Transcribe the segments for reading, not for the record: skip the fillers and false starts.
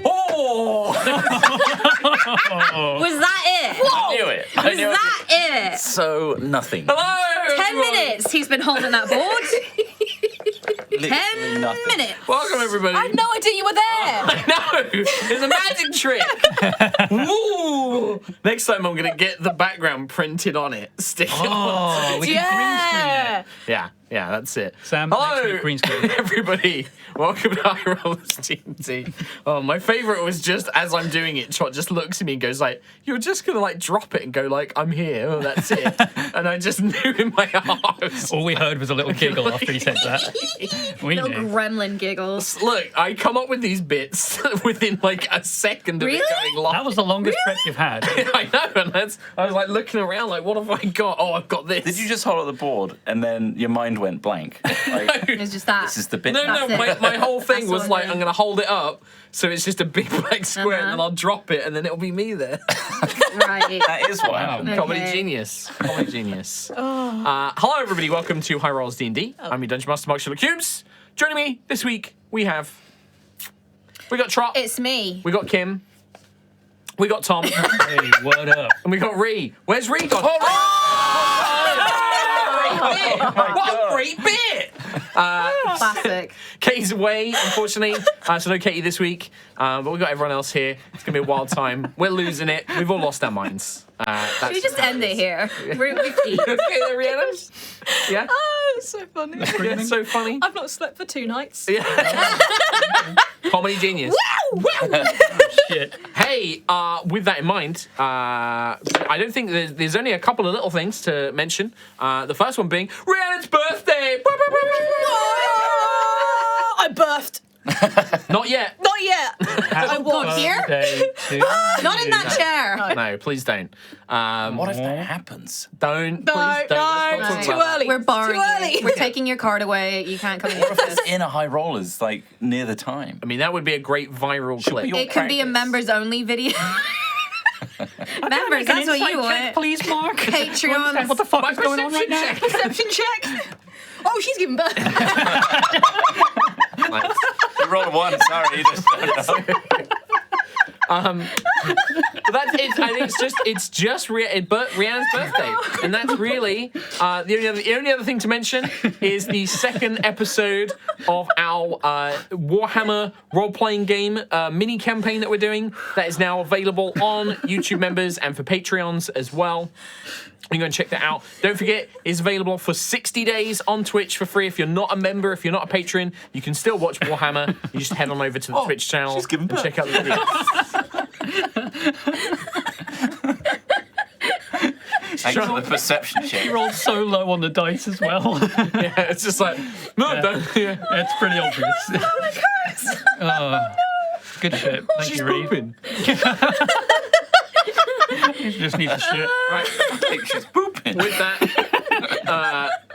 Oh! Was that it? I knew it. I Was knew that it? So nothing. Hello! 10 everyone. minutes he's been holding that board. Literally 10 nothing. minutes. Welcome, everybody. I had no idea you were there. I know! It's a magic trick! Woo! Next time I'm going to get the background printed on it. Stick it on. Oh, we can Yeah, that's it. Sam, Hello, next week, green screen. everybody. Welcome to Aerois TNT. Oh, my favourite was just as I'm doing it, Trot just looks at me and goes like, "You're just gonna like drop it and go like, I'm here. Oh, that's it." And I just knew in my heart. All we heard was a little giggle after he said that. We Little knew. gremlin giggles. Look, I come up with these bits within like a second of it Really? going live. That was the longest prep you've had. I know, and I was like looking around, like, what have I got? Oh, I've got this. Did you just hold up the board and then your mind went blank? Like, It's just that. this is the bit. No, That's it. my whole thing That's was all like, I'm I'm doing. going to hold it up, so it's just a big black square, and Uh-huh. then I'll drop it, and then it'll be me there. Right. That is what happened. Okay. Comedy genius. Comedy genius. Hello, everybody. Welcome to High Rolls D&D. I'm your Dungeon Master, Mark Sherlock Cubes. Joining me this week, we got Trot, It's me. we got Kim, we got Tom, Hey, what up? and we got Ree. Where's Ree gone? What a great bit! Classic. Katie's away, unfortunately, so no Katie this week. But we've got everyone else here. It's gonna be a wild time. We're losing it. We've all lost our minds. Should we just end it here? We're Okay, there, Rhiannon? Yeah? Oh, it's so funny. Yeah, so funny. I've not slept for 2 nights. Yeah. Comedy genius. Shit. Hey, with that in mind, I don't think there's only a couple of little things to mention. The first one being Rhiannon's birthday. I birthed. Not yet. Not yet. I was here? Not in that chair. No, please don't. What if that happens? Don't. No, please don't. Let's no, not talk too about that. early. We're barring Too early. you. We're taking your card away. You can't come in What the if it's office. in a high rollers, like near the time? I mean, that would be a great viral clip. we all It can be a practice? members only video. Members, that's what you want. Please, Mark. Patreons. What the fuck My is going on right now? perception Perception check. Oh, she's giving birth. Nice. You rolled a 1, sorry. You just don't know. But that's it. I think it's just Rhiannon's birthday, and that's really the only other thing to mention is the second episode of our Warhammer role-playing game mini campaign that we're doing. That is now available on YouTube members and for Patreons as well. You can go and check that out. Don't forget, it's available for 60 days on Twitch for free. If you're not a member, if you're not a patron, you can still watch Warhammer. You just head on over to the Twitch channel she's giving and birth. check out the videos. Thanks for the perception check. You rolled so low on the dice as well. Yeah, it's just like, no, don't. Yeah. It's pretty obvious. Good shit. Thank She's you, Reed. pooping. You just need the shit. Right, I think she's pooping. with that,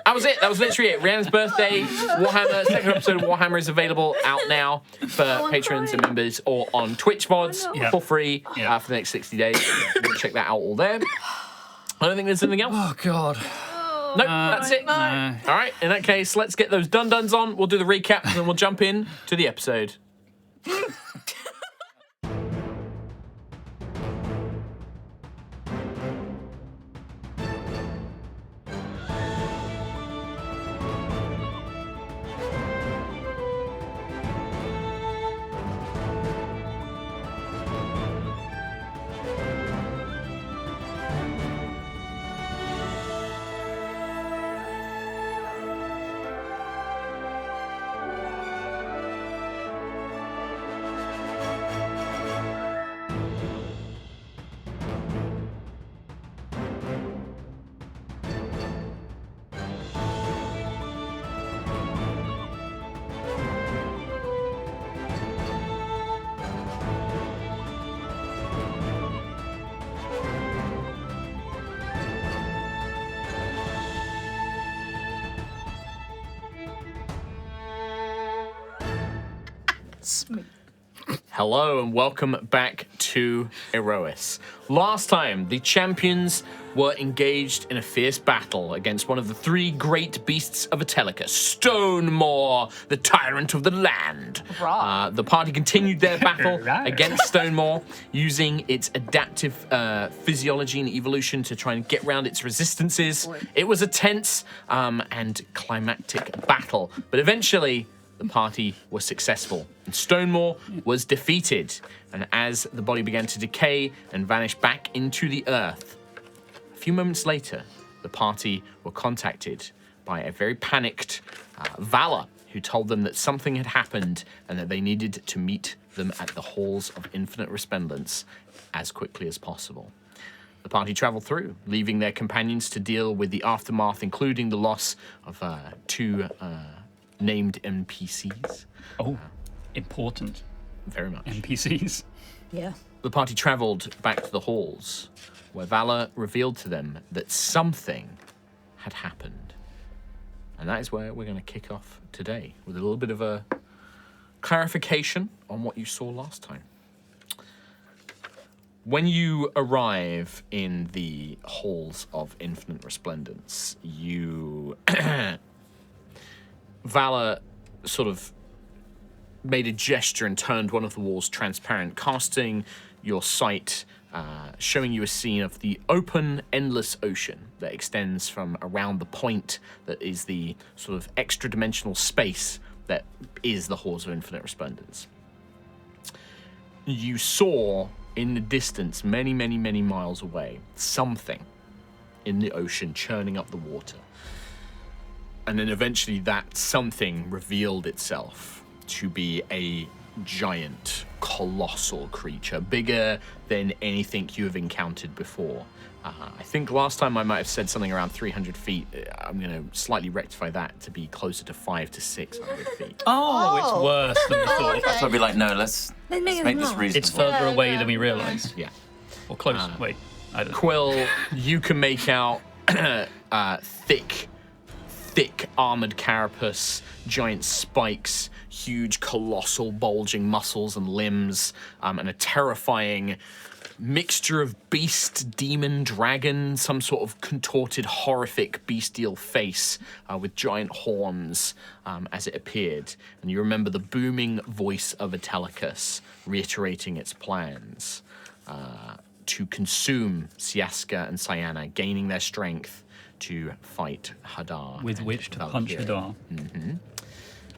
that was it. That was literally it. Rhiannon's birthday, Warhammer, second episode of Warhammer is available out now for patrons and members or on Twitch VODs Yeah. for free Yeah. for the next 60 days. You can check that out all there. I don't think there's anything else. Oh, God. Nope, that's it. No. All right, in that case, let's get those dun-duns on. We'll do the recap and then we'll jump in to the episode. Hello and welcome back to Aerois. Last time, the champions were engaged in a fierce battle against one of the three great beasts of Atelicus, Stonemore, the tyrant of the land. The party continued their battle against Stonemore, using its adaptive physiology and evolution to try and get around its resistances. It was a tense and climactic battle, but eventually the party was successful, and Stonemore was defeated. And as the body began to decay and vanish back into the earth, a few moments later, the party were contacted by a very panicked Valor, who told them that something had happened and that they needed to meet them at the Halls of Infinite Resplendence as quickly as possible. The party traveled through, leaving their companions to deal with the aftermath, including the loss of two named NPCs. Oh, important Very much. NPCs. Yeah. The party traveled back to the halls, where Valor revealed to them that something had happened. And that is where we're going to kick off today, with a little bit of a clarification on what you saw last time. When you arrive in the Halls of Infinite Resplendence, you... Valor sort of made a gesture and turned one of the walls transparent, casting your sight, showing you a scene of the open, endless ocean that extends from around the point that is the sort of extra-dimensional space that is the Halls of Infinite Resplendence. You saw in the distance, many, many, many miles away, something in the ocean churning up the water. And then eventually that something revealed itself to be a giant, colossal creature, bigger than anything you have encountered before. I think last time I might have said something around 300 feet. I'm going to slightly rectify that to be closer to 500 to 600 feet. Oh, it's worse than we thought. okay. So I'd be like, no, let's Let's make make it this more. reasonable. It's further away than we yeah. realised. Yeah. Or close. Wait, I don't know. Quill, you can make out thick armored carapace, giant spikes, huge, colossal, bulging muscles and limbs, and a terrifying mixture of beast, demon, dragon, some sort of contorted, horrific, bestial face with giant horns as it appeared. And you remember the booming voice of Atelicus reiterating its plans to consume Siaska and Cyana, gaining their strength to fight Hadar. With and which to punch Valkyria. Hadar.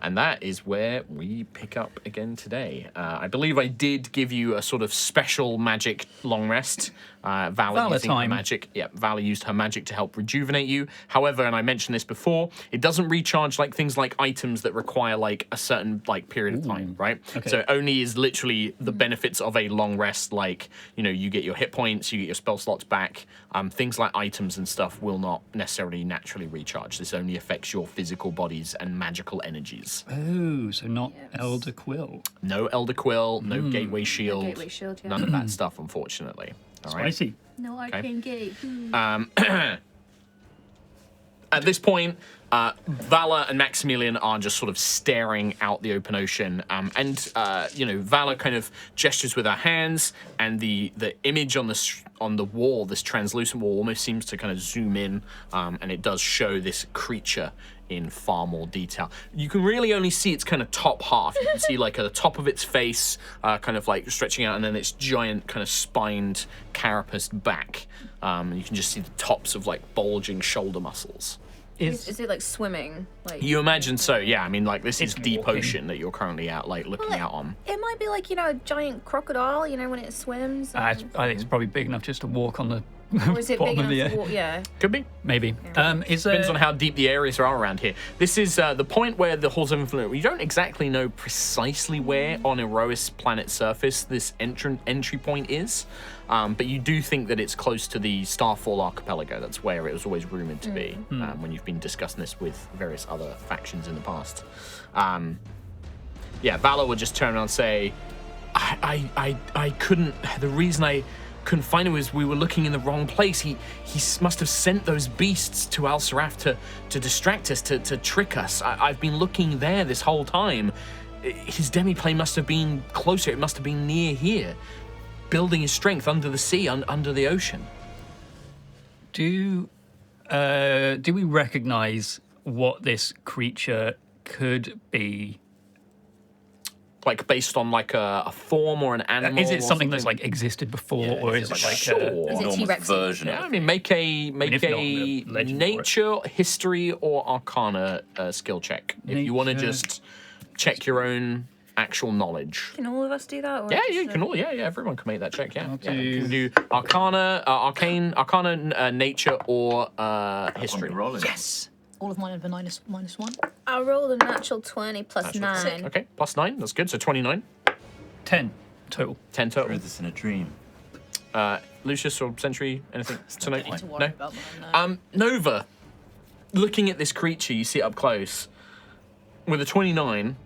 And that is where we pick up again today. I believe I did give you a sort of special magic long rest. Valor using her time. magic. Yeah, Valor used her magic to help rejuvenate you. However, and I mentioned this before, it doesn't recharge like things like items that require like a certain like period of time, right? Okay. So it only is literally the benefits of a long rest, like, you know, you get your hit points, you get your spell slots back. Things like items and stuff will not necessarily naturally recharge. This only affects your physical bodies and magical energies. Oh, so not Elder Quill. No Elder Quill, no Gateway Shield, Gateway Shield, yeah. none of that stuff, unfortunately. All right. Spicy. No arcane gate. At this point, Valor and Maximilian are just sort of staring out the open ocean, and you know, Valor kind of gestures with her hands, and the image on the wall, this translucent wall, almost seems to kind of zoom in, and it does show this creature in far more detail. You can really only see its kind of top half. You can see like at the top of its face, kind of like stretching out, and then its giant kind of spined carapaced back. And you can just see the tops of like bulging shoulder muscles. Is it like swimming? Like You imagine so, yeah. I mean, like, this is It's deep walking. ocean that you're currently out, like, looking out on. It might be like, you know, a giant crocodile, you know, when it swims. I think it's probably big enough just to walk on the Or is it big bottom of enough the to air. walk? Yeah. Could be. Maybe. Is Depends on there... how deep the areas are around here. This is the point where the Halls of Infinite... We don't exactly know precisely where on Aerois planet surface this entry point is, but you do think that it's close to the Starfall Archipelago. That's where it was always rumored to be when you've been discussing this with various other factions in the past. Yeah, Valor would just turn around and say, I couldn't... The reason I couldn't find it was we were looking in the wrong place. He must have sent those beasts to Al-Saraf to distract us, to trick us. I've been looking there this whole time, his demiplane must have been closer. It must have been near here, building his strength under the sea, under the ocean. Do we recognise what this creature could be? Like based on like a form or an animal? Is it or something that's like existed before, or is it like Sure. Is it enormous T-Rex? version Yeah, of I mean, make a if not, the legend for it. nature, history, or arcana skill check if you want to Nature. just check your own actual knowledge. Can all of us do that? Or Yeah, just, you can all. Yeah, everyone can make that check. Yeah, I'll you can do- do arcana, nature, or history. rolling. Yes. All of mine are minus one. I rolled a natural 20 plus Natural 9. Okay, plus 9. That's good. So 29. 10 total. 10 total. Through this in a dream. Lucius or Sentry, anything to note? Need to worry No. about mine. Nova, looking at this creature, you see it up close. With a 29,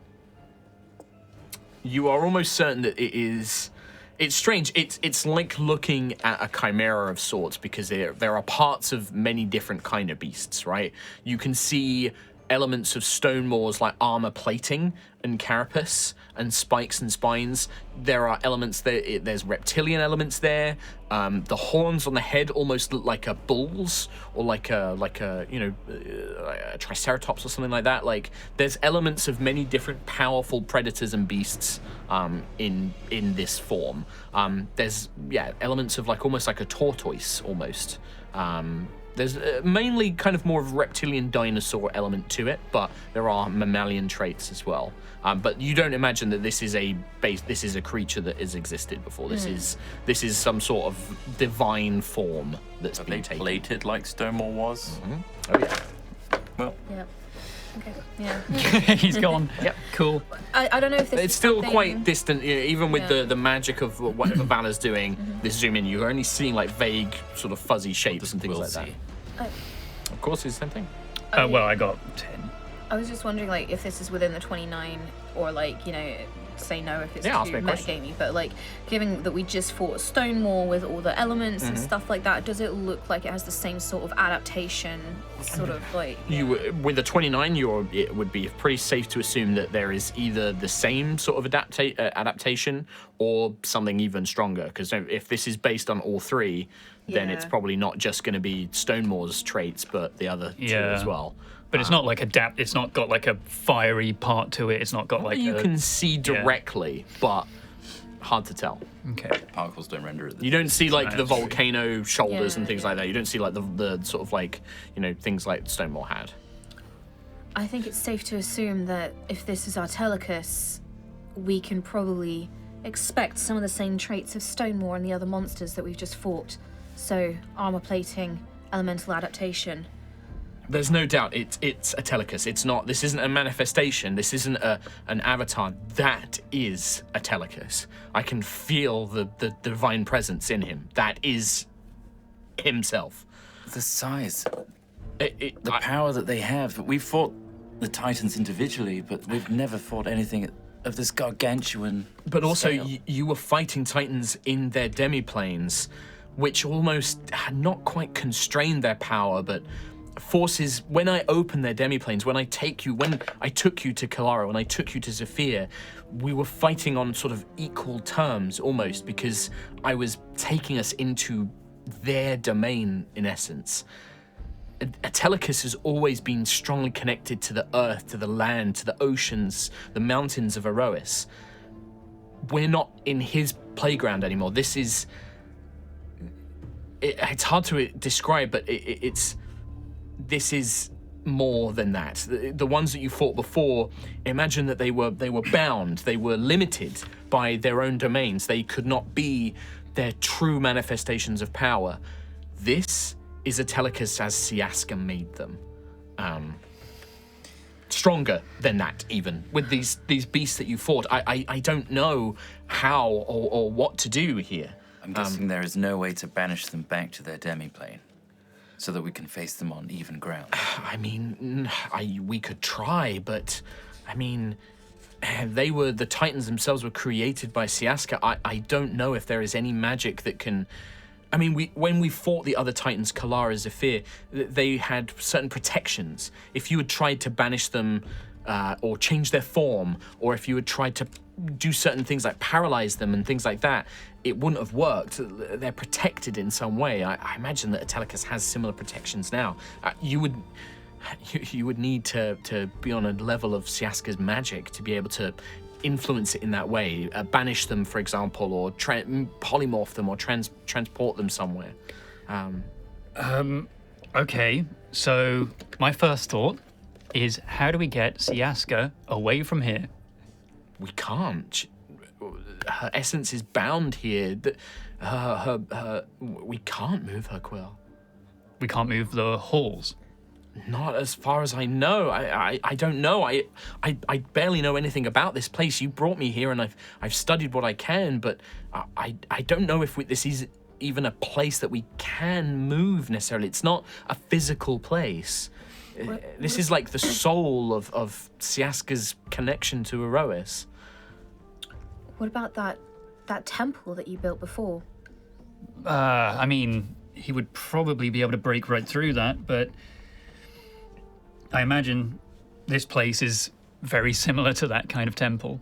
you are almost certain that it is. It's strange. It's like looking at a chimera of sorts because there are parts of many different kind of beasts, right? You can see elements of stone moors like armor plating and carapace and spikes and spines. There are elements there. There's reptilian elements there. The horns on the head almost look like a bull's or like a a triceratops or something like that. Like there's elements of many different powerful predators and beasts in this form. There's elements of like almost like a tortoise almost. There's mainly kind of more of a reptilian dinosaur element to it, but there are mammalian traits as well. But you don't imagine that this is a creature that has existed before. This is some sort of divine form that's Are been they taken. plated like Stonewall was? Oh yeah. Well, Yeah. Okay. Yeah. He's gone. Yep. Cool. I don't know if this It's is still something- quite distant, even with Yeah. the magic of whatever Valor's doing. This zoom in, you're only seeing like vague, sort of fuzzy shapes and things we'll like that. see. Of course, it's the same thing. Well, I got 10. I was just wondering, like, if this is within the 29, or like, say no if it's Yeah, ask me too a question. metagamey. But like, given that we just fought Stonemore with all the elements Mm-hmm. and stuff like that, does it look like it has the same sort of adaptation? Sort of like With a 29, it would be pretty safe to assume that there is either the same sort of adaptation or something even stronger. Because if this is based on all three, then it's Yeah. probably not just going to be Stonemore's traits, but the other two Yeah. as well. But it's not like it's not got like a fiery part to it. It's not got like You a... can see directly, but hard to tell. Okay. Particles don't render it. You don't see like the That's true. volcano shoulders and Yeah, things yeah. like that. You don't see like the sort of like things like Stonemore had. I think it's safe to assume that if this is Atelicus, we can probably expect some of the same traits of Stonemore and the other monsters that we've just fought. So armor plating, elemental adaptation. There's no doubt it's Atelicus. It's not. This isn't a manifestation. This isn't an avatar. That is Atelicus. I can feel the divine presence in him. That is himself. The size, The the power that they have. We've fought the Titans individually, but we've never fought anything of this gargantuan. But also, scale. you were fighting Titans in their demiplanes, which almost had not quite constrained their power, but forces. When I open their demiplanes, when I took you to Kalara, when I took you to Zephyr, we were fighting on sort of equal terms almost, because I was taking us into their domain in essence. Atelicus has always been strongly connected to the earth, to the land, to the oceans, the mountains of Aerois. We're not in his playground anymore. This is... it's hard to describe, but this is more than that. The ones that you fought before, imagine that they were bound, they were limited by their own domains. They could not be their true manifestations of power. This is Atelicus as Siaska made them. Stronger than that, even. With these beasts that you fought, I don't know how or what to do here. I'm guessing there is no way to banish them back to their demiplane, so that we can face them on even ground. I mean, we could try, but I mean, the Titans themselves were created by Siaska. I don't know if there is any magic that can. I mean, when we fought the other Titans, Kalara, Zephyr, they had certain protections. If you had tried to banish them or change their form, or if you had tried to do certain things like paralyze them and things like that, it wouldn't have worked. They're protected in some way. I imagine that Atelicus has similar protections now. You would need to be on a level of Siaska's magic to be able to influence it in that way, banish them, for example, or polymorph them or transport them somewhere. Okay, so my first thought is, how do we get Siaska away from here? We can't. Her essence is bound here. We can't move her, Quill. We can't move the halls. Not as far as I know. I don't know. I barely know anything about this place. You brought me here, and I've studied what I can, but I don't know if this is even a place that we can move necessarily. It's not a physical place. This is like the soul of Siaska's connection to Aerois. What about that temple that you built before? I mean, he would probably be able to break right through that, but I imagine this place is very similar to that kind of temple.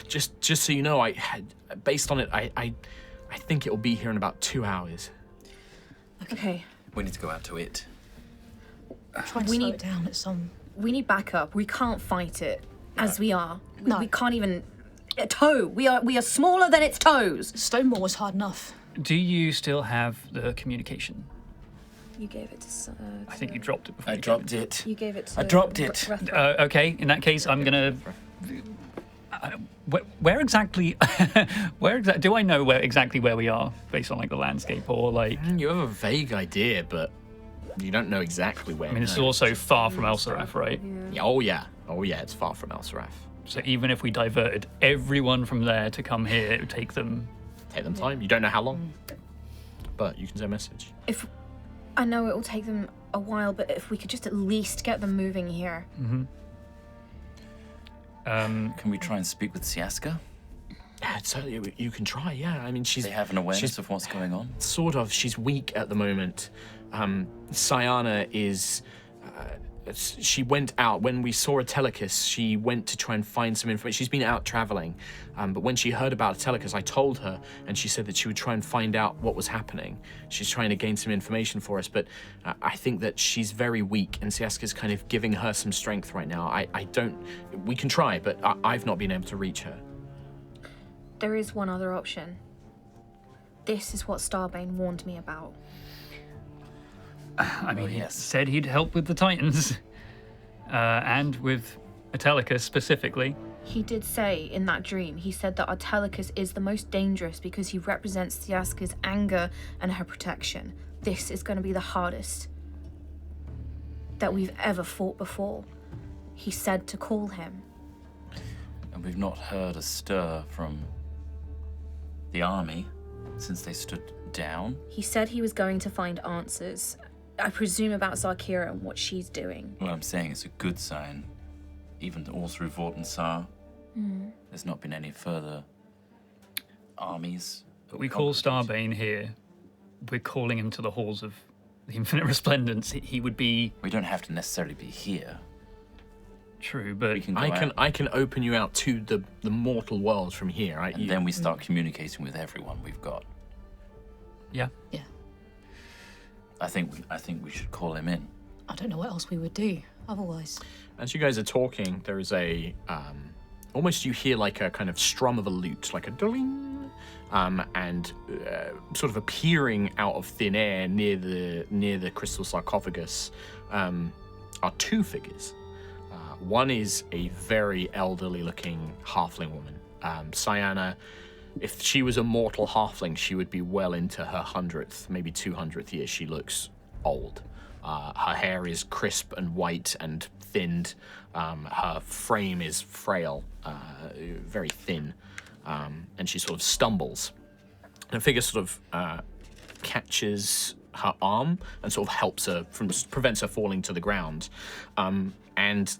Just so you know, based on it, I think it will be here in about 2 hours. Okay. We need to go out to it. Try and slow it down at some. We need backup. We can't fight it as we are. No. We can't even toe. We are smaller than its toes. Stonewall was hard enough. Do you still have the communication? You gave it to. I think you dropped it before. I dropped it. You gave it to. I dropped it. Okay, in that case, I'm gonna. Where exactly? Do I know exactly where we are based on like the landscape or like? You have a vague idea, but you don't know exactly where. I mean, it's also far from Elsarath, right? Yeah, oh yeah, it's far from Elsarath. So even if we diverted everyone from there to come here, it would take them. Take them time. You don't know how long, but you can send a message. If I know it will take them a while, but if we could just at least get them moving here. Mm-hmm. Can we try and speak with Siaska? Yeah, certainly you can try. Yeah, I mean They have an awareness of what's going on. Sort of. She's weak at the moment. Sayana is. She went out when we saw Atelicus. She went to try and find some information. She's been out traveling, but when she heard about Atelicus, I told her, and she said that she would try and find out what was happening. She's trying to gain some information for us, but I think that she's very weak, and Siaska's kind of giving her some strength right now. I don't. We can try, but I've not been able to reach her. There is one other option. This is what Starbane warned me about. I mean, yes. he said he'd help with the Titans, and with Atelicus specifically. He did say in that dream, he said that Atelicus is the most dangerous because he represents Siaska's anger and her protection. This is going to be the hardest that we've ever fought before. He said to call him. And we've not heard a stir from the army since they stood down. He said he was going to find answers. I presume about Zarkira and what she's doing. Well, I'm saying it's a good sign. Even all through Vortensar, there's not been any further armies. But we call Starbane here. We're calling him to the Halls of the Infinite Resplendence. He would be We don't have to necessarily be here. true, but We can go I out, can open you out to the mortal world from here. Right? and then we start communicating with everyone we've got. yeah. Yeah. I think we should call him in. I don't know what else we would do otherwise. As you guys are talking, there is a almost you hear like a kind of strum of a lute, like a ding, and sort of appearing out of thin air near the crystal sarcophagus are two figures. One is a very elderly-looking halfling woman. Sayana, if she was a mortal halfling, she would be well into her 100th, maybe 200th year. She looks old. Her hair is crisp and white and thinned. Her frame is frail, very thin, and she sort of stumbles. And a figure sort of catches her arm and sort of helps her prevents her falling to the ground. And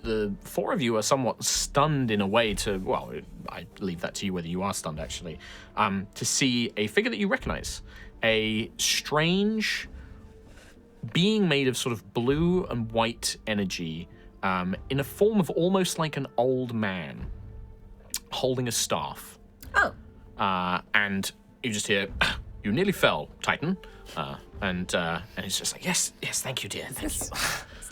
the four of you are somewhat stunned in a way to, well, I leave that to you whether you are stunned actually, to see a figure that you recognize. A strange being made of sort of blue and white energy, in a form of almost like an old man holding a staff. Oh. And you just hear, "You nearly fell, Titan." And it's just like, yes, thank you, dear. Thank you. It's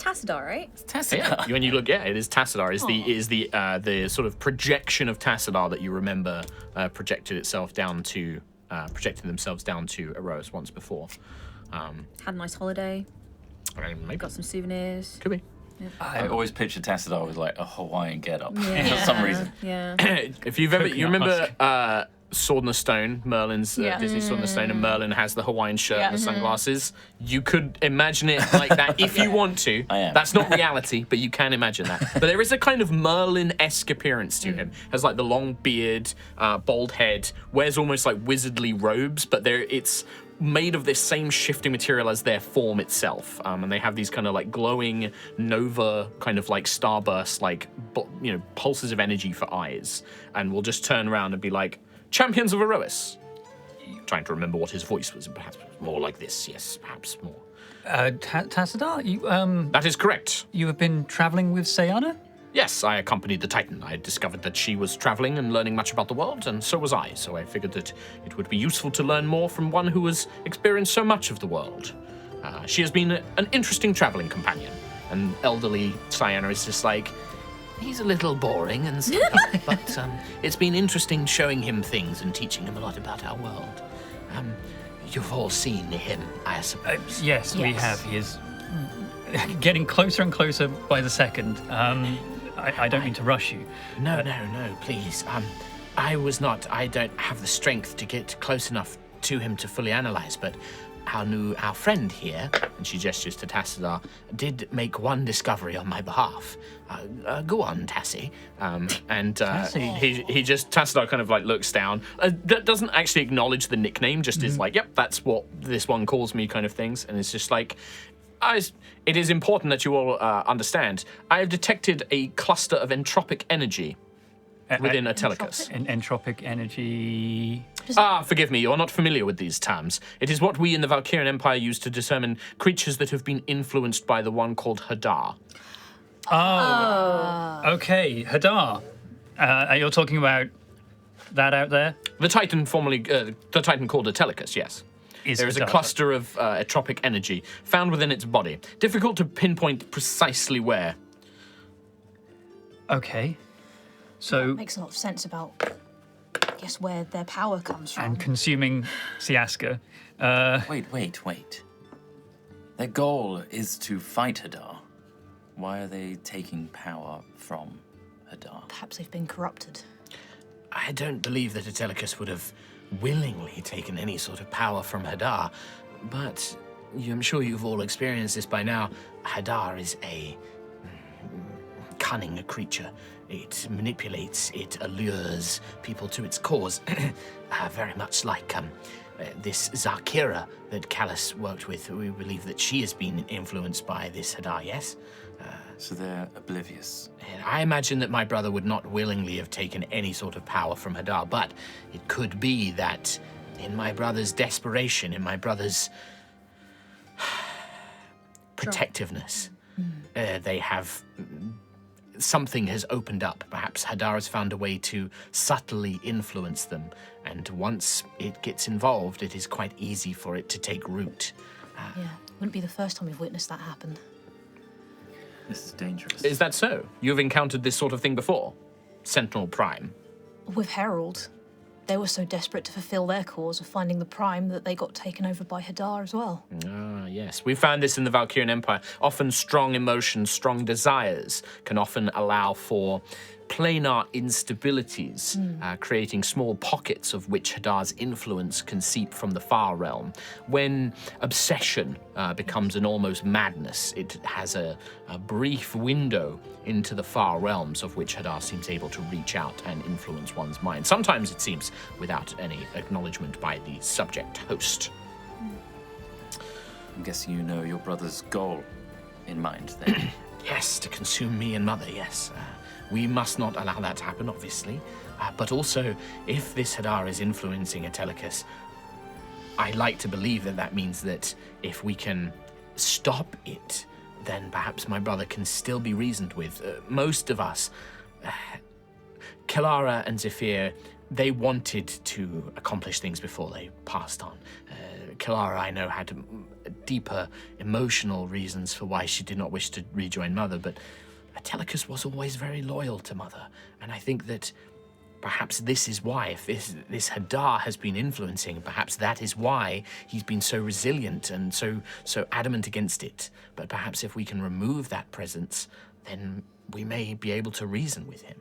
Tassadar, right? Yeah, when you look, it is Tassadar. Is the sort of projection of Tassadar that you remember projected themselves down to Aerois once before. Had a nice holiday. I mean, maybe Got some souvenirs. could be. I always pictured Tassadar with like a Hawaiian get-up Yeah. for some reason. Yeah. If you've ever, you Coconut remember Sword in the Stone, Merlin's Disney Sword in the Stone, and Merlin has the Hawaiian shirt and the sunglasses. You could imagine it like that if you want to. I am. That's not reality, but you can imagine that. But there is a kind of Merlin-esque appearance to him. Has like the long beard, bald head, wears almost like wizardly robes, but it's made of this same shifting material as their form itself, and they have these kind of like glowing nova kind of like starburst, like pulses of energy for eyes, and will just turn around and be like, "Champions of Aerois." Trying to remember what his voice was, perhaps more like this. Yes, perhaps more. Tassadar, That is correct. you have been traveling with Sayana? Yes, I accompanied the Titan. I discovered that she was traveling and learning much about the world, and so was I. So I figured that it would be useful to learn more from one who has experienced so much of the world. She has been an interesting traveling companion. And elderly Sayana is just like, he's a little boring and stuff, but it's been interesting showing him things and teaching him a lot about our world. You've all seen him, I suppose. Yes, we have. He is getting closer and closer by the second. I don't mean to rush you. No, please. I don't have the strength to get close enough to him to fully analyze, but our friend here, and she gestures to Tassadar, did make one discovery on my behalf. Go on, Tassie. Tassadar kind of like looks down, doesn't actually acknowledge the nickname, just is like, yep, that's what this one calls me kind of things, and it's just like, it is important that you all understand. I have detected a cluster of entropic energy within Atelicus. Entropic energy. Forgive me, you're not familiar with these terms. It is what we in the Valkyrian Empire use to determine creatures that have been influenced by the one called Hadar. Okay, Hadar. You're talking about that out there? The Titan called Atelicus, yes. There is a Hadar. cluster of entropic energy found within its body. Difficult to pinpoint precisely where. Okay. So, Makes a lot of sense about, I guess, where their power comes from. and consuming Siaska. Wait. Their goal is to fight Hadar. Why are they taking power from Hadar? Perhaps they've been corrupted. I don't believe that Atelicus would have willingly taken any sort of power from Hadar, but I'm sure you've all experienced this by now. Hadar is a cunning creature. It manipulates, it allures people to its cause, very much like this Zakira that Callus worked with. We believe that she has been influenced by this Hadar, yes? So they're oblivious. I imagine that my brother would not willingly have taken any sort of power from Hadar, but it could be that in my brother's desperation, in my brother's protectiveness, they have... Something has opened up. Perhaps Hadar has found a way to subtly influence them, and once it gets involved, it is quite easy for it to take root. Yeah, wouldn't be the first time we've witnessed that happen. This is dangerous. Is that so? You've encountered this sort of thing before? Sentinel Prime. With Herald, they were so desperate to fulfill their cause of finding the Prime that they got taken over by Hadar as well. Ah, yes. We found this in the Valkyrian Empire. Often strong emotions, strong desires can often allow for planar instabilities, creating small pockets of which Hadar's influence can seep from the far realm. When obsession becomes an almost madness, it has a brief window into the far realms of which Hadar seems able to reach out and influence one's mind. Sometimes it seems without any acknowledgement by the subject host. I'm guessing you know your brother's goal in mind then. Yes, to consume me and mother, yes. We must not allow that to happen, obviously. But also, if this Hadar is influencing Atelicus, I like to believe that that means that if we can stop it, then perhaps my brother can still be reasoned with. Most of us, Kilara and Zephyr, they wanted to accomplish things before they passed on. Kilara, I know, had deeper emotional reasons for why she did not wish to rejoin Mother, but Atelicus was always very loyal to Mother, and I think that perhaps this is why, if this Hadar has been influencing, perhaps that is why he's been so resilient and so adamant against it. But perhaps if we can remove that presence, then we may be able to reason with him.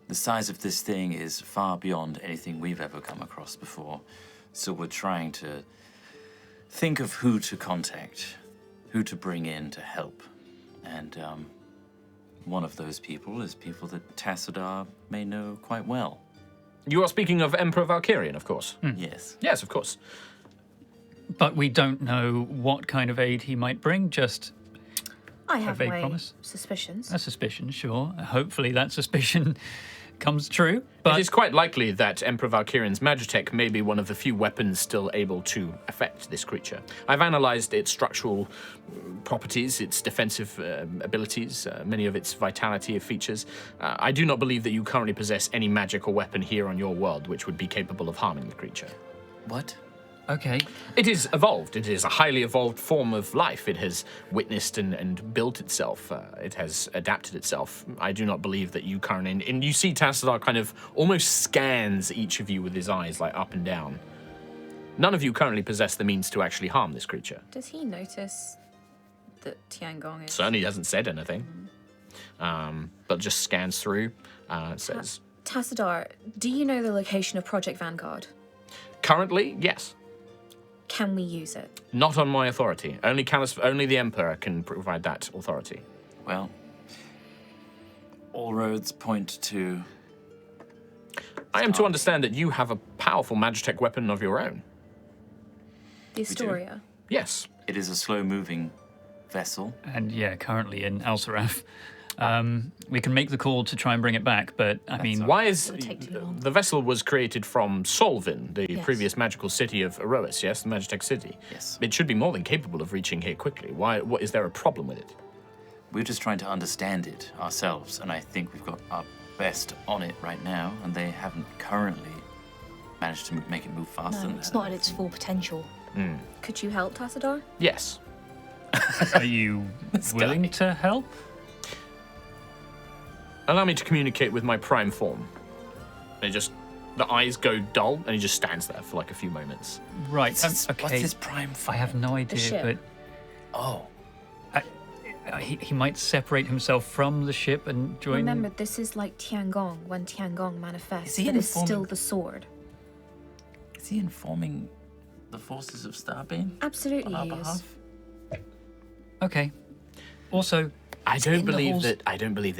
The size of this thing is far beyond anything we've ever come across before. So we're trying to think of who to contact, who to bring in to help. And one of those people is people that Tassadar may know quite well. You are speaking of Emperor Valkyrian, of course. Yes. Yes, of course. But we don't know what kind of aid he might bring, just I have vague my promise? suspicions. a suspicion, sure. Hopefully that suspicion comes true. But It is quite likely that Emperor Valkyrian's Magitech may be one of the few weapons still able to affect this creature. I've analyzed its structural properties, its defensive abilities, many of its vitality features. I do not believe that you currently possess any magic or weapon here on your world which would be capable of harming the creature. What? okay. It is evolved. It is a highly evolved form of life. It has witnessed and built itself. It has adapted itself. I do not believe that you currently... And you see Tassadar kind of almost scans each of you with his eyes, like up and down. None of you currently possess the means to actually harm this creature. Does he notice that Tiangong is... Certainly hasn't said anything, but just scans through, says... Tassadar, do you know the location of Project Vanguard? Currently, yes. Can we use it? Not on my authority. Only the Emperor can provide that authority. Well, all roads point to... I am to understand that you have a powerful Magitech weapon of your own. The Astoria. Yes. It is a slow-moving vessel. And yeah, currently in Elsaraf. We can make the call to try and bring it back, but I mean, Why is It'll take too long. the vessel was created from Solvin, the Yes. previous magical city of Aerois, yes, the Magitech city. Yes. It should be more than capable of reaching here quickly. What is there a problem with it? We're just trying to understand it ourselves, and I think we've got our best on it right now, and they haven't currently managed to make it move faster No, than it's that. not at its full potential. Could you help, Tassadar? Yes. are you willing to help? Allow me to communicate with my prime form. The eyes go dull, and he just stands there for like a few moments. Right. What's Okay. his prime I form? have no idea, ship. but Oh, he might separate himself from the ship and join. Remember, this is like Tiangong, when Tiangong manifests, Is he but it's still informing- the sword. is he informing the forces of Starbane Absolutely on our he is. behalf? Okay. Also, I in don't the believe halls- that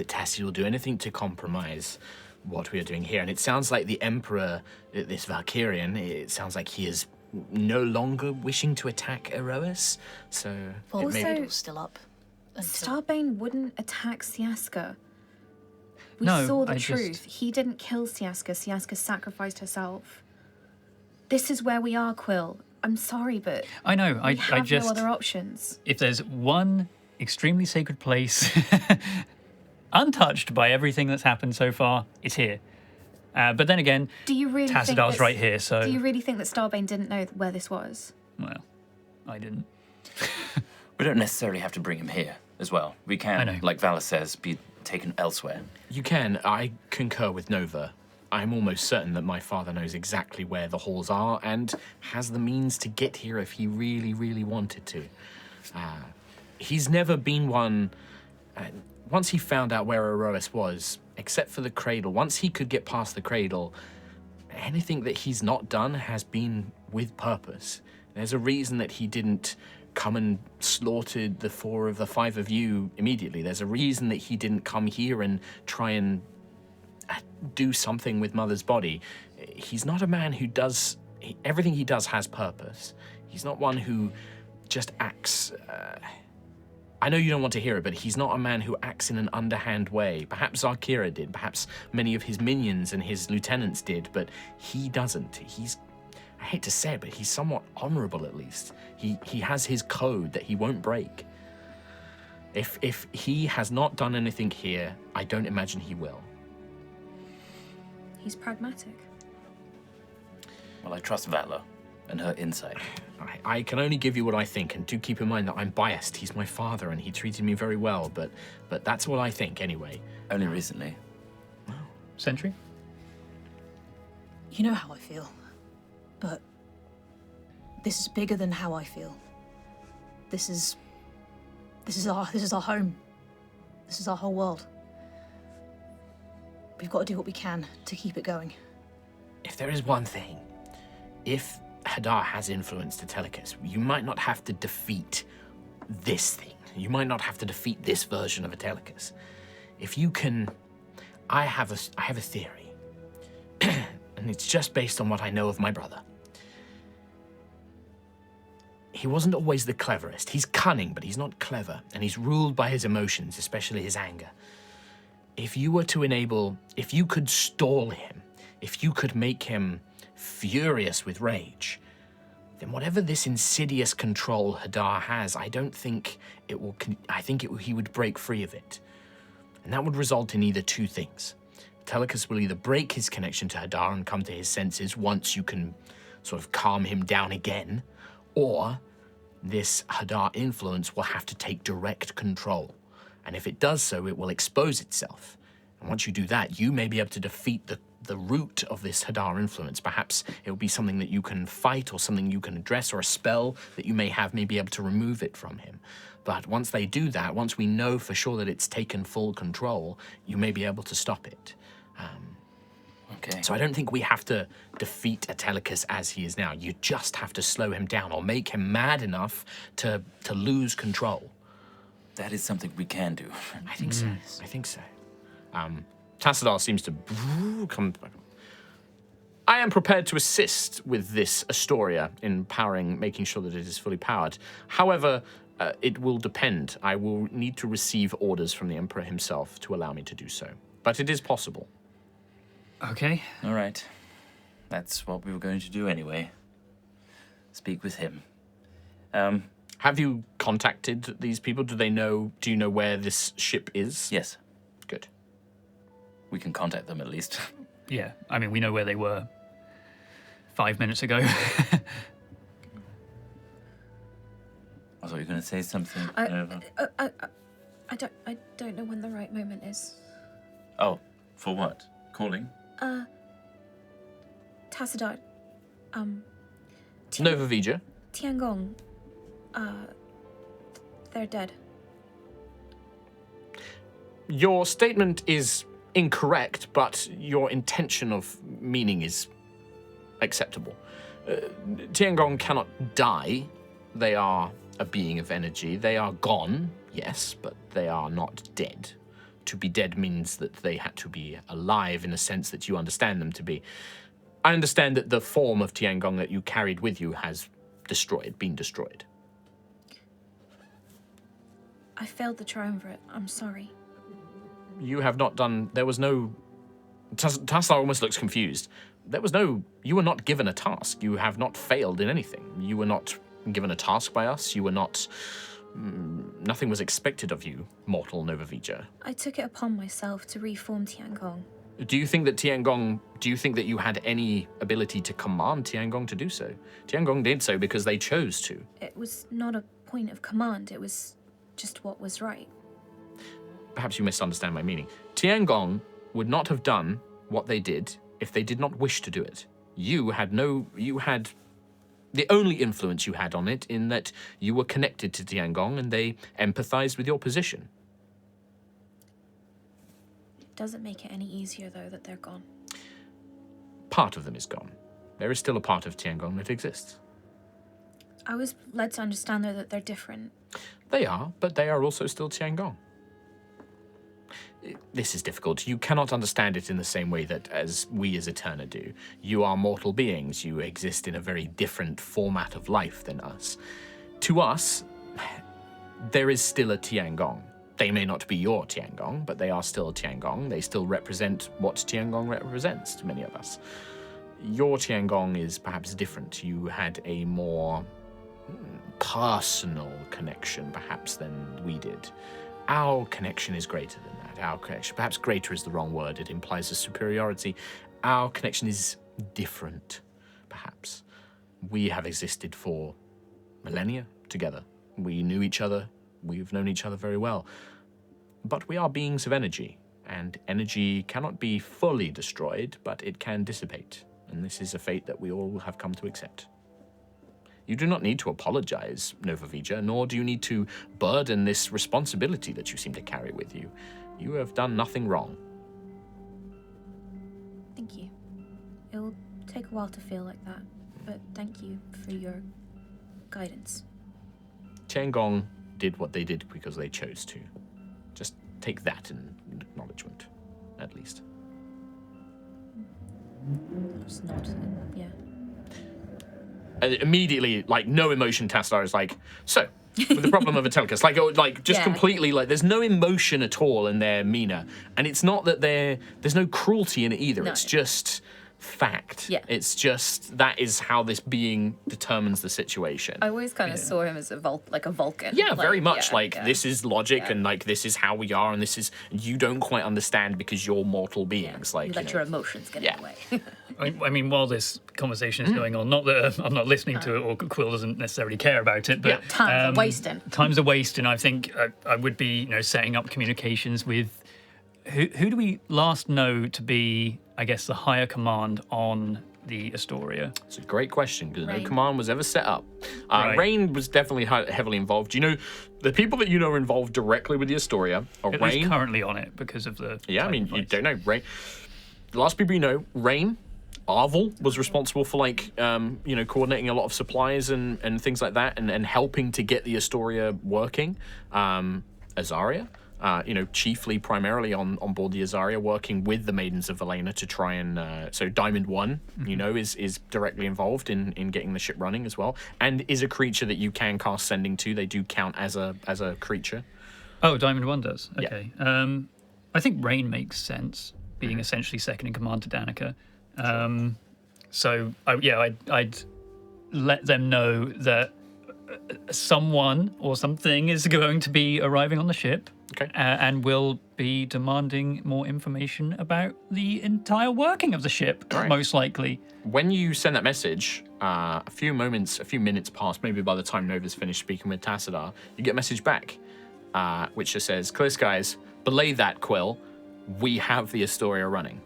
Tassi will do anything to compromise what we are doing here. And it sounds like the Emperor, this Valkyrian, it sounds like he is no longer wishing to attack Aerois. So Well, it the may Also- Fiddle's still up. Until... Starbane wouldn't attack Siaska. We No, saw the I just- truth. He didn't kill Siaska. Siaska sacrificed herself. This is where we are, Quill. I'm sorry, but I know. we I have just no other options. if there's one extremely sacred place untouched by everything that's happened so far, it's here. But then again, Do you really think Tassadar's that- right here, so Do you really think that Starbane didn't know where this was? well, I didn't. We don't necessarily have to bring him here as well. We I can, know. like Vala says, be taken elsewhere. You can. I concur with Nova. I'm almost certain that my father knows exactly where the halls are and has the means to get here if he really, really wanted to. He's never been one... once he found out where Aerois was, except for the cradle, once he could get past the cradle, anything that he's not done has been with purpose. There's a reason that he didn't come and slaughtered the five of you immediately. There's a reason that he didn't come here and try and do something with Mother's body. He's not a man who does... everything he does has purpose. He's not one who just acts... I know you don't want to hear it, but he's not a man who acts in an underhand way. Perhaps Zarkira did, perhaps many of his minions and his lieutenants did, but he doesn't. I hate to say it, but he's somewhat honorable at least. He has his code that he won't break. If he has not done anything here, I don't imagine he will. He's pragmatic. Well, I trust Valor and her insight. I can only give you what I think, and do keep in mind that I'm biased. He's my father, and he treated me very well, but that's what I think anyway. Only recently. Sentry? You know how I feel, but this is bigger than how I feel. This is our home. This is our whole world. We've got to do what we can to keep it going. If there is one thing, if Hadar has influenced Atelicus, you might not have to defeat this thing. You might not have to defeat this version of Atelicus. If you can, I have a theory, and it's just based on what I know of my brother. He wasn't always the cleverest. He's cunning, but he's not clever, and he's ruled by his emotions, especially his anger. If you could stall him, if you could make him furious with rage, then whatever this insidious control Hadar has, I don't think it will. He would break free of it, and that would result in either two things. Atelicus will either break his connection to Hadar and come to his senses once you can sort of calm him down again, or this Hadar influence will have to take direct control. And if it does so, it will expose itself. And once you do that, you may be able to defeat the root of this Hadar influence. Perhaps it will be something that you can fight or something you can address, or a spell that you may have may be able to remove it from him. But once they do that, once we know for sure that it's taken full control, you may be able to stop it. Okay. So I don't think we have to defeat Atelicus as he is now. You just have to slow him down or make him mad enough to lose control. That is something we can do. I think so. I think so. Tassadar seems to come back. I am prepared to assist with this Astoria in making sure that it is fully powered. However, it will depend. I will need to receive orders from the Emperor himself to allow me to do so. But it is possible. Okay. All right. That's what we were going to do anyway. Speak with him. Have you contacted these people? Do you know where this ship is? Yes. Good. We can contact them at least. Yeah, I mean, we know where they were 5 minutes ago. I thought you were going to say something. I don't know when the right moment is. Oh, for what? Calling? Tassadar, Nova Vija. Tiangong, they're dead. Your statement is incorrect, but your intention of meaning is acceptable. Tiangong cannot die. They are a being of energy. They are gone, yes, but they are not dead. To be dead means that they had to be alive in a sense that you understand them to be. I understand that the form of Tiangong that you carried with you has been destroyed. I failed the triumvirate. I'm sorry. You have not done. There was no. Tassar almost looks confused. You were not given a task. You have not failed in anything. You were not given a task by us. You were not. Nothing was expected of you, mortal Nova Vija. I took it upon myself to reform Tiangong. Do you think that you had any ability to command Tiangong to do so? Tiangong did so because they chose to. It was not a point of command. It was just what was right. Perhaps you misunderstand my meaning. Tiangong would not have done what they did if they did not wish to do it. You had the only influence you had on it in that you were connected to Tiangong and they empathized with your position. It doesn't make it any easier, though, that they're gone. Part of them is gone. There is still a part of Tiangong that exists. I was led to understand, though, that they're different. They are, but they are also still Tiangong. This is difficult. You cannot understand it in the same way that as we as Eterna do. You are mortal beings. You exist in a very different format of life than us. To us, there is still a Tiangong. They may not be your Tiangong, but they are still a Tiangong. They still represent what Tiangong represents to many of us. your Tiangong is perhaps different. You had a more personal connection, perhaps, than we did. Our connection is greater than that. Our connection, perhaps greater is the wrong word. It implies a superiority. Our connection is different, perhaps. We have existed for millennia together. We knew each other. We've known each other very well. But we are beings of energy, and energy cannot be fully destroyed, but it can dissipate. And this is a fate that we all have come to accept. You do not need to apologize, Nova Vija, nor do you need to burden this responsibility that you seem to carry with you. You have done nothing wrong. Thank you. It'll take a while to feel like that, but thank you for your guidance. Tiangong did what they did because they chose to. Just take that in acknowledgement, at least. It's not, yeah. Immediately, like, no emotion, Tassadar is like, so, with the problem of Atelicus, just Yeah. completely, there's no emotion at all in their demeanor. And it's not that there's no cruelty in it either. No. It's just fact. Yeah. It's just, that is how this being determines the situation. I always kind of saw him as a Vulcan. Yeah, very much. Yeah. This is logic, and this is how we are, and this is, you don't quite understand because you're mortal beings. You let your emotions get in the way. I mean, while this conversation is going on, not that I'm not listening to it, or Quill doesn't necessarily care about it, but Time's a wasting. Time's a waste, and I think I would be, setting up communications with who do we last know to be, I guess, the higher command on the Astoria? It's a great question, because no Rain. command was ever set up. Right. Rain was definitely heavily involved. You know, the people that you know are involved directly with the Astoria are At least Rain. currently on it because of the. Yeah, I mean, you Titanflights. don't know. Rain. The last people you know, Rain. Arvel was responsible for coordinating a lot of supplies and things like that, and helping to get the Astoria working. Azaria, chiefly primarily on board the Azaria, working with the Maidens of Valena to try and so Diamond One, is directly involved in getting the ship running as well, and is a creature that you can cast sending to. They do count as a creature. Oh, Diamond One does. Yeah. Okay. I think Rain makes sense, being essentially second in command to Danica. I'd let them know that someone or something is going to be arriving on the ship. Okay. And will be demanding more information about the entire working of the ship, Right. most likely. When you send that message, a few minutes pass, maybe by the time Nova's finished speaking with Tassadar, you get a message back, which just says, "Clear skies, belay that, Quill. We have the Astoria running."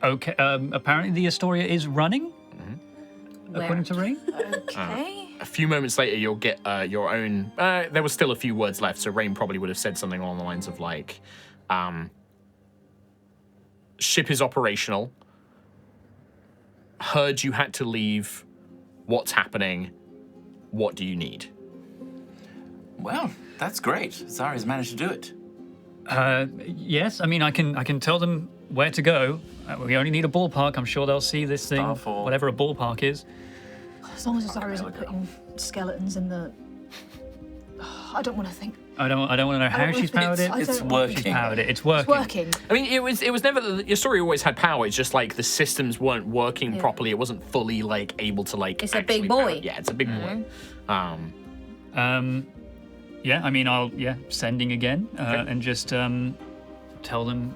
Okay. Apparently, the Astoria is running, according to Rain. Okay. A few moments later, you'll get your own. There was still a few words left, so Rain probably would have said something along the lines of "Ship is operational. Heard you had to leave. What's happening? What do you need?" Well, that's great. Zari's managed to do it. Yes, I mean, I can tell them where to go. We only need a ballpark. I'm sure they'll see this thing, Starfall. whatever a ballpark is. As long as Azara isn't putting skeletons in the. I don't want to think. I don't want to know how don't she's wanna powered think- it. I It's don't wanna think- working. Powered it. It's It's working. working. I mean, it was never that your story always had power. It's just like the systems weren't working properly. It wasn't fully able to It's a actually big power- boy. Yeah, it's a big boy. Yeah, I mean, sending again and just tell them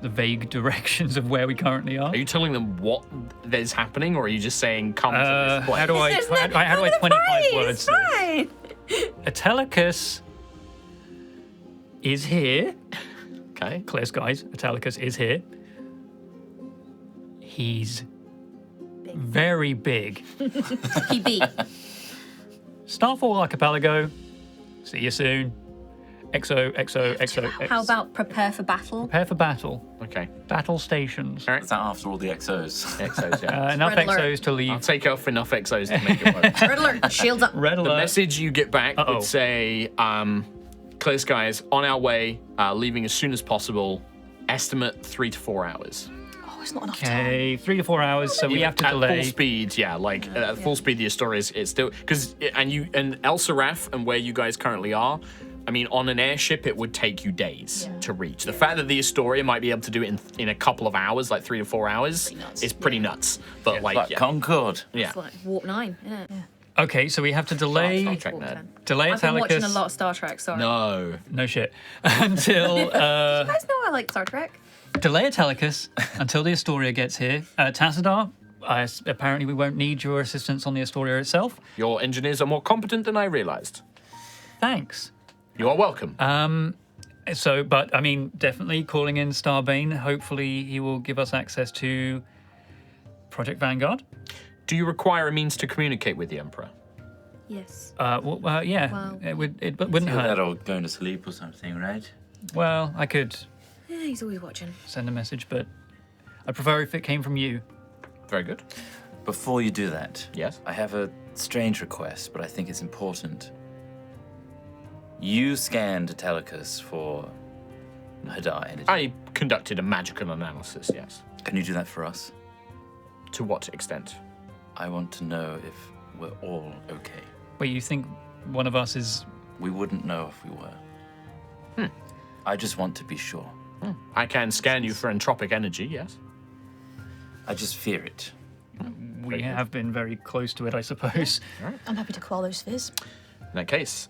the vague directions of where we currently are. Are you telling them what is happening, or are you just saying come to this place? How do I 25 words? Fine. Atelicus is here. Okay. Clear skies. Atelicus is here. He's very big. He beat. Starfall Archipelago. See you soon. XO. How about prepare for battle? Prepare for battle. Okay. Battle stations. All right. Is that after all the XOs? Exos, yeah. Enough Red alert. XOs to I'll leave. take off enough exos to make it work. Red alert. Shields up. Red The alert. message you get back Uh-oh. would say, "Clear skies, on our way, leaving as soon as possible. Estimate 3 to 4 hours." Oh, it's not enough time. Okay, 3 to 4 hours, so we have to at delay. full speed. Yeah, at full speed, the Astoria is still because and El Seraph and where you guys currently are. I mean, on an airship, it would take you days to reach. The fact that the Astoria might be able to do it in a couple of hours, like 3 to 4 hours, is pretty nuts. But Like Concord. yeah. It's like Warp 9, isn't it? Yeah. Okay, so we have to delay Star Trek Warp nerd. 10. delay I've been watching a Atelicus. lot of Star Trek, sorry. No. No shit. Until You guys know I like Star Trek. delay Atelicus until the Astoria gets here. Tassadar, apparently we won't need your assistance on the Astoria itself. Your engineers are more competent than I realized. Thanks. You are welcome. But I mean, definitely calling in Starbane. Hopefully, he will give us access to Project Vanguard. Do you require a means to communicate with the Emperor? Yes. Yeah, Well- it wouldn't Do hurt. that or going to sleep or something, right? Well, I could Yeah, he's always watching. send a message, but I'd prefer if it came from you. Very good. Before you do that, Yes. I have a strange request, but I think it's important. You scanned Atelicus for Hadar energy. I conducted a magical analysis, yes. Can you do that for us? To what extent? I want to know if we're all okay. Wait, you think one of us is? We wouldn't know if we were. I just want to be sure. I can scan you for entropic energy, yes. I just fear it. We have been very close to it, I suppose. I'm happy to quell those fears. In that case,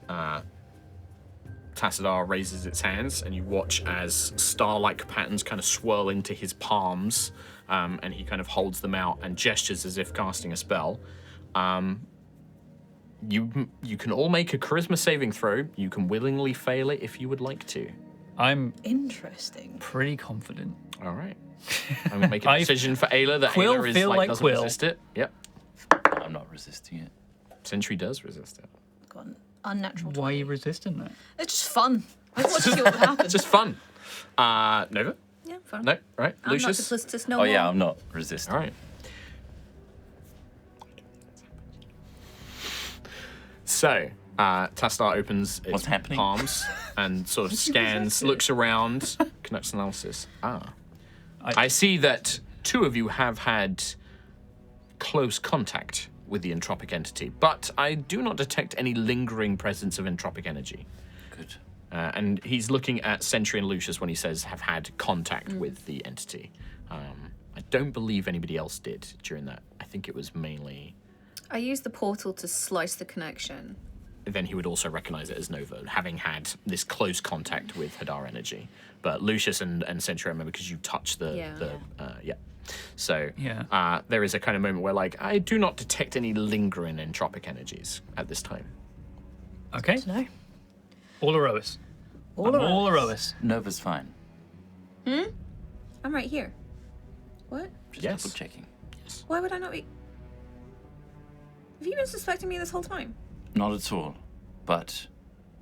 Tassadar raises its hands, and you watch as star-like patterns kind of swirl into his palms, and he kind of holds them out and gestures as if casting a spell. You can all make a charisma saving throw. You can willingly fail it if you would like to. I'm Interesting. pretty confident. All right. I'm going to make a I- decision for Ayla that Quill Ayla is feel like doesn't Quill. resist it. Yep. I'm not resisting it. Sentry does resist it. Got an unnatural. Why are you resisting that? It's just fun. I just want to see what happens. It's just fun. Nova? Yeah, fun. No? Right. I'm not Lucius? duplicitous no Oh more. yeah, I'm not resisting. All right. So, Tastar opens its What's happening? palms and sort of scans, looks around, conducts analysis. I see that two of you have had close contact with the entropic entity, but I do not detect any lingering presence of entropic energy. Good. And he's looking at Sentry and Lucius when he says have had contact with the entity. I don't believe anybody else did during that. I think it was mainly... I used the portal to slice the connection. Then he would also recognize it as Nova, having had this close contact with Hadar energy. But Lucius and Sentry, I remember, because you touched the... So Yeah. there is a kind of moment where, like, I do not detect any lingering entropic energies at this time. Okay. No. All Aerois. All I'm all Aerois. Aerois. Nova's fine. I'm right here. What? Just Yes. double checking. Why would I not be? Have you been suspecting me this whole time? Not at all. But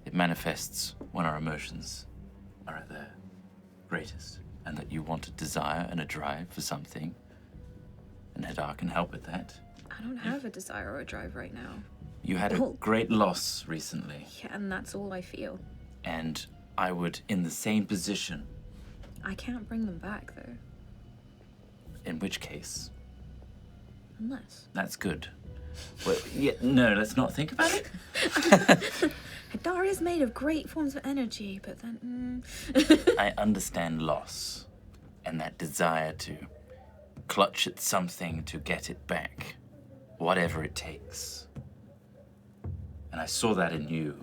it manifests when our emotions are at their greatest. And that you want a desire and a drive for something. And Hadar can help with that. I don't have a desire or a drive right now. You had a great loss recently. Yeah, and that's all I feel. And I would, in the same position, I can't bring them back, though. in which case, Unless. that's good. Well, yeah, no, let's not think about it. Hadar is made of great forms of energy, but then... I understand loss and that desire to clutch at something to get it back, whatever it takes. And I saw that in you.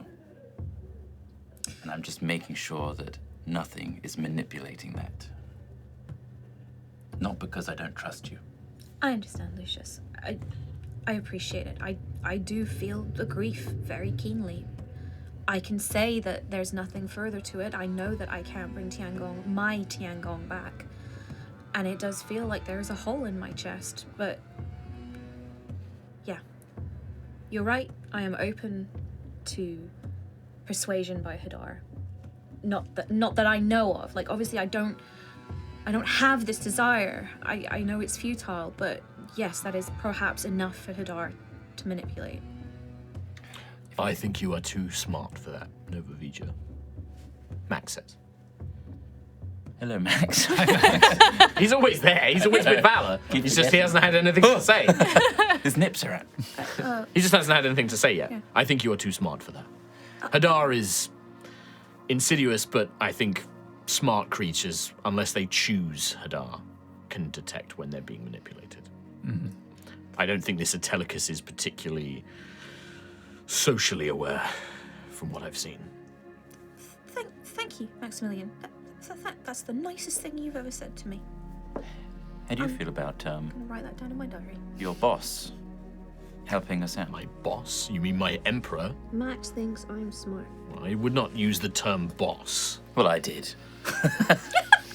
And I'm just making sure that nothing is manipulating that. Not because I don't trust you. I understand, Lucius. I appreciate it. I do feel the grief very keenly. I can say that there's nothing further to it. I know that I can't bring my Tiangong back. And it does feel like there's a hole in my chest, but... Yeah. You're right. I am open to persuasion by Hadar. Not that I know of. Like, obviously I don't have this desire. I know it's futile, but yes, that is perhaps enough for Hadar to manipulate. I think you are too smart for that, Nova Vija. Max says. Hello, Max. He's always there. He's always with Valor. He's just, he hasn't had anything to say. His nips are out. He just hasn't had anything to say yet. Yeah. I think you are too smart for that. Hadar is insidious, but I think smart creatures, unless they choose Hadar, can detect when they're being manipulated. I don't think this Atelicus is particularly socially aware, from what I've seen. Thank you, Maximilian. That's the nicest thing you've ever said to me. How do you feel about I'm gonna write that down in my diary. your boss helping us out? My boss? You mean my emperor? Max thinks I'm smart. Well, I would not use the term boss. Well, I did.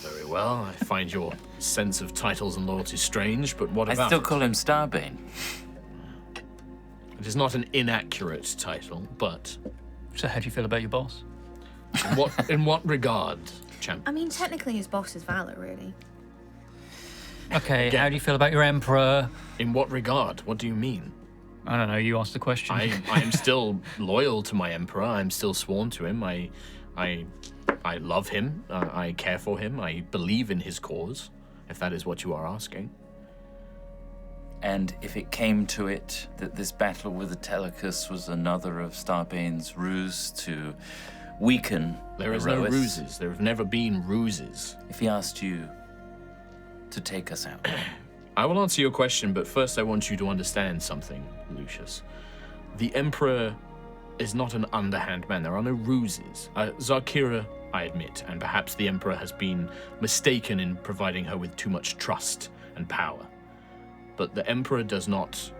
Very well. I find your sense of titles and loyalty strange, but what I about still it? call him Starbane. It is not an inaccurate title, but So how do you feel about your boss? in what regard, champ? I mean, technically his boss is Valor, really. Okay, how do you feel about your emperor? In what regard? What do you mean? I don't know, you asked the question. I am still loyal to my emperor. I'm still sworn to him. I love him. I care for him. I believe in his cause, if that is what you are asking. And if it came to it that this battle with Atelicus was another of Starbane's ruse to weaken There is no Aerois, ruses. There have never been ruses. if he asked you to take us out, I will answer your question, but first I want you to understand something, Lucius. The Emperor is not an underhand man. There are no ruses. Zarkira, I admit, and perhaps the Emperor has been mistaken in providing her with too much trust and power. But the Emperor does not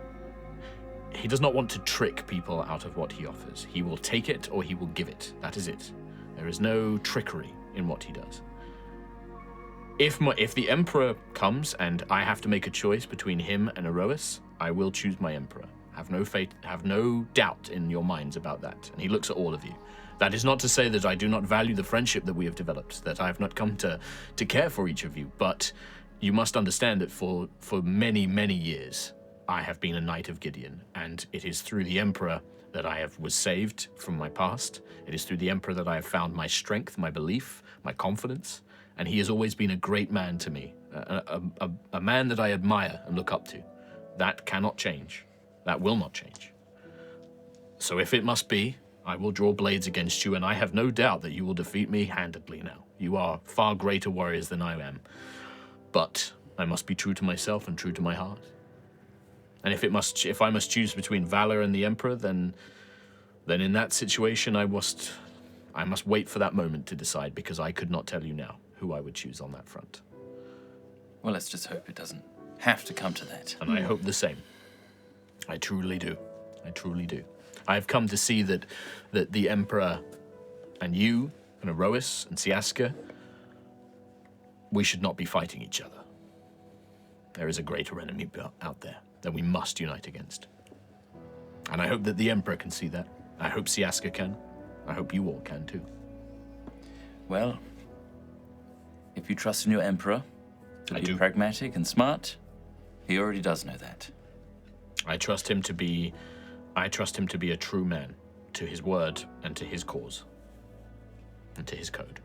want to trick people out of what he offers. He will take it or he will give it. That is it. There is no trickery in what he does. If the Emperor comes and I have to make a choice between him and Aerois, I will choose my Emperor. Have no doubt in your minds about that. And he looks at all of you. That is not to say that I do not value the friendship that we have developed, that I have not come to care for each of you, but you must understand that for many, many years, I have been a Knight of Gideon, and it is through the Emperor that I was saved from my past. It is through the Emperor that I have found my strength, my belief, my confidence, and he has always been a great man to me, a man that I admire and look up to. That cannot change. That will not change. So if it must be, I will draw blades against you, and I have no doubt that you will defeat me handedly now. You are far greater warriors than I am. But I must be true to myself and true to my heart. And if I must choose between Valor and the Emperor, then in that situation I must wait for that moment to decide, because I could not tell you now who I would choose on that front. well, let's just hope it doesn't have to come to that. And I hope the same. I truly do. I truly do. I have come to see that the Emperor and you and Aerois and Siaska, we should not be fighting each other. There is a greater enemy out there that we must unite against. And I hope that the Emperor can see that. I hope Siaska can. I hope you all can too. Well, if you trust in your Emperor to I be do. pragmatic and smart, he already does know that. I trust him to be a true man, to his word and to his cause. And to his code.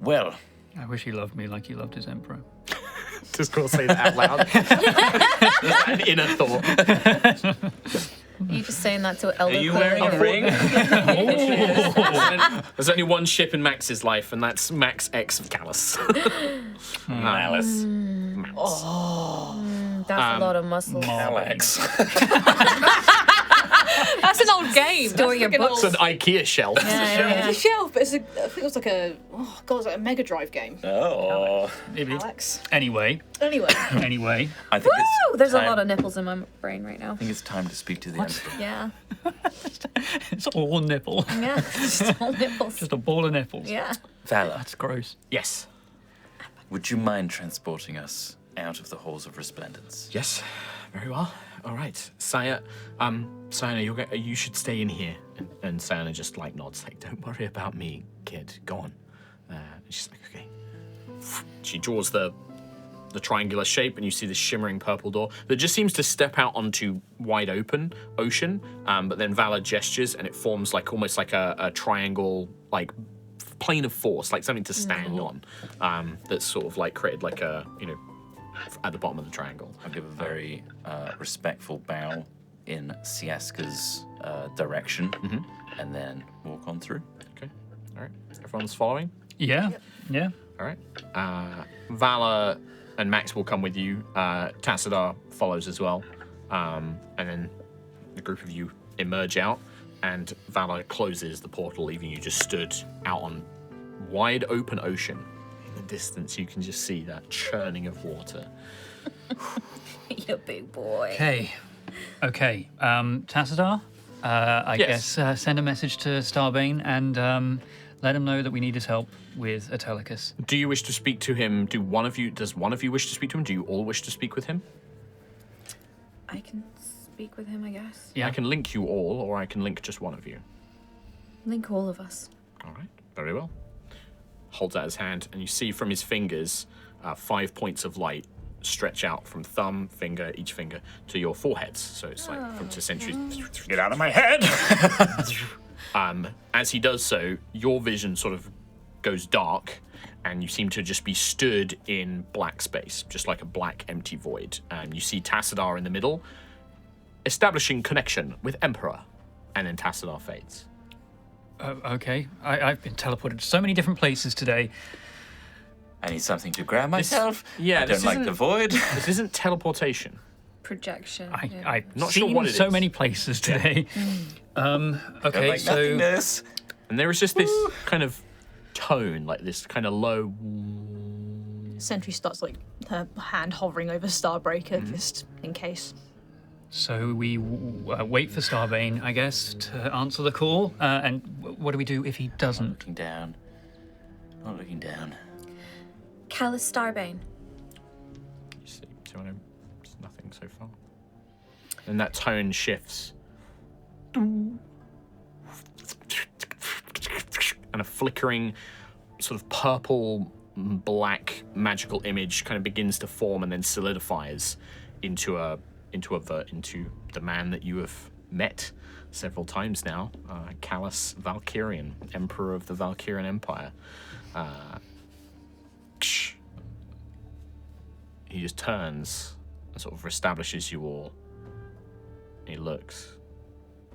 Well, I wish he loved me like he loved his emperor. Just gonna say that out loud. An inner thought. Are you just saying that to Elder? are you wearing a ring? There's only one ship in Max's life, and that's Max X of Callus. Malice. That's a lot of muscle. Alex. That's an old game. Store your That's It's an IKEA shelf. It's a shelf, but I think it was like a a Mega Drive game. Oh. Maybe. Alex. Anyway, Anyway, I think Woo! There's a time- lot of nipples in my brain right now. I think it's time to speak to the Emperor. Yeah. it's all nipple. Yeah. Just all nipples. Just a ball of nipples. Yeah. Valor, That's gross. Yes. would you mind transporting us out of the Halls of Resplendence? Yes. Very well. All right. Saya, Sayana, you should stay in here. And Sayana just like nods, like, don't worry about me, kid. Go on. And she's like, okay. She draws the triangular shape, and you see this shimmering purple door that just seems to step out onto wide open ocean. But then Valor gestures, and it forms like almost like a triangle, like plane of force, like something to stand on. That's sort of like created like a, at the bottom of the triangle. I'll give a very respectful bow in Siaska's direction, and then walk on through. All right. Everyone's following? Yeah. Yeah. All right. Valor and Max will come with you. Tassadar follows as well. And then the group of you emerge out, and Valor closes the portal, leaving you just stood out on wide open ocean. In the distance, you can just see that churning of water. You big boy. Okay. Tassadar, I Yes. guess send a message to Starbane and let him know that we need his help with Atelicus. Do you wish to speak to him? Does one of you wish to speak to him? Do you all wish to speak with him? I can speak with him, I guess. Yeah. I can link you all, or I can link just one of you. Link all of us. All right, very well. Holds out his hand, and you see from his fingers 5 points of light stretch out from thumb, finger, each finger to your foreheads. So it's like from to centuries. Get out of my head! As he does so, your vision sort of goes dark, and you seem to just be stood in black space, just like a black, empty void. And you see Tassadar in the middle, establishing connection with Emperor, and then Tassadar fades. Okay. I've been teleported to so many different places today. I need something to grab myself. yeah, I this don't like the isn't- void. This isn't teleportation. Projection. I've Not sure seen what it so is. many places today. Don't Okay, like so nothingness. And there is just this kind of tone, like this kind of low. Sentry starts like her hand hovering over Starbreaker just in case. we wait for Starbane, I guess, to answer the call. And what do we do if he Not doesn't? looking down. Not looking down. Callus Starbane. You see, there's nothing so far. And that tone shifts. And a flickering, sort of purple, black magical image kind of begins to form and then solidifies into the man that you have met several times now, Callus Valkyrian, Emperor of the Valkyrian Empire. He just turns and sort of establishes you all. He looks.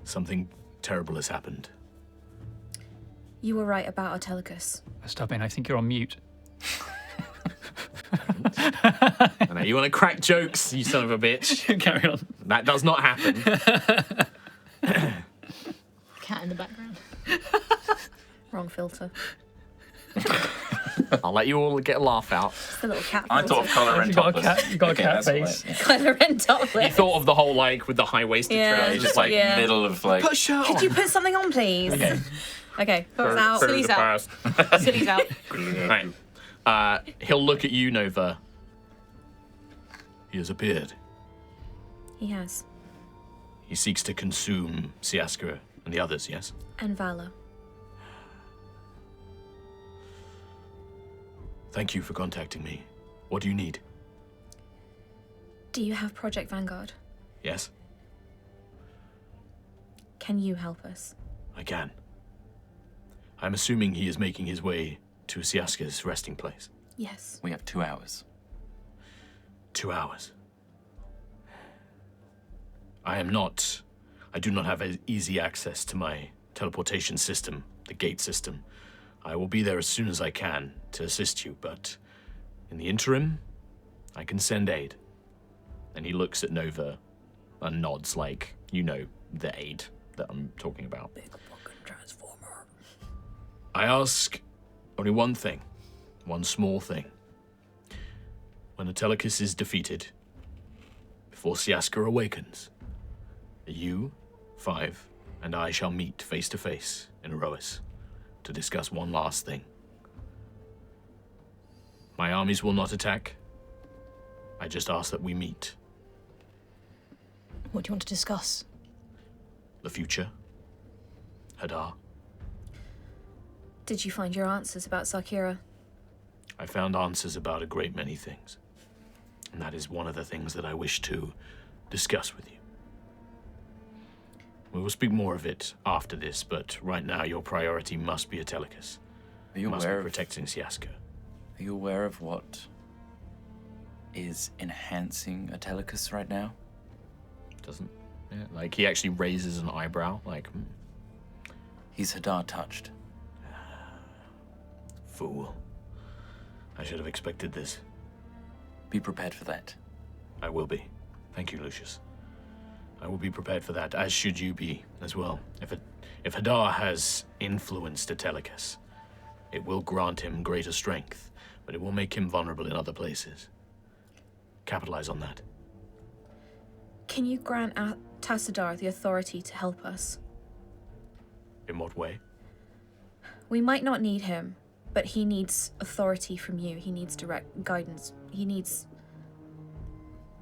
Something terrible has happened. You were right about Atelicus. Starbane, I think you're on mute. I know you want to crack jokes, you son of a bitch. Carry on. That does not happen. Cat in the background. Wrong filter. I'll let you all get a laugh out. It's the little cat I filter. thought of colour and You got a topless. cat. You got a Okay, cat that's all face. right. Colour and topless. You thought of the whole like with the high-waisted Yeah. trousers. It's just like Yeah. middle of like. Put a shirt on. Could you put something on, please? Okay. Okay. For- Now, for Silly's the out. past. City's out. Right. He'll look at you, Nova. He has appeared. he has. He seeks to consume Siaska and the others, yes? And Valor. Thank you for contacting me. What do you need? Do you have Project Vanguard? Yes, Can you help us? I can. I'm assuming he is making his way to Siaska's resting place. Yes. We have 2 hours. 2 hours. I do not have easy access to my teleportation system, the gate system. I will be there as soon as I can to assist you, but in the interim, I can send aid. And he looks at Nova and nods like, you know, the aid that I'm talking about. Big fucking transformer. I ask only one thing, one small thing. When Atelicus is defeated, before Siaska awakens, you, Five, and I shall meet face to face in Aerois to discuss one last thing. My armies will not attack. I just ask that we meet. What do you want to discuss? The future. Hadar. Did you find your answers about Sakura? I found answers about a great many things. And that is one of the things that I wish to discuss with you. We will speak more of it after this, but right now your priority must be Atelicus. Are you Must be aware of? protecting Siaska. Are you aware of what is enhancing Atelicus right now? Doesn't, yeah, like he actually raises an eyebrow, like, He's Hadar touched. Fool. I should have expected this. Be prepared for that. I will be. Thank you, Lucius. I will be prepared for that, as should you be as well. If Hadar has influenced Atelicus, it will grant him greater strength, but it will make him vulnerable in other places. Capitalize on that. Can you grant Tassadar the authority to help us? In what way? We might not need him, but he needs authority from you. He needs direct guidance. He needs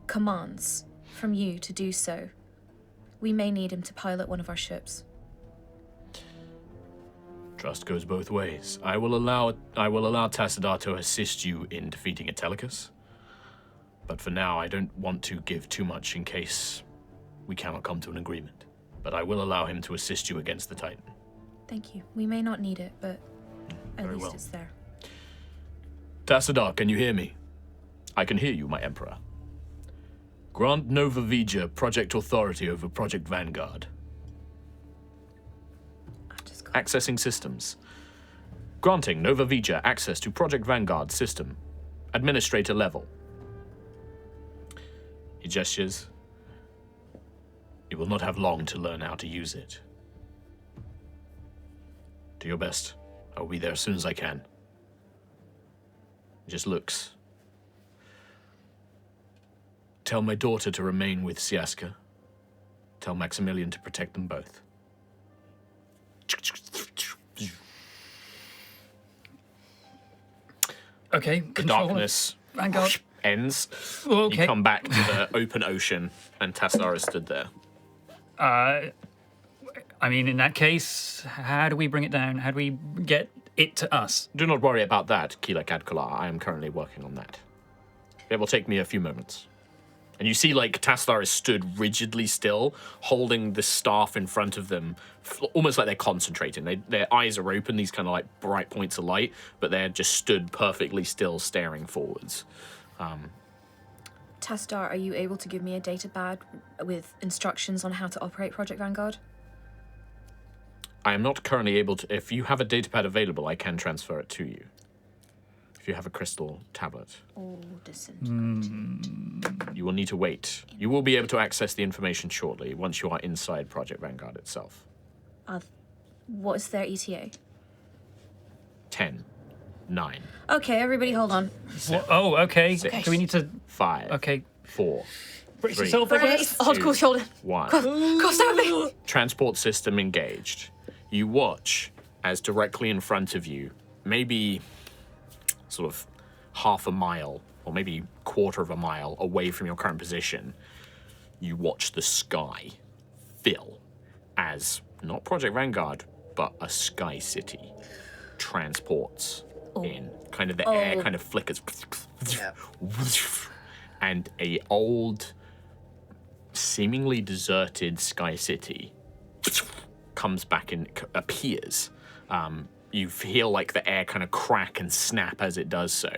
commands from you to do so. We may need him to pilot one of our ships. Trust goes both ways. I will allow Tassadar to assist you in defeating Atelicus. But for now, I don't want to give too much in case we cannot come to an agreement. But I will allow him to assist you against the Titan. Thank you. We may not need it, but at Very least well. it's there. Tassadar, can you hear me? I can hear you, my Emperor. Grant Nova Vija Project Authority over Project Vanguard. Accessing systems. Granting Nova Vija access to Project Vanguard system. Administrator level. He gestures. You will not have long to learn how to use it. Do your best. I will be there as soon as I can. He just looks. Tell my daughter to remain with Siaska. Tell Maximilian to protect them both. Okay, The controller. darkness Vanguard. ends. Okay. You come back to the open ocean, and Tassadar is stood there. I mean, in that case, how do we bring it down? How do we get it to us? Do not worry about that, Kila Kadkula. I am currently working on that. It will take me a few moments. And you see, like, Tassadar is stood rigidly still, holding the staff in front of them, almost like they're concentrating. Their eyes are open, these kind of like bright points of light, but they're just stood perfectly still, staring forwards. Tassadar, are you able to give me a data pad with instructions on how to operate Project Vanguard? I am not currently able to. If you have a datapad available, I can transfer it to you. If you have a crystal tablet. Oh, disintegrate. You will need to wait. You will be able to access the information shortly, once you are inside Project Vanguard itself. What is their ETA? 10, 9, Okay, everybody hold on. Oh, okay. Six. Do we need to? 5, Okay. 4, Brace 3, yourself, I guess. Hold cool shoulder. 1. Cool, stop me. Transport system engaged. You watch as directly in front of you, maybe sort of half a mile or maybe quarter of a mile away from your current position, you watch the sky fill as not Project Vanguard, but a sky city transports in. Kind of the air kind of flickers. And a old, seemingly deserted sky city comes back and appears. You feel like the air kind of crack and snap as it does so.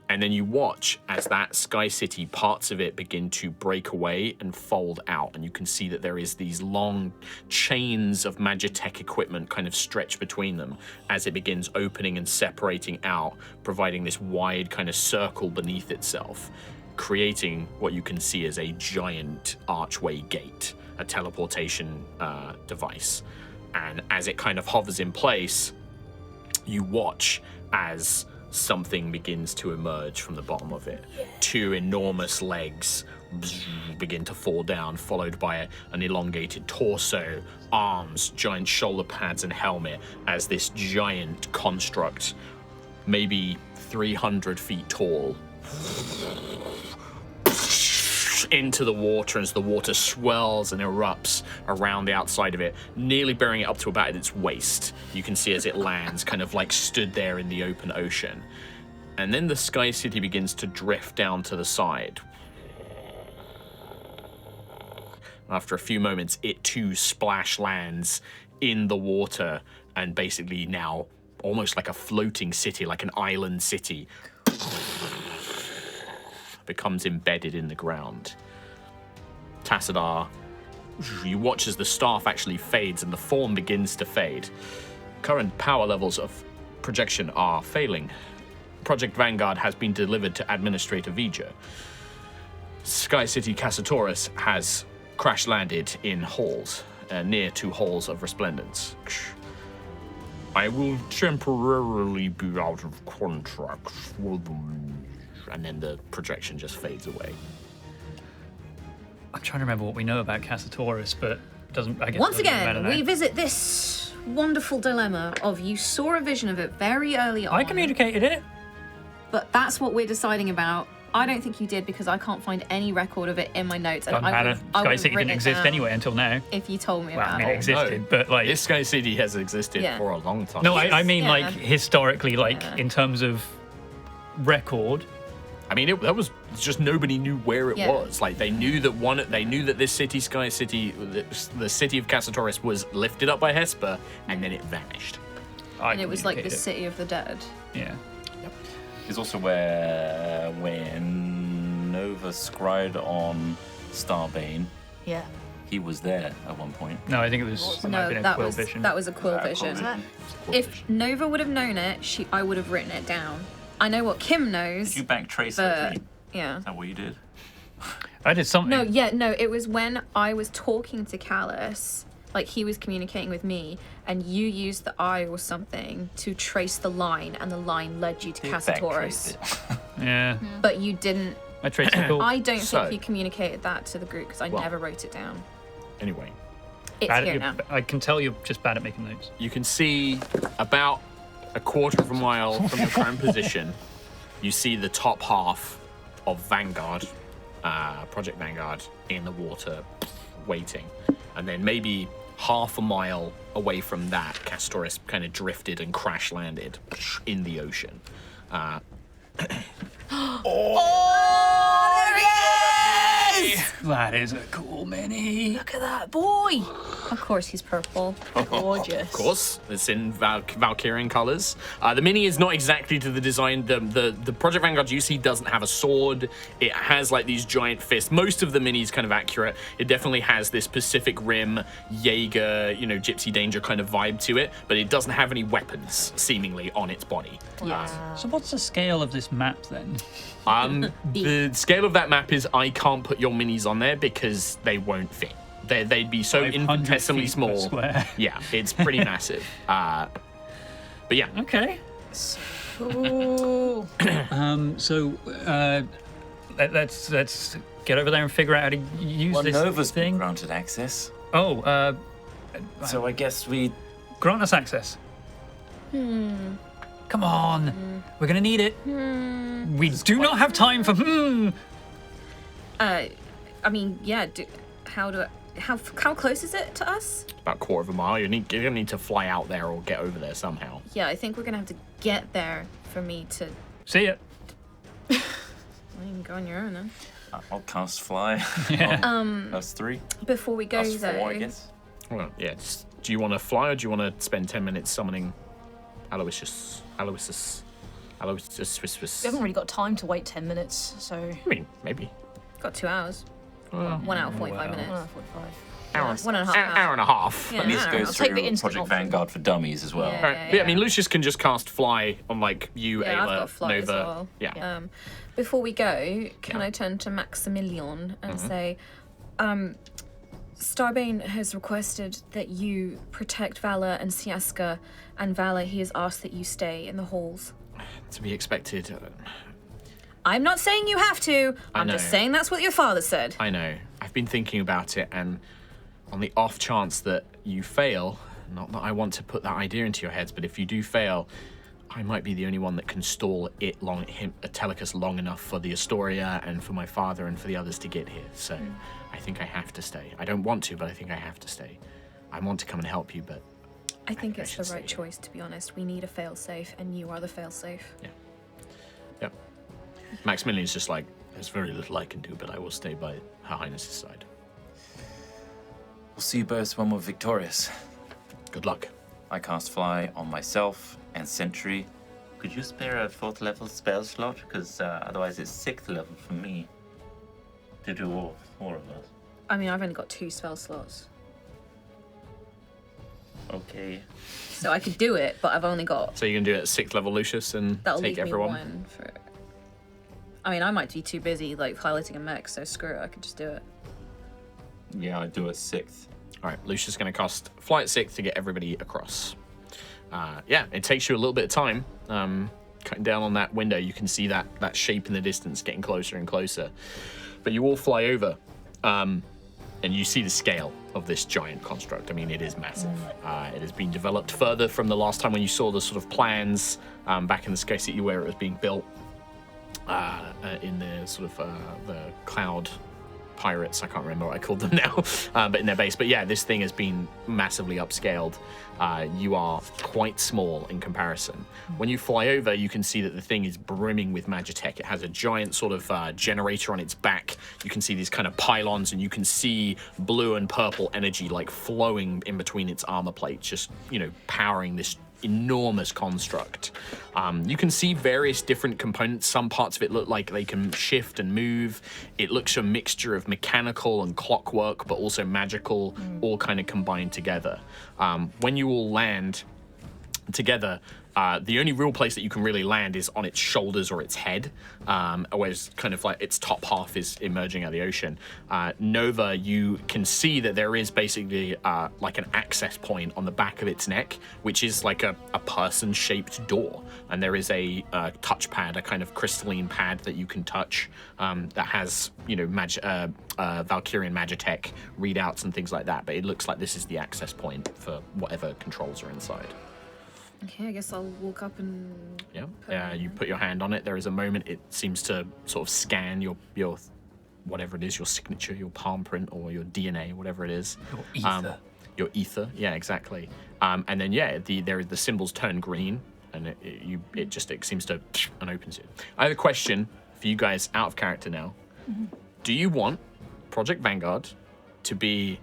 And then you watch as that sky city, parts of it begin to break away and fold out. And you can see that there is these long chains of Magitech equipment kind of stretch between them as it begins opening and separating out, providing this wide kind of circle beneath itself, creating what you can see as a giant archway gate, a teleportation device. And as it kind of hovers in place, you watch as something begins to emerge from the bottom of it. Two enormous legs begin to fall down, followed by an elongated torso, arms, giant shoulder pads, and helmet, as this giant construct, maybe 300 feet tall, into the water as the water swells and erupts around the outside of it, nearly bearing it up to about its waist. You can see as it lands, kind of like stood there in the open ocean. And then the Sky City begins to drift down to the side. After a few moments, it too splash lands in the water and basically now almost like a floating city, like an island city, becomes embedded in the ground. Tassadar, you watch as the staff actually fades and the form begins to fade. Current power levels of projection are failing. Project Vanguard has been delivered to Administrator Vija. Sky City Cassatoris has crash landed in Halls, near to Halls of Resplendence. I will temporarily be out of contract for them. And then the projection just fades away. I'm trying to remember what we know about Cassatoris, but it doesn't. I guess Once it doesn't matter again, now. we visit this wonderful dilemma of you saw a vision of it very early on. I communicated it. But that's what we're deciding about. I don't think you did because I can't find any record of it in my notes. Doesn't I matter. would've- I Sky would've City written didn't it exist down anyway until now. If you told me Well, I about mean, it. it existed, no. but like. This Sky City has existed Yeah. for a long time. No, I mean Yeah. like historically, like Yeah. in terms of record. I mean, that was just nobody knew where it Yeah. was. Like they knew that they knew that this city, Sky City, the city of Cassatoris was lifted up by Hesper, and then it vanished. And it was like the communicated city of the dead. it. Yeah. Is also where when Nova scried on Starbane, Yeah. he was there at one point. No, I think it was. It might have No, been a that quill was vision. that was a quill vision. If Nova would have known it, I would have written it down. I know what Kim knows. Did you back trace but surgery? yeah. Is that what you did? I did something. No, it was when I was talking to Callus, like he was communicating with me, and you used the eye or something to trace the line, and the line led you to Back Cassatoris. traced it. Yeah. But you didn't. I traced the call. I don't So- think you communicated that to the group because I Well- never wrote it down. Anyway, It's Bad here at, now. I can tell you're just bad at making notes. you can see about a quarter of a mile from your current position, you see the top half of Vanguard, Project Vanguard, in the water, waiting. And then maybe half a mile away from that, Castoris kind of drifted and crash landed in the ocean. That is a cool mini. Look at that boy. Of course, he's purple. Gorgeous. Of course, it's in Valkyrian colors. The mini is not exactly to the design. The Project Vanguard you see doesn't have a sword. It has like these giant fists. Most of the mini is kind of accurate. It definitely has this Pacific Rim, Jaeger, Gypsy Danger kind of vibe to it, but it doesn't have any weapons seemingly on its body. So what's the scale of this map then? The scale of that map is I can't put your minis on there because they won't fit. They'd be so 500 infinitesimally feet per small. square. Yeah, it's pretty massive. But yeah, Okay. Ooh. So let's get over there and figure out how to use Well, this Nova's been thing. granted access, Oh, so I guess we. grant us access. Come on, we're gonna need it. We do not have time for I mean, yeah. How close is it to us? about a quarter of a mile. You're gonna need to fly out there or get over there somehow. Yeah, I think we're gonna have to get there for me to. See ya. Well, you can go on your own then. I'll cast fly. That's 3. Before we go That's 4, though, I guess. Well, yeah. Do you want to fly or do you want to spend 10 minutes summoning Aloysius? We haven't really got time to wait 10 minutes, so. I mean, maybe. got 2 hours. 1 hour 45 minutes. 45. One and a half. Hour and a half. Yeah. At least I go don't know. Take the through instant Project off. Vanguard for dummies as well. Yeah. Right. But, I mean, Lucius can just cast fly on like you, Yeah, I've Ayla, got fly as Nova. well. Yeah. Before we go, can I turn to Maximilian and say, Starbane has requested that you protect Vala and Siaska, and Vala, he has asked that you stay in the halls. To be expected. I'm not saying you have to. I'm just know. saying that's what your father said. I know. I've been thinking about it, and on the off chance that you fail, not that I want to put that idea into your heads, but if you do fail, I might be the only one that can stall Atelicus long enough for the Astoria and for my father and for the others to get here. So I think I have to stay. I don't want to, but I think I have to stay. I want to come and help you, but I think it's should the right stay. choice, to be honest. We need a failsafe, and you are the failsafe. Yep. Maximilian's just like, there's very little I can do, but I will stay by Her Highness's side. We'll see you both when we're victorious. Good luck. I cast fly on myself and sentry. Could you spare a 4th level spell slot? Because otherwise it's 6th level for me to do all 4 of us. I mean, I've only got 2 spell slots. Okay. So I could do it, but I've only got. So you can do it at 6th level, Lucius, and That'll take leave everyone. me one for. I mean, I might be too busy like piloting a mech, so screw it. I could just do it. Yeah, I do a 6th. All right, Lucius is going to cast Fly at 6th to get everybody across. Yeah, it takes you a little bit of time. Cutting down on that window, you can see that shape in the distance getting closer and closer. But you all fly over, and you see the scale of this giant construct. I mean, it is massive. It has been developed further from the last time when you saw the sort of plans back in the Sky City where it was being built in the sort of the cloud pirates. I can't remember what I called them now, but in their base. But yeah, this thing has been massively upscaled. You are quite small in comparison. When you fly over, you can see that the thing is brimming with magitech. It has a giant sort of generator on its back. You can see these kind of pylons, and you can see blue and purple energy like flowing in between its armor plates, just, you know, powering this enormous construct. You can see various different components. Some parts of it look like they can shift and move. It looks a mixture of mechanical and clockwork, but also magical, all kind of combined together. When you all land together, the only real place that you can really land is on its shoulders or its head, whereas kind of like its top half is emerging out of the ocean. Nova, you can see that there is basically like an access point on the back of its neck, which is like a person-shaped door. And there is a touchpad, a kind of crystalline pad that you can touch that has, you know, Valkyrian Magitech readouts and things like that. But it looks like this is the access point for whatever controls are inside. Okay, I guess I'll walk up and. Yeah. You put your hand on it. There is a moment it seems to sort of scan your whatever it is, your signature, your palm print, or your DNA, whatever it is. Your ether. Your ether. Yeah, exactly. And then the symbols turn green, and it seems to and opens it. I have a question for you guys out of character now. Mm-hmm. Do you want Project Vanguard to be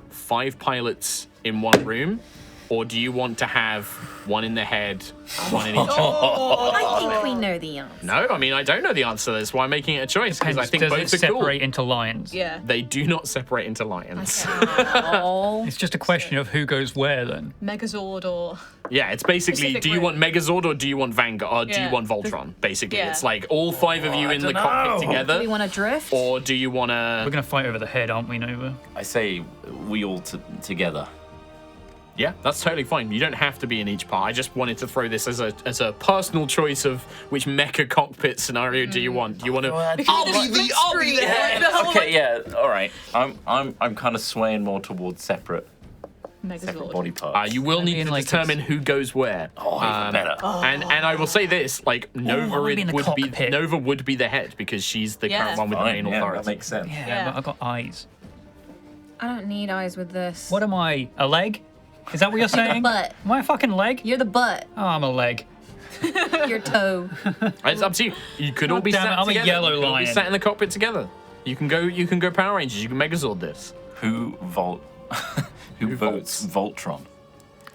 5 pilots in one room? Or do you want to have one in the head, one in each? I think we know the answer. No, I mean, I don't know the answer. That's why I'm making it a choice, because I think Does both it are separate cool. into lions? Yeah. They do not separate into lions. Oh. It's just a question of who goes where then. Megazord or. Yeah, it's basically, Specific do you want Megazord or do you want Vanguard, or do you Yeah. want Voltron? Basically, Yeah. it's like all 5 of you in the cockpit Do together, we want to drift? or do you want We're to? going to fight over the head, aren't we, Nova? I say we all together. Yeah, that's totally fine. You don't have to be in each part. I just wanted to throw this as a personal choice of which mecha cockpit scenario do you want? Do you want to? I'll be the head. Okay, yeah, all right. I'm kind of swaying more towards separate Megazord. body parts. You will need mean, to like, determine who goes where. Oh, even better. And I will say this: like Nova maybe in the cockpit. Nova would be the head because she's the Yeah. current one with the Fine, main yeah, authority. that makes sense. Yeah, but I've got eyes. I don't need eyes with this. What am I? A leg? Is that what you're saying? butt. Am I a fucking leg? You're the butt. Oh, I'm a leg. Your toe. It's up to you. You could all be damn sat it, I'm a together. yellow You could all be lion. sat in the cockpit together. You can go Power Rangers. You can Megazord this. Who votes Voltron?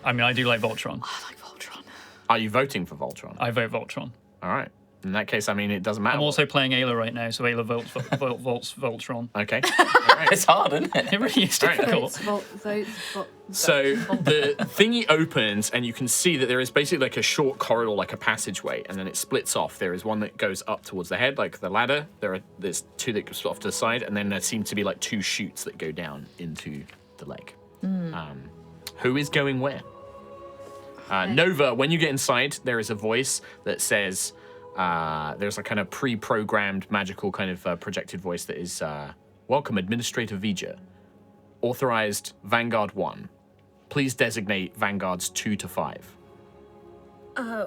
I mean, I do like Voltron. I like Voltron. Are you voting for Voltron? I vote Voltron. All right. In that case, I mean, it doesn't matter. I'm also playing Ayla right now, so Ayla votes Voltron. Okay. All right. It's hard, isn't it? It really is All right. difficult. So the thingy opens, and you can see that there is basically like a short corridor, like a passageway, and then it splits off. There is one that goes up towards the head, like the ladder. There's 2 that go off to the side, and then there seem to be like 2 chutes that go down into the leg. Who is going where? Nova, when you get inside, there is a voice that says, there's a kind of pre-programmed magical kind of projected voice that is, welcome, Administrator Vija. Authorized Vanguard 1. Please designate Vanguards 2 to 5.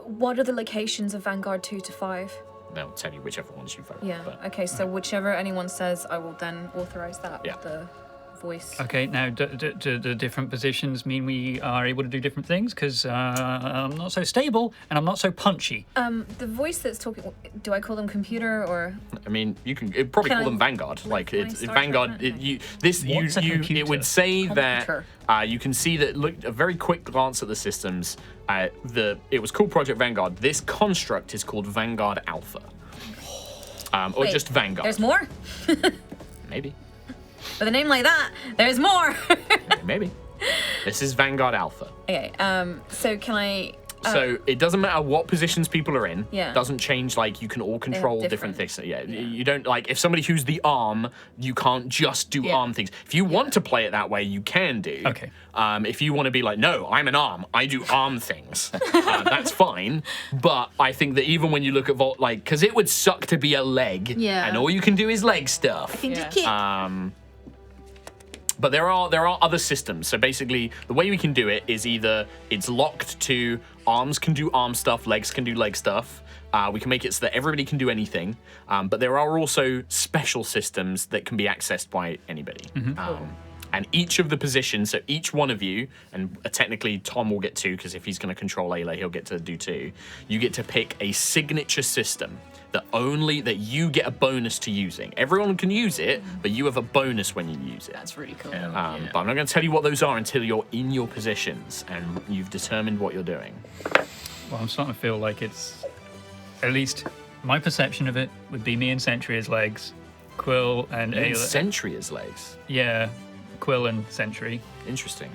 What are the locations of Vanguard 2 to 5? They'll tell you whichever ones you vote. Yeah. But, Okay, so whichever anyone says, I will then authorize that Yeah. with the voice. Okay, now do the different positions mean we are able to do different things? Because I'm not so stable and I'm not so punchy. The voice that's talking, do I call them computer or? I mean, you can probably Can call I- them Vanguard. Like can I it's start Vanguard. with that? What's a It computer? would say Computer. that you can see that. Look, a very quick glance at the systems. It was called Project Vanguard. This construct is called Vanguard Alpha, or Wait, just Vanguard. There's more? Maybe, With a name like that, there's more! maybe. This is Vanguard Alpha. Okay. So can I? So it doesn't matter what positions people are in. Yeah. Doesn't change. Like you can all control different different. things. Yeah. You don't like if somebody who's the arm, you can't just do arm things. If you want to play it that way, you can do. Okay. If you want to be like, no, I'm an arm. I do arm things. That's fine. But I think that even when you look at Vault, like, because it would suck to be a leg. Yeah. And all you can do is leg stuff. Can just kick. But there are other systems. So basically, the way we can do it is either it's locked to arms can do arm stuff, legs can do leg stuff. We can make it so that everybody can do anything. But there are also special systems that can be accessed by anybody. And each of the positions, so each one of you, and technically Tom will get 2, because if he's going to control Ayla, he'll get to do 2. You get to pick a signature system that you get a bonus to using. Everyone can use it, but you have a bonus when you use it. That's really cool. But I'm not going to tell you what those are until you're in your positions and you've determined what you're doing. Well, I'm starting to feel like it's, at least my perception of it would be me and Sentry as legs, Quill and And Ayla. Sentry as legs. Yeah, Quill and Sentry. Interesting.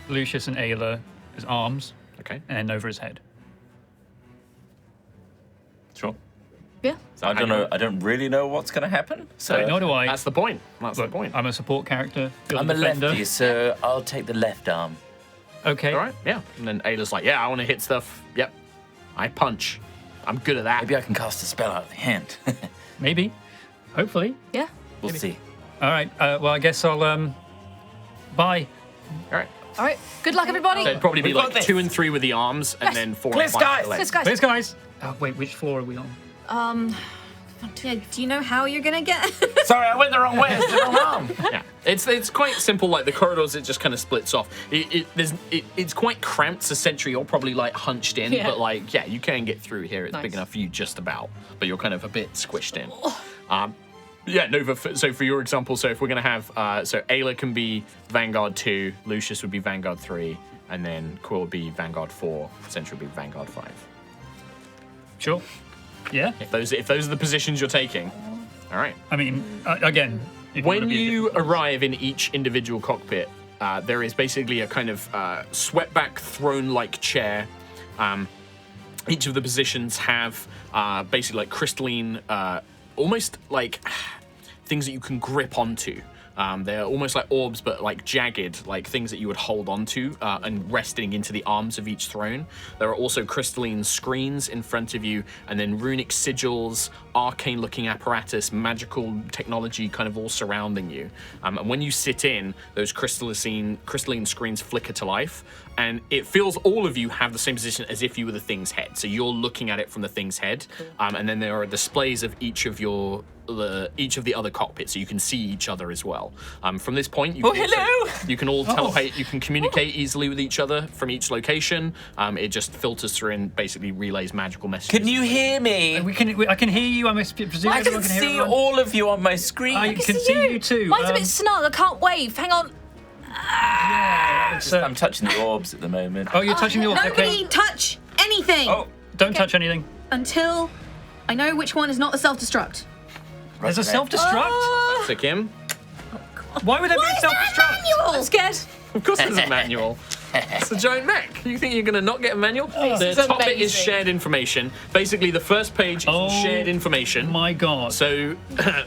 Lucius and Ayla as arms, Okay. and over his head. Sure. Yeah. I don't know. I don't really know what's going to happen. So Nor do I. That's the point. That's Look, the point. I'm a support character. You're I'm the a defender. lefty, so I'll take the left arm. Okay. All right. Yeah. And then Ayla's like, yeah, I want to hit stuff. Yep. I punch. I'm good at that. Maybe I can cast a spell out of the hand. Maybe. Hopefully. Yeah. We'll see. All right. Well, I guess I'll bye. All right. All right. Good luck, everybody. So it'd probably be We've got like this. 2 and 3 with the arms, and then 4 Clear and 5 with skies. the legs. Let's go. Thanks, guys. Oh, wait, which floor are we on? Yeah. Do you know how you're gonna get? Sorry, I went the wrong way. It's the wrong arm. Yeah, it's quite simple. Like the corridors, it just kind of splits off. It's quite cramped. So Sentry, you're probably like hunched in, Yeah. but like you can get through here. It's big Nice. enough for you just about, but you're kind of a bit squished in. Yeah, Nova. So for your example, so if we're gonna have, so Ayla can be Vanguard 2, Lucius would be Vanguard 3, and then Quill would be Vanguard 4, Sentry would be Vanguard 5. Sure. Yeah. If those are the positions you're taking, all right. I mean, again, if wanna When be a you different- arrive in each individual cockpit, there is basically a kind of swept-back throne-like chair. Each of the positions have basically like crystalline, almost like things that you can grip onto. They're almost like orbs, but like jagged, like things that you would hold onto and resting into the arms of each throne. There are also crystalline screens in front of you, and then runic sigils, arcane-looking apparatus, magical technology kind of all surrounding you. And when you sit in, those crystalline screens flicker to life, and it feels all of you have the same position as if you were the thing's head. So you're looking at it from the thing's head, and then there are displays of each of the other cockpits, so you can see each other as well. From this point, you can all telepate, you can communicate easily with each other from each location. It just filters through and basically relays magical messages. Can you hear me? I can hear you. I presume I everyone can can hear see everyone. all of you on my screen. I can see you too. Mine's a bit snug. I can't wave. Hang on. I'm touching the orbs at the moment. Oh, you're touching the orbs. Nobody Okay. touch anything Oh, Don't touch anything. until I know which one is not the self-destruct. There's a there. self-destruct. So Kim, Why would there be a self-destruct? I'm scared. of course there's a manual. It's a giant mech. You think you're going to not get a manual? The is top bit is amazing. shared information. Basically, the first page is shared information. My God. So,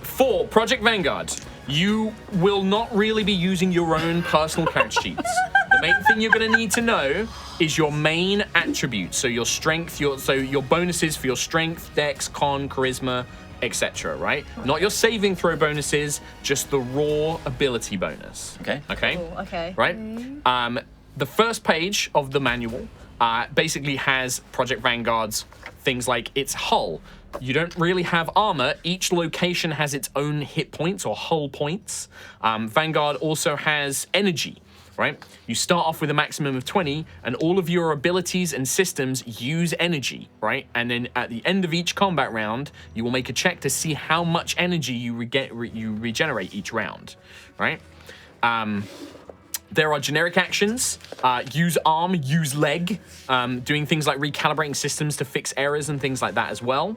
for Project Vanguard, you will not really be using your own personal character sheets. The main thing you're going to need to know is your main attributes. So your strength, your bonuses for your strength, dex, con, charisma, etc. Right? Not your saving throw bonuses, just the raw ability bonus. Okay. Okay. Cool, okay. Right? The first page of the manual basically has Project Vanguard's things like its hull. You don't really have armor. Each location has its own hit points or hull points. Vanguard also has energy, right? You start off with a maximum of 20, and all of your abilities and systems use energy, right? And then at the end of each combat round, you will make a check to see how much energy you regenerate each round, right? There are generic actions. Use arm, use leg, doing things like recalibrating systems to fix errors and things like that as well.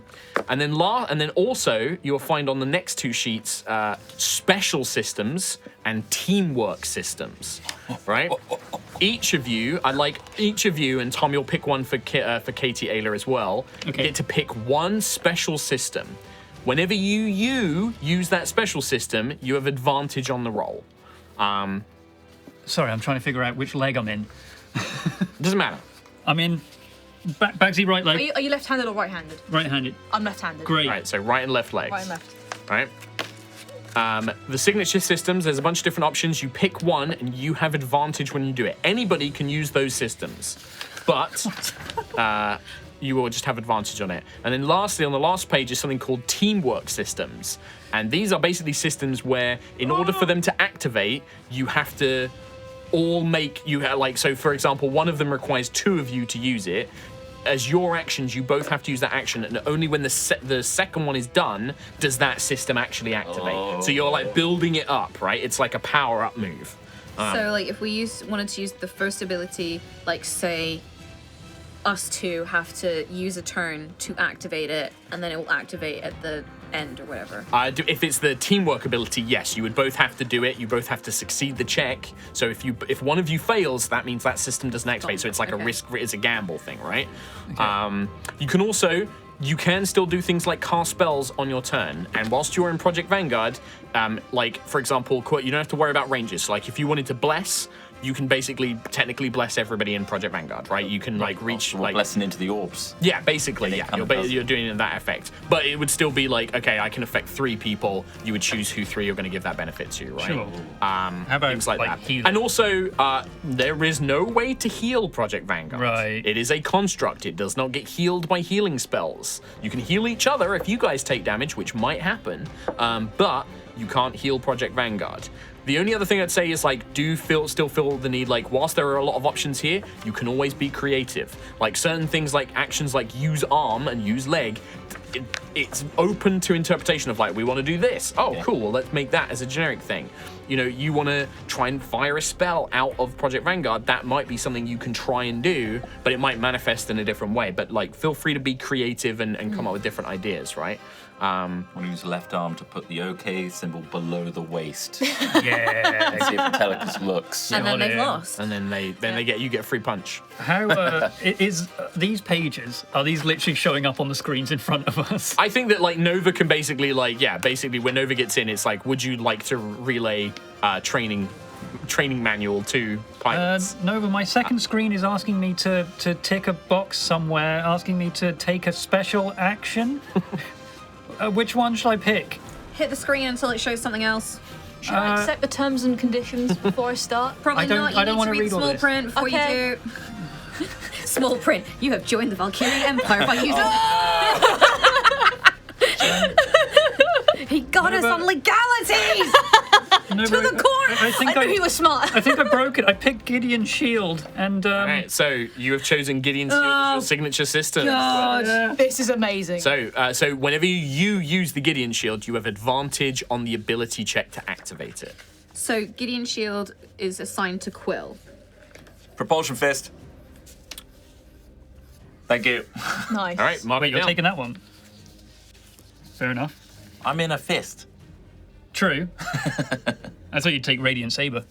And then also you'll find on the next 2 sheets special systems and teamwork systems, right? Each of you, and Tom, you'll pick one for Katie Ayla as well. Okay. Get to pick one special system. Whenever you use that special system, you have advantage on the roll. Sorry, I'm trying to figure out which leg I'm in. Doesn't matter. I'm in backsy right leg, Are you left-handed or right-handed? right-handed. I'm left-handed. Great. All right, so right and left legs. Right and left. Right. The signature systems, there's a bunch of different options. You pick one, and you have advantage when you do it. Anybody can use those systems, but you will just have advantage on it. And then lastly, on the last page is something called teamwork systems. And these are basically systems where, in order for them to activate, you have to all make so for example, one of them requires 2 of you to use it. As your actions, you both have to use that action, and only when the second one is done does that system actually activate. So you're like building it up, right? It's like a power-up move. So, like, if we wanted to use the first ability, like, say, us 2 have to use a turn to activate it, and then it will activate at the end or whatever. If it's the teamwork ability, yes, you would both have to do it. You both have to succeed the check. So if one of you fails, that means that system doesn't activate. So it's like a risk, it's a gamble thing, right? Okay. You can still do things like cast spells on your turn, and whilst you're in Project Vanguard, like, for example, you don't have to worry about ranges. So, like, if you wanted to bless, you can basically technically bless everybody in Project Vanguard, right? You can like reach like blessing into the orbs. Yeah, basically, yeah. You're doing that effect, but it would still be like, okay, I can affect 3 people. You would choose who 3 you're going to give that benefit to, right? Sure. How about, things like that? healing? And also, there is no way to heal Project Vanguard. Right. It is a construct. It does not get healed by healing spells. You can heal each other if you guys take damage, which might happen, but you can't heal Project Vanguard. The only other thing I'd say is, like, still feel the need, like, whilst there are a lot of options here, you can always be creative. Like, certain things like actions like use arm and use leg, it's open to interpretation of, like, we want to do this. Oh, yeah. Cool, well, let's make that as a generic thing. You know, you want to try and fire a spell out of Project Vanguard, that might be something you can try and do, but it might manifest in a different way. But, like, feel free to be creative and come up with different ideas, right? Want to use left arm to put the OK symbol below the waist. Yeah. And see if Atelicus looks. And then they've lost. And then you get a free punch. How is these pages? Are these literally showing up on the screens in front of us? I think that, like, Nova can basically, like, basically when Nova gets in, it's like, would you like to relay training manual to pilots? Nova, my second screen is asking me to tick a box somewhere, asking me to take a special action. Which one should I pick? Hit the screen until it shows something else. Should I accept the terms and conditions before I start? Probably not. You need to read all small this. print before you do. Small print. You have joined the Valkyrian Empire by using. He got us on legalities. No, To the core! I knew he was smart. I think I broke it. I picked Gideon's shield, and All right, so you have chosen Gideon's shield as your signature system. God, this is amazing. So whenever you use the Gideon shield, you have advantage on the ability check to activate it. So Gideon's shield is assigned to Quill. Propulsion fist. Thank you. Nice. All right, mark it you're down. taking that one. Fair enough. I'm in a fist. True. I thought you'd take Radiant Saber.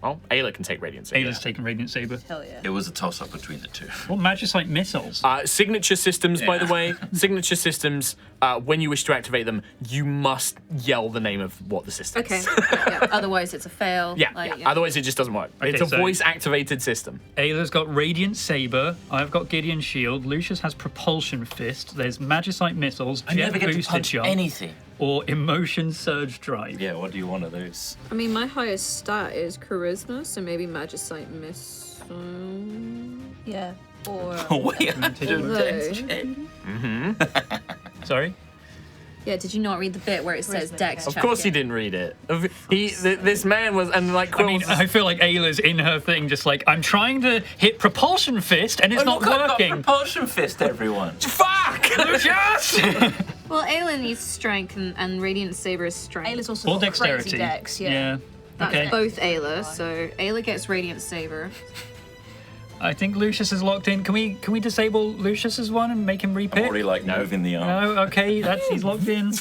Well, Ayla can take Radiant Saber. Ayla's taking Radiant Saber. Hell yeah. It was a toss-up between the two. What magicite missiles? Signature systems, by the way. Signature systems, when you wish to activate them, you must yell the name of what the system Okay. is. Yeah. Otherwise, it's a fail. Yeah. Otherwise, it just doesn't work. Okay, It's a so- voice-activated system. Ayla's got Radiant Saber. I've got Gideon's shield. Lucius has Propulsion Fist. There's magicite missiles, I jet never get to boosted punch jump, anything. or emotion surge drive. Yeah, what do you want of those? I mean, my highest stat is charisma, so maybe magicite missile. Yeah. Or Oh, wait, I Did do you- a dex check. Sorry? Yeah. Did you not read the bit where it says Charisma Dex? check. Of check course it? he didn't read it. This man was, and like I Quill's... mean, I feel like Ayla's in her thing, just like, I'm trying to hit Propulsion Fist, and it's not Look, I've got working. propulsion fist, everyone. Fuck! Lucius! Well, Ayla needs strength, and Radiant Saber is strength. Ayla's also Or got crazy dexterity. dex, yeah. That's Okay. both Ayla, so Ayla gets Radiant Saber. I think Lucius is locked in. Can we disable Lucius's one and make him I'm repick? already like moving the arm. No, okay, he's locked in.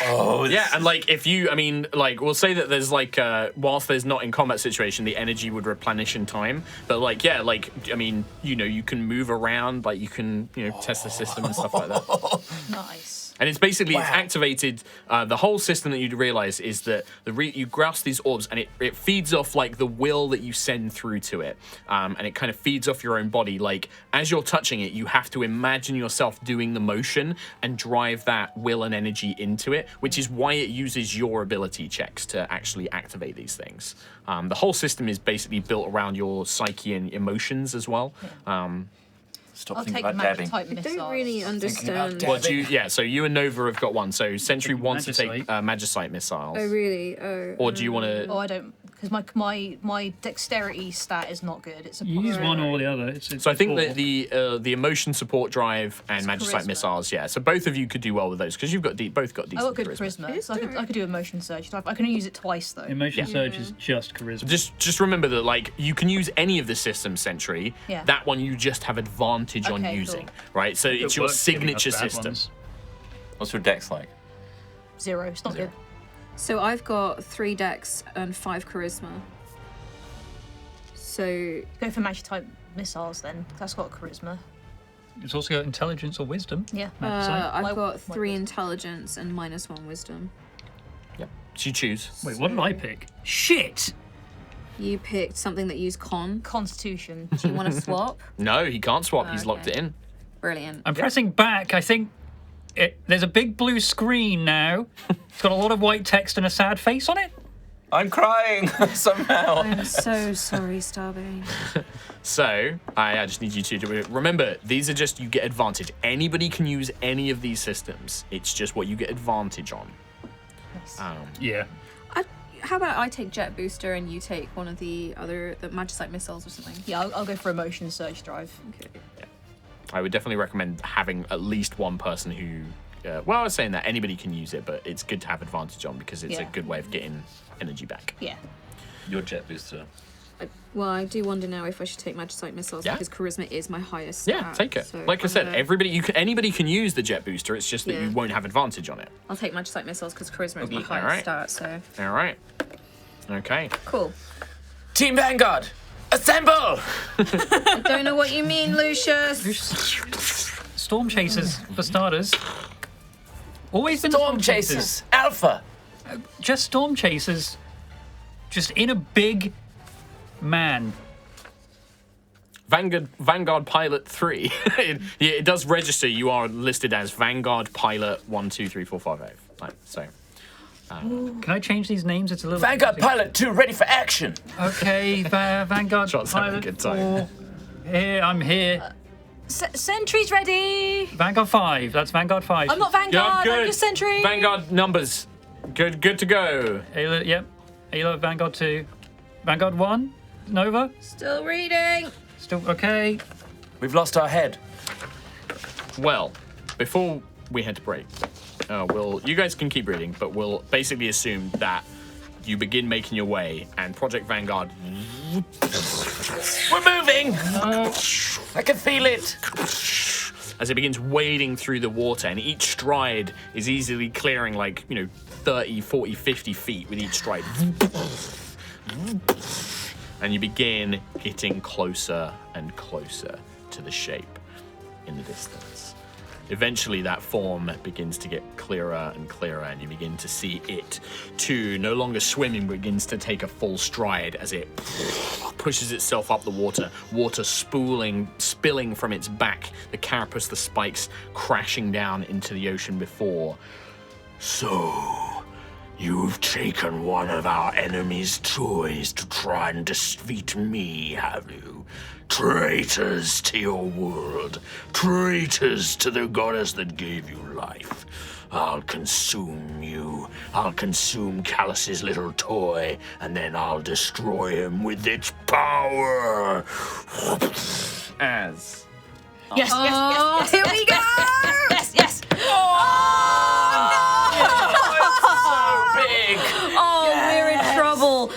Oh, Yeah, and like if you, I mean, like we'll say that there's like, whilst there's not in combat situation, the energy would replenish in time. But like, yeah, like I mean, you can move around, like you can, test the system and stuff like that. Nice. And it's basically it's activated. The whole system that you realize is that you grasp these orbs, and it feeds off like the will that you send through to it, and it kind of feeds off your own body. Like as you're touching it, you have to imagine yourself doing the motion and drive that will and energy into it, which is why it uses your ability checks to actually activate these things. The whole system is basically built around your psyche and emotions as well. Stop I'll thinking take about magic dabbing. type I missiles. don't really understand. dabbing. Well, so you and Nova have got one. So Sentry wants to take Magicite. Magicite missiles. Oh, really? Oh. Or do you want to? Oh, I don't, because my dexterity stat is not good. It's a You use one or the other. It's So I think four. that the emotion support drive and Magicite charisma. missiles, yeah. So both of you could do well with those because you've got both got I decent got good charisma, Is so I could do emotion surge. I can only use it twice though. Emotion Surge is just charisma. Just remember that like you can use any of the systems, Sentry. Yeah. That one you just have advantage on Okay, using, cool. right? So it's your signature system. What's your dex like? 0. It's not good. So I've got 3 dex and 5 charisma. So Go for magic type missiles then. 'Cause that's got charisma. It's also got intelligence or wisdom. Yeah. Magicite. I've My- got my 3 wisdom. intelligence and -1 wisdom. Yep. So you choose. Wait, what did I pick? Shit! You picked something that used con. Constitution. Do you want to swap? No, he can't swap. He's locked it Okay. in. Brilliant. I'm pressing back. I think there's a big blue screen now. It's got a lot of white text and a sad face on it. I'm crying somehow. I'm so sorry, Starbane. So I just need you to do it. Remember, these are just you get advantage. Anybody can use any of these systems. It's just what you get advantage on. Yeah. How about I take Jet Booster and you take one of the Magicite missiles or something? Yeah, I'll go for emotion surge drive. Okay. I would definitely recommend having at least one person who. Well, I was saying that anybody can use it, but it's good to have advantage on because it's a Yeah. good way of getting energy back. Yeah. Your jet booster. Well, I do wonder now if I should take Magicite missiles Yeah. because charisma is my highest. Yeah, stat, take it. so Like I I'm said, gonna- anybody can use the jet booster. It's just that you Yeah. won't have advantage on it. I'll take Magicite missiles because charisma is my Okay, highest alright. stat. So All right. Okay. cool. Team Vanguard, assemble! I don't know what you mean, Lucius. Storm Chasers, for starters. Always been Storm Chasers, Alpha. Just Storm Chasers. Just in a big man. Vanguard Pilot 3. it does register. You are listed as Vanguard Pilot 1, 2, 3, 4, 5, 8. Right, so. Can I change these names? It's a little Vanguard confusing. Pilot 2, ready for action. Okay, Vanguard Shots having a Pilot good time. 4. Here, I'm here. Sentry's ready. Vanguard 5. That's Vanguard 5. I'm not Vanguard. I'm just Sentry. Vanguard numbers. Good to go. Ayla, yep. Ayla, Vanguard 2. Vanguard 1. Nova. Still reading. Still okay. We've lost our head. Well, before we head to break, you guys can keep reading, but we'll basically assume that you begin making your way, and Project Vanguard. We're moving. I can feel it. As it begins wading through the water, and each stride is easily clearing 30, 40, 50 feet with each stride. And you begin getting closer and closer to the shape in the distance. Eventually, that form begins to get clearer and clearer, and you begin to see it, too, no longer swimming, begins to take a full stride as it pushes itself up the water spilling from its back, the carapace, the spikes crashing down into the ocean before. So, you've taken one of our enemy's toys to try and defeat me, have you? Traitors to your world, traitors to the goddess that gave you life. I'll consume you. I'll consume Callus's little toy, and then I'll destroy him with its power. As Yes, yes, yes, yes. Here we go. Yes, yes. So big. Oh, we're in trouble.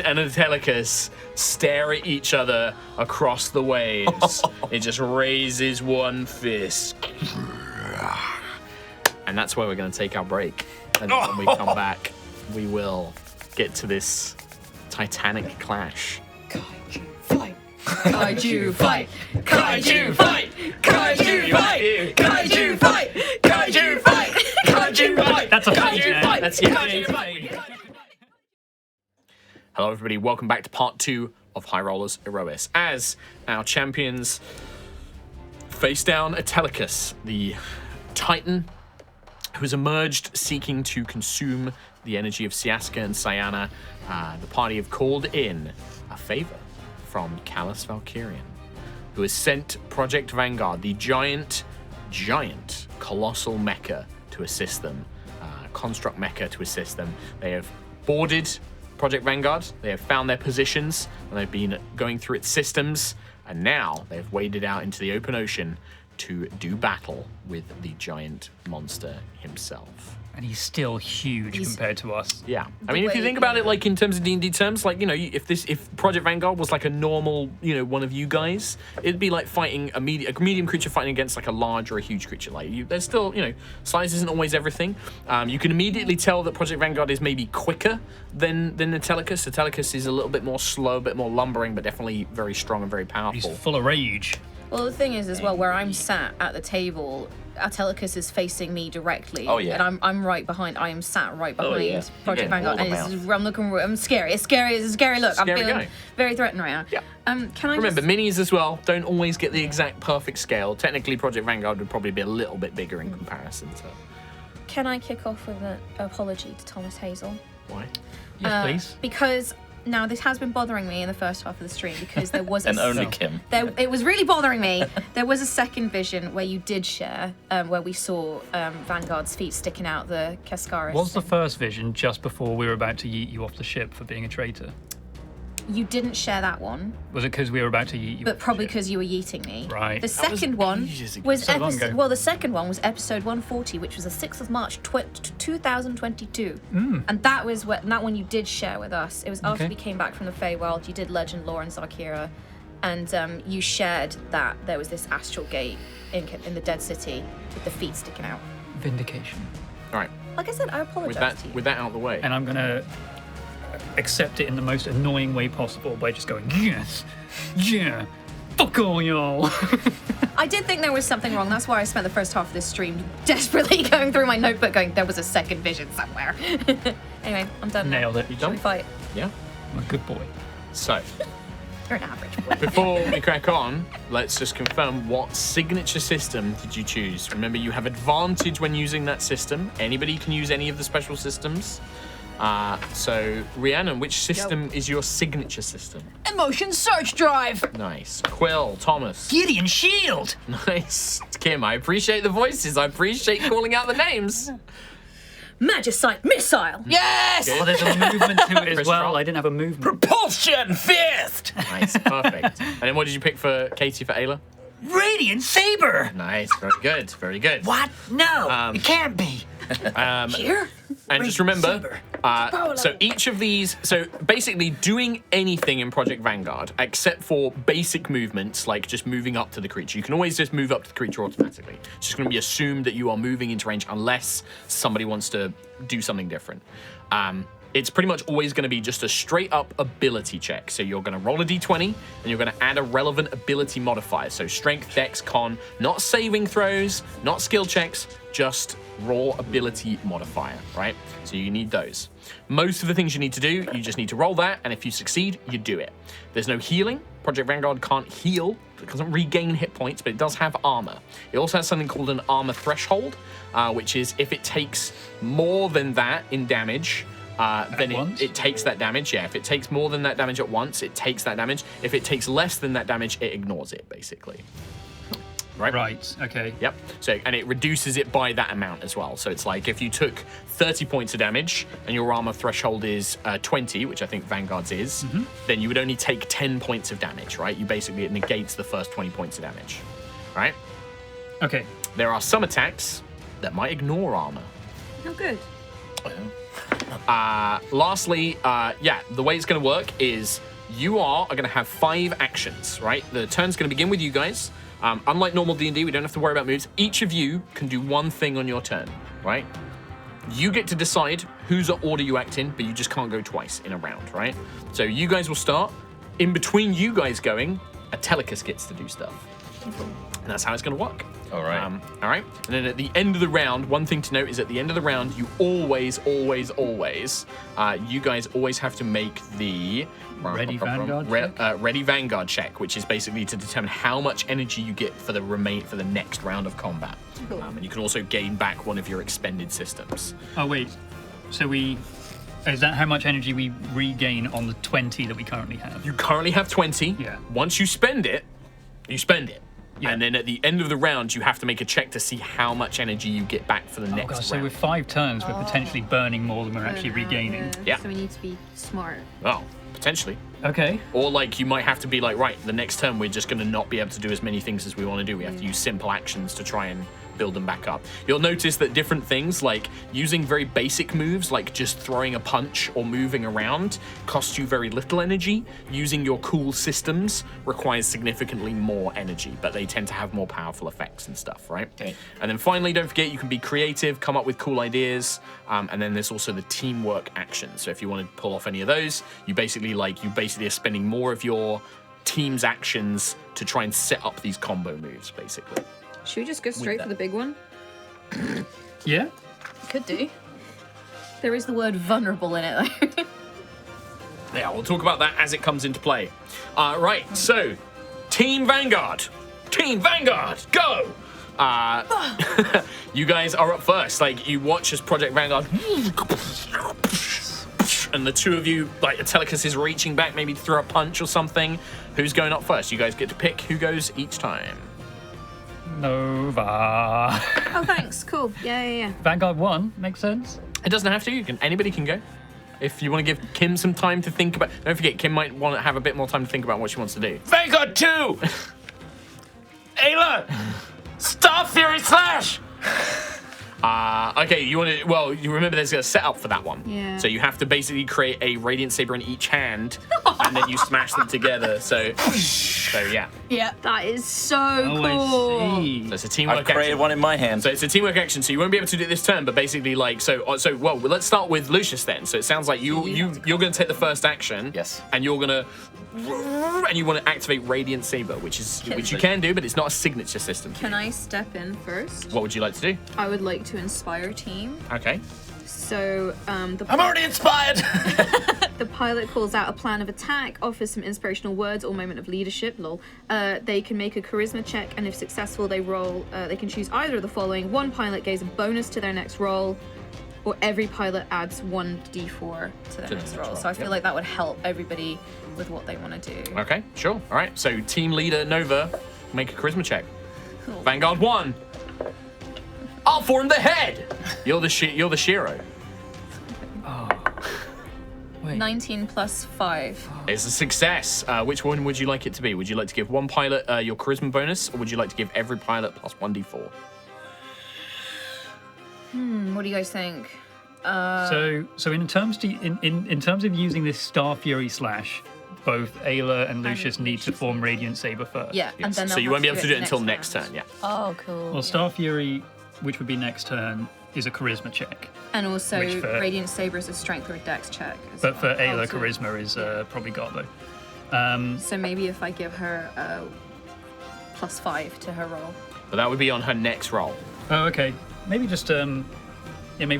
and Atelicus stare at each other across the waves. It just raises one fist. And that's where we're going to take our break. And when we come back, we will get to this titanic clash. Kaiju fight! Kaiju fight! Kaiju fight! Kaiju fight! Kaiju fight! Kaiju fight! Kaiju fight! That's a Kaiju fight! That's Kaiju fight! Hello, everybody. Welcome back to part 2 of High Rollers Aerois. As our champions face down Atelicus, the Titan who has emerged seeking to consume the energy of Siaska and Cyana. The party have called in a favor from Callus Valkyrian, who has sent Project Vanguard, the giant, colossal mecha, to assist them. Construct mecha to assist them. They have boarded Project Vanguard, they have found their positions, and they've been going through its systems, and now they've waded out into the open ocean to do battle with the giant monster himself. And he's still huge compared to us. Yeah, I mean, if you think about it, like in terms of D&D terms, like, you know, if Project Vanguard was like a normal, you know, one of you guys, it'd be like fighting a medium creature fighting against like a large or a huge creature. Like, there's still, you know, size isn't always everything. You can immediately tell that Project Vanguard is maybe quicker than Atelicus. Atelicus is a little bit more slow, a bit more lumbering, but definitely very strong and very powerful. He's full of rage. Well, the thing is, as well, where I'm sat at the table, Atelicus is facing me directly. Oh, yeah. And I'm right behind. I am sat right behind yeah. Project You're getting Vanguard. all And the I'm looking. I'm scary. It's scary. It's a scary look. Scary I'm feeling guy. very threatened right now. Yeah. Can I Remember, just... minis as well don't always get the exact perfect scale. Technically, Project Vanguard would probably be a little bit bigger in comparison to... Can I kick off with an apology to Thomas Hazel? Why? Yes, please. Because now this has been bothering me in the first half of the stream because there was And only Kim. It was really bothering me. There was a second vision where you did share, where we saw Vanguard's feet sticking out the Cascaris. Was the first vision just before we were about to yeet you off the ship for being a traitor? You didn't share that one, Was it because we were about to yeet you but off probably the ship? because you were yeeting me. Right. The second one ages ago. was So long ago. well, the second one was episode 140, which was the 6th of March, 2022, and that was that one you did share with us. It was after Okay. we came back from the Feywild. You did Legend Lore and Zarkira, and you shared that there was this astral gate in the Dead City with the feet sticking out. Vindication. All right, Like I said, I apologize to you. with that out of the way. And I'm going to accept it in the most annoying way possible by just going, yes, yeah, fuck all y'all. I did think there was something wrong. That's why I spent the first half of this stream desperately going through my notebook going, there was a second vision somewhere. Anyway, I'm done now. Nailed it. You Shall we done? fight? Yeah. I'm a good boy. So, You're an average boy. before we crack on, let's just confirm what signature system did you choose? Remember, you have advantage when using that system. Anybody can use any of the special systems. So, Rhiannon, which system is your signature system? Emotion search drive. Nice. Quill, Thomas. Gideon shield. Nice. Kim, I appreciate the voices. I appreciate calling out the names. Magicite missile. Yes. Oh, there's a movement to it as Chris well. Rock. I didn't have a movement. Propulsion fist. Nice. Perfect. And then what did you pick for Katie for Ayla? Radiant saber. Nice. Very good. Very good. What? No, it can't be. Here. And just remember, so each of these, so basically doing anything in Project Vanguard, except for basic movements, like just moving up to the creature. You can always just move up to the creature automatically. It's just going to be assumed that you are moving into range unless somebody wants to do something different. It's pretty much always going to be just a straight up ability check. So you're going to roll a d20 and you're going to add a relevant ability modifier. So strength, dex, con, not saving throws, not skill checks, just raw ability modifier, right? So you need those. Most of the things you need to do, you just need to roll that, and if you succeed, you do it. There's no healing. Project Vanguard can't heal. It doesn't regain hit points, but it does have armor. It also has something called an armor threshold, which is if it takes more than that in damage, then it takes that damage. Yeah, if it takes more than that damage at once, it takes that damage. If it takes less than that damage, it ignores it, basically. Right? Okay. Yep. So, and it reduces it by that amount as well. So it's like if you took 30 points of damage and your armor threshold is 20, which I think Vanguard's is, then you would only take 10 points of damage, right? You basically, it negates the first 20 points of damage, right? Okay. There are some attacks that might ignore armor. Oh, good. Lastly, the way it's going to work is you are going to have 5 actions, right? The turn's going to begin with you guys. Unlike normal D&D, we don't have to worry about moves. Each of you can do one thing on your turn, right? You get to decide whose order you act in, but you just can't go twice in a round, right? So you guys will start. In between you guys going, Atelicus gets to do stuff. And that's how it's going to work. All right. All right. And then at the end of the round, one thing to note is at the end of the round, you always, you guys always have to make the Ready Vanguard Ready Vanguard check, which is basically to determine how much energy you get for the next round of combat. And you can also gain back one of your expended systems. Oh wait, so is that how much energy we regain on the 20 that we currently have? You currently have 20. Yeah. Once you spend it, you spend it. Yeah. And then at the end of the round, you have to make a check to see how much energy you get back for the next round. So with 5 turns, we're potentially burning more than we're actually regaining. Yeah. So we need to be smart. Well, potentially. Okay. Or like you might have to be like, right, the next turn we're just going to not be able to do as many things as we want to do. We have to use simple actions to try and build them back up. You'll notice that different things like using very basic moves like just throwing a punch or moving around costs you very little energy. Using your cool systems requires significantly more energy, but they tend to have more powerful effects and stuff, right? Okay. And then finally, don't forget you can be creative, come up with cool ideas, and then there's also the teamwork action. So if you want to pull off any of those, you basically are spending more of your team's actions to try and set up these combo moves, basically. Should we just go straight for the big one? Yeah. Could do. There is the word vulnerable in it, though. Yeah, we'll talk about that as it comes into play. Right, so Team Vanguard. Team Vanguard, go! You guys are up first. Like, you watch as Project Vanguard, and the two of you, like, Atelicus is reaching back, maybe to throw a punch or something. Who's going up first? You guys get to pick who goes each time. Nova. Oh, thanks. Cool. Yeah. Vanguard 1 makes sense. It doesn't have to. Anybody can go. If you want to give Kim some time to think about... Don't forget, Kim might want to have a bit more time to think about what she wants to do. Vanguard 2! Ayla! Star Fury Slash! Okay, you want to... Well, you remember there's a setup for that one. Yeah. So you have to basically create a Radiant Saber in each hand, and then you smash them together. So yeah. Yeah. That is so Oh, I see. So it's a teamwork I've created action. one in my hand. So it's a teamwork action, so you won't be able to do it this turn, but basically, like, well, let's start with Lucius then. So it sounds like you're going to take the first action. Yes. And you're going to... And you want to activate Radiant Saber, which you can do, but it's not a signature system. Can I step in first? What would you like to do? I would like to inspire team. Okay. So I'm already inspired! the pilot calls out a plan of attack, offers some inspirational words or moment of leadership. Lol. They can make a charisma check, and if successful, they roll. They can choose either of the following: one pilot gains a bonus to their next roll, or every pilot adds 1d4 to their next roll. So I feel like that would help everybody with what they want to do. Okay, sure. All right. So team leader Nova, make a charisma check. Cool. Vanguard 1. I'll form the head. You're the Shiro. Wait. 19 plus 5. It's a success. Which one would you like it to be? Would you like to give one pilot your charisma bonus, or would you like to give every pilot plus 1d4? What do you guys think? So in terms of using this Star Fury Slash, both Ayla and Lucius need to form Radiant Saber first. Yeah, and then So they'll you won't be have able to do it until the next turn. Yeah. Oh, cool. Well, Star Fury, which would be next turn, is a charisma check. And also, Which for- Radiant Saber is a strength or a dex check. as But for well. Ayla, so, charisma is probably got though. So maybe if I give her plus 5 to her roll. But that would be on her next roll. Oh, okay. Maybe just I'll give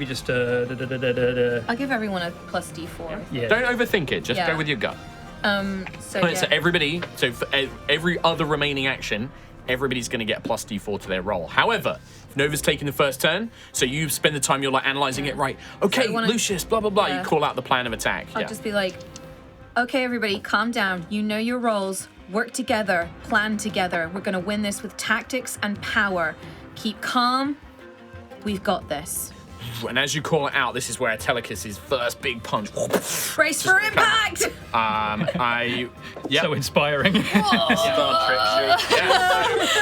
everyone a plus d4. yeah. Don't overthink it. Just Yeah. go with your gut. So Right, yeah. So everybody, so for every other remaining action, everybody's going to get a plus d4 to their roll. However, if Nova's taking the first turn, so you spend the time you're like analyzing it, right? Okay, I wanna- Lucius, blah blah blah. yeah. You call out the plan of attack. I'll just be like, okay, everybody, calm down. You know your roles. Work together. Plan together. We're gonna win this with tactics and power. Keep calm. We've got this. And as you call it out, this is where Atelicus' first big punch. Brace for impact! Yeah. So inspiring. Star Trek shit.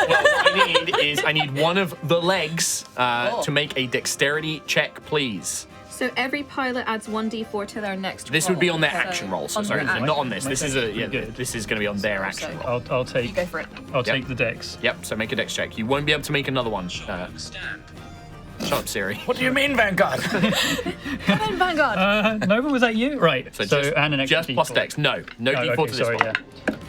What I need one of the legs to make a dexterity check, please. So every pilot adds 1d4 to their next This roll. would be on their So action roll. So on sorry, their not on this. This is Good. this is going to be on their action roll. I'll take. You go for it. I'll take the dex. Yep. So make a dex check. You won't be able to make another one. Shut up, Siri. What do you mean, Vanguard? Come in, Vanguard. Nova, was that you? Right. So, just, and an extra just plus D4. dex. No Oh, d4 okay, to this sorry, one. yeah.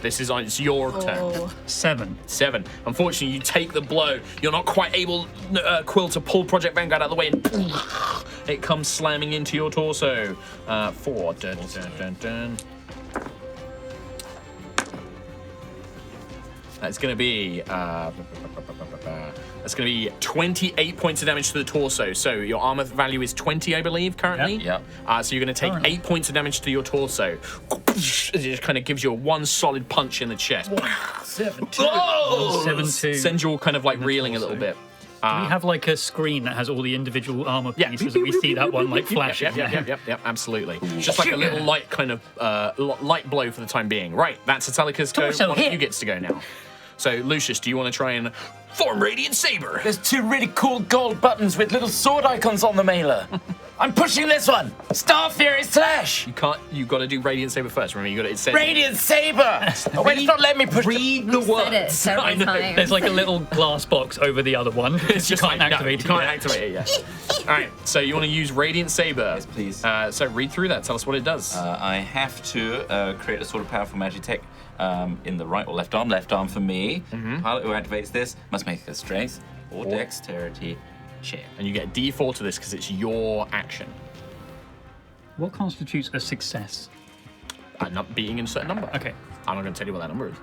This is on. It's your turn. Oh. 7. 7. Unfortunately, you take the blow. You're not quite able, Quill, to pull Project Vanguard out of the way, and it comes slamming into your torso. 4. Dun, dun, dun, dun. That's going to be. That's going to be 28 points of damage to the torso. So your armor value is 20, I believe, currently. Yep. So you're going to take Currently. 8 points of damage to your torso. It just kind of gives you one solid punch in the chest. 7-2. Sends you all kind of like reeling a little bit. Do we have like a screen that has all the individual armor Yeah. pieces that we see that one like flashing? Yep, absolutely. Just like a little light kind of light blow for the time being. Right, that's Atelicus' go. Torso One of hit. you gets to go now. So, Lucius, do you want to try and form Radiant Saber? There's 2 really cool gold buttons with little sword icons on the mailer. I'm pushing this one. Star Fury Slash. You can't. You got to do Radiant Saber first. Remember, you got to. It says. Radiant Saber. Oh, wait, it's not letting me push. Read the Said words. it several I know. times. There's like a little glass box over the other one. It's you just can't like, no, activate you it. can't yet. activate it yet. All right. So you want to use Radiant Saber? Yes, please. So read through that. Tell us what it does. I have to create a sort of powerful magic tech in the right or left arm. Left arm for me. Pilot who activates this must make a strength or dexterity check. And you get a D4 to this because it's your action. What constitutes a success? Not beating a certain number. Okay. I'm not going to tell you what that number is.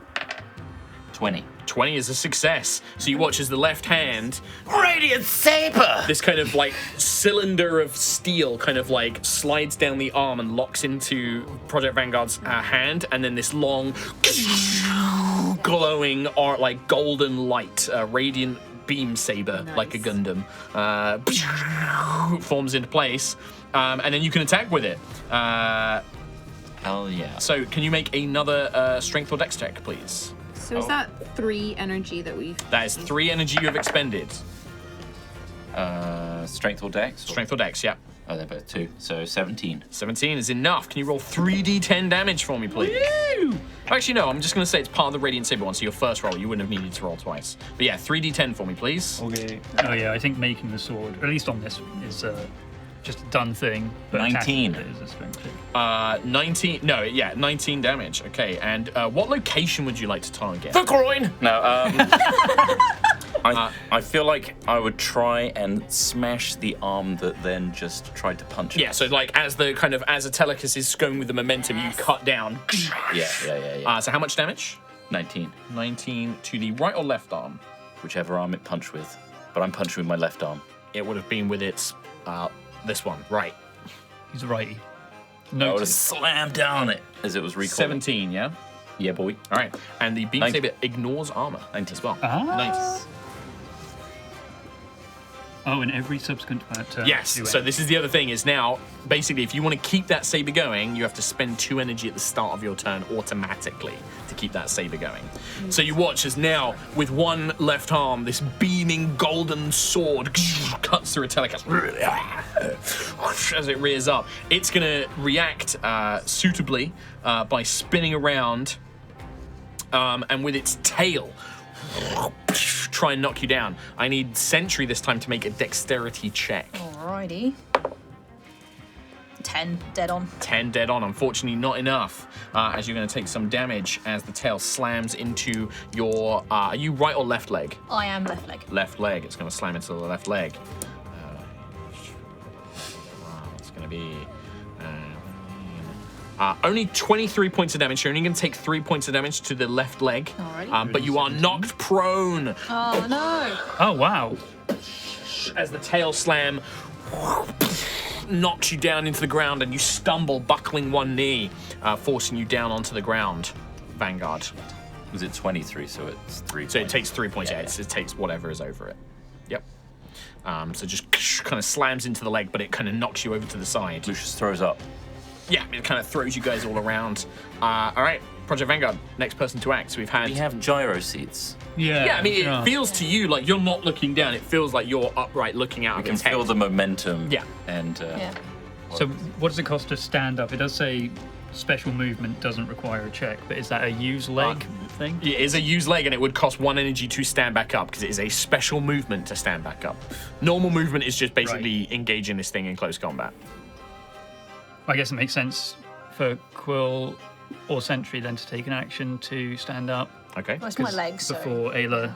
20. 20 is a success. So you watch as the left hand, Radiant Saber. this kind of like cylinder of steel kind of like slides down the arm and locks into Project Vanguard's hand, and then this long glowing or like golden light, radiant beam saber, like a Gundam, forms into place, and then you can attack with it. Hell yeah. So can you make another strength or dex check, please? So is that 3 energy that we've... That is 3 energy you have expended. Strength or dex? Strength or dex, yeah. Oh, they're both 2. So 17. 17 is enough. Can you roll 3d10 damage for me, please? Actually, no, I'm just going to say it's part of the Radiant Saber one, so your first roll, you wouldn't have needed to roll twice. But yeah, 3d10 for me, please. Okay. Oh yeah, I think making the sword, at least on this, is just a done thing. But 19. attacking with it is a strength check. 19, no, yeah, 19 damage. Okay, and what location would you like to target? The groin! No, I feel like I would try and smash the arm that then just tried to punch Yeah, us. so like as Atelicus is going with the momentum, you cut down. Yeah. So how much damage? 19. 19 to the right or left arm? Whichever arm it punched with. But I'm punching with my left arm. It would have been with its, this one, right. He's a righty. I No. would have slammed down it as it was recoiling. 17, yeah? Yeah, boy. All right, and the beam 19. saber ignores armor 19. as well. Ah. 19. Oh, and every subsequent turn. Yes, do so it. this is the other thing is now, basically, if you want to keep that saber going, you have to spend 2 energy at the start of your turn automatically to keep that saber going. So you watch as now, with one left arm, this beaming golden sword cuts through Atelicus as it rears up. It's going to react suitably by spinning around and with its tail try and knock you down. I need Sentry this time to make a dexterity check. Alrighty. 10, dead on. 10 dead on, unfortunately not enough, as you're going to take some damage as the tail slams into your, are you right or left leg? I am left leg. Left leg, it's going to slam into the left leg. It's going to be only 23 points of damage. You're only going to take 3 points of damage to the left leg, Alrighty. but you are knocked prone Oh no! Oh wow. as the tail slam knocks you down into the ground and you stumble, buckling one knee, forcing you down onto the ground. Vanguard. Was it 23? So it's 3 So it points. takes 3 points. Yeah, Yeah, it takes whatever is over it. Yep. So just kind of slams into the leg, but it kind of knocks you over to the side. Lucius throws up. Yeah, it kind of throws you guys all around. All right, Project Vanguard, next person to act. So we've had. We have gyro seats. Yeah. Yeah, I mean, it feels to you like you're not looking down. It feels like you're upright looking out We of can its head. feel the momentum. Yeah. And Yeah. So what does it cost to stand up? It does say special movement doesn't require a check, but is that a use leg thing? It is a use leg, and it would cost 1 energy to stand back up because it is a special movement to stand back up. Normal movement is just basically engaging this thing in close combat. I guess it makes sense for Quill or Sentry then to take an action to stand up. Okay. Well, it's my legs. So. Before Ayla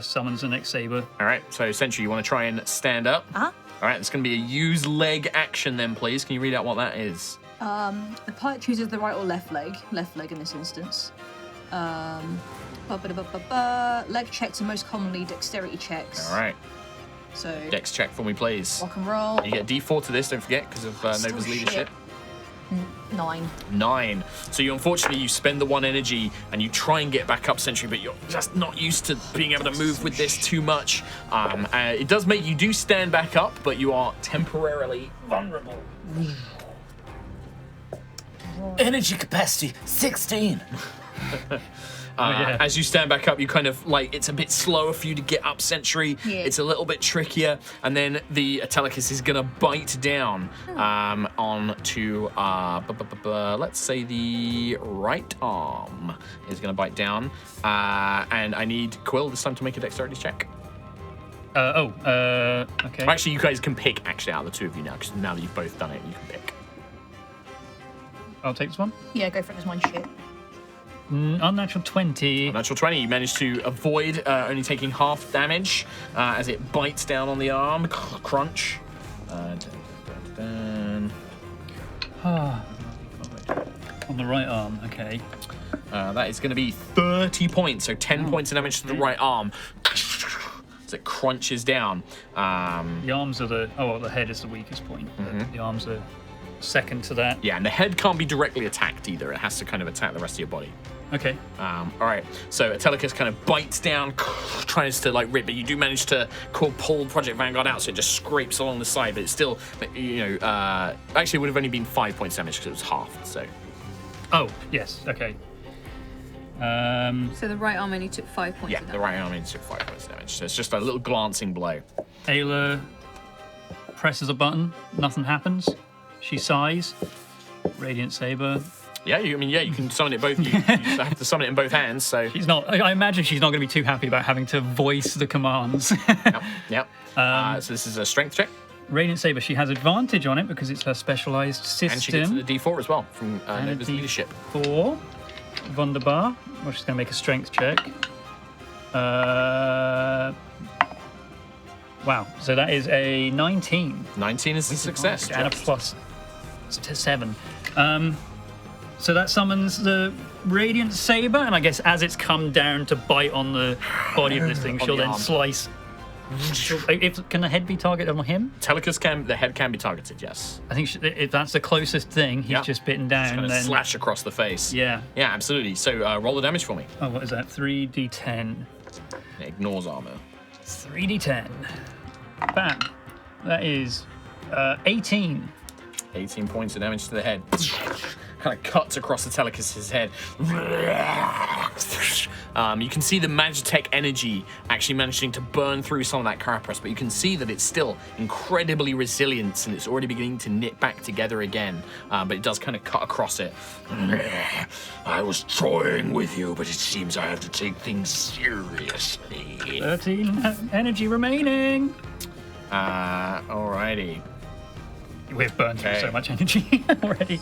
summons the next saber. All right. So, Sentry, you want to try and stand up? Uh-huh. All right. It's going to be a use leg action then, please. Can you read out what that is? The pilot chooses the right or left leg in this instance. Leg checks are most commonly dexterity checks. All right. So Dex check for me, please. rock and roll. You get D4 to this, don't forget, because of Nova's Still leadership. shit. 9. 9. So you unfortunately you spend the 1 energy and you try and get back up, Sentry, but you're just not used to being able to move with this too much. It does make you do stand back up, but you are temporarily vulnerable. Energy capacity 16. As you stand back up, you kind of like it's a bit slower for you to get up, Sentry. Yeah. It's a little bit trickier, and then the Atelicus is gonna bite down onto let's say the right arm is gonna bite down, and I need Quill this time to make a dexterity check. Okay. Actually, you guys can pick out of the two of you now, because now that you've both done it, you can pick. I'll take this one. Yeah, go for it. There's one shit. Unnatural 20. Natural 20, you managed to avoid only taking half damage as it bites down on the arm. Crunch. On the right arm, okay. That is going to be 30 points, so 10 points of damage to the right arm. As it crunches down. The arms are the head is the weakest point. But the arms are second to that. Yeah, and the head can't be directly attacked either. It has to kind of attack the rest of your body. Okay. All right, so Atelicus kind of bites down, tries to like rip, but you do manage to pull Project Vanguard out, so it just scrapes along the side, but it's still, actually it would have only been 5 points damage because it was halved, so. Oh, yes, okay. So the right arm only took 5 points. Yeah, the right arm only took 5 points damage, so it's just a little glancing blow. Ayla presses a button, nothing happens. She sighs. Radiant Saber. Yeah, you can summon it both. You have to summon it in both hands. So She's not. I imagine she's not going to be too happy about having to voice the commands. Yep. So this is a strength check, Radiant Saber. She has advantage on it because it's her specialized system. and she gets the D4 as well from And a Nova's leadership. 4. Wunderbar. Well, she's going to make a strength check. Wow. So that is a 19. 19 is a success. And a plus to 7. So that summons the Radiant Saber, and I guess as it's come down to bite on the body of this thing, On she'll the then arm. slice. Can the head be targeted on him? Atelicus the head can be targeted. Yes. I think if that's the closest thing, he's Yeah. just bitten It's down. going to Then slash across the face. yeah. Yeah, absolutely. So roll the damage for me. Oh, what is that? 3d10. It ignores armor. 3d10. Bam. That is 18. 18 points of damage to the head. Kind of cuts across Atelicus' head. You can see the Magitech energy actually managing to burn through some of that carapace, but you can see that it's still incredibly resilient and it's already beginning to knit back together again. But it does kind of cut across it. I was toying with you, but it seems I have to take things seriously. 13 energy remaining. Alrighty. We've burned through Okay. so much energy already.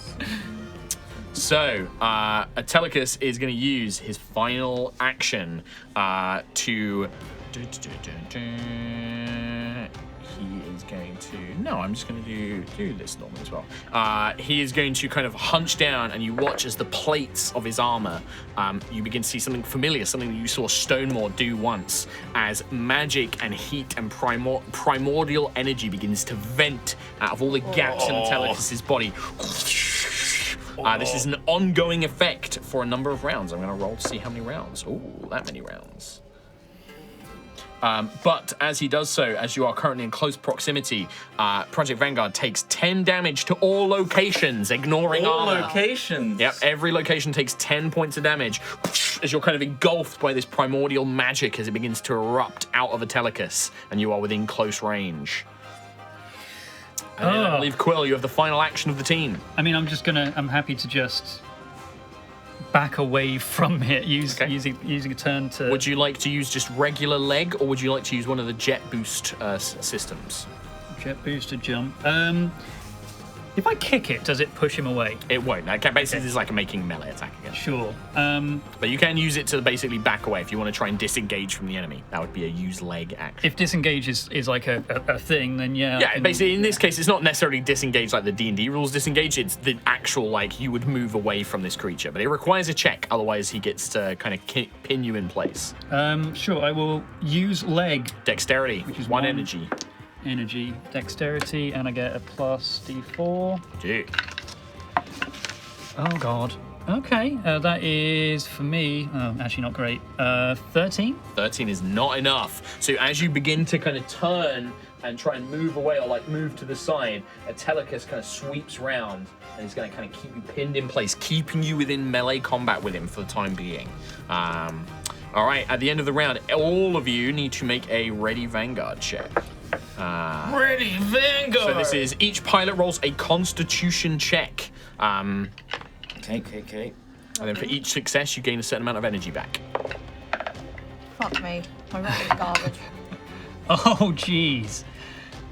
So, Atelicus is going to use his final action to. He is going to. No, I'm just going to do this normally as well. He is going to kind of hunch down, and you watch as the plates of his armor. You begin to see something familiar, something that you saw Stonemore do once, as magic and heat and primordial energy begins to vent out of all the gaps in Atelicus' body. This is an ongoing effect for a number of rounds. I'm going to roll to see how many rounds. Ooh, that many rounds. But as he does so, as you are currently in close proximity, Project Vanguard takes 10 damage to all locations, ignoring All armor. locations. Yep, every location takes 10 points of damage as you're kind of engulfed by this primordial magic as it begins to erupt out of Atelicus, and you are within close range. And then I believe, Quill, you have the final action of the team. I mean, I'm happy to just back away from it, using a turn to. Would you like to use just regular leg, or would you like to use one of the jet boost systems? Jet boost to jump. If I kick it, does it push him away? It won't. Basically, it's like a making melee attack again. Sure. But you can use it to basically back away if you want to try and disengage from the enemy. That would be a use leg action. If disengage is like a thing, then yeah. Yeah, basically in this case, it's not necessarily disengage like the D&D rules disengage. It's the actual, like, you would move away from this creature. But it requires a check, otherwise he gets to kind of pin you in place. Sure, I will use leg. Dexterity, which is one energy. Energy, dexterity, and I get a plus d4. Dude. Oh god. Okay, that is for me. Oh, actually not great. 13. 13 is not enough. So as you begin to kind of turn and try and move away or like move to the side, Atelicus kind of sweeps round and he's going to kind of keep you pinned in place, keeping you within melee combat with him for the time being. All right, at the end of the round, all of you need to make a Ready Vanguard check. Ready, Vanguard! So this is each pilot rolls a Constitution check. Okay. And then for each success, you gain a certain amount of energy back. Fuck me. My roll is garbage. Oh jeez.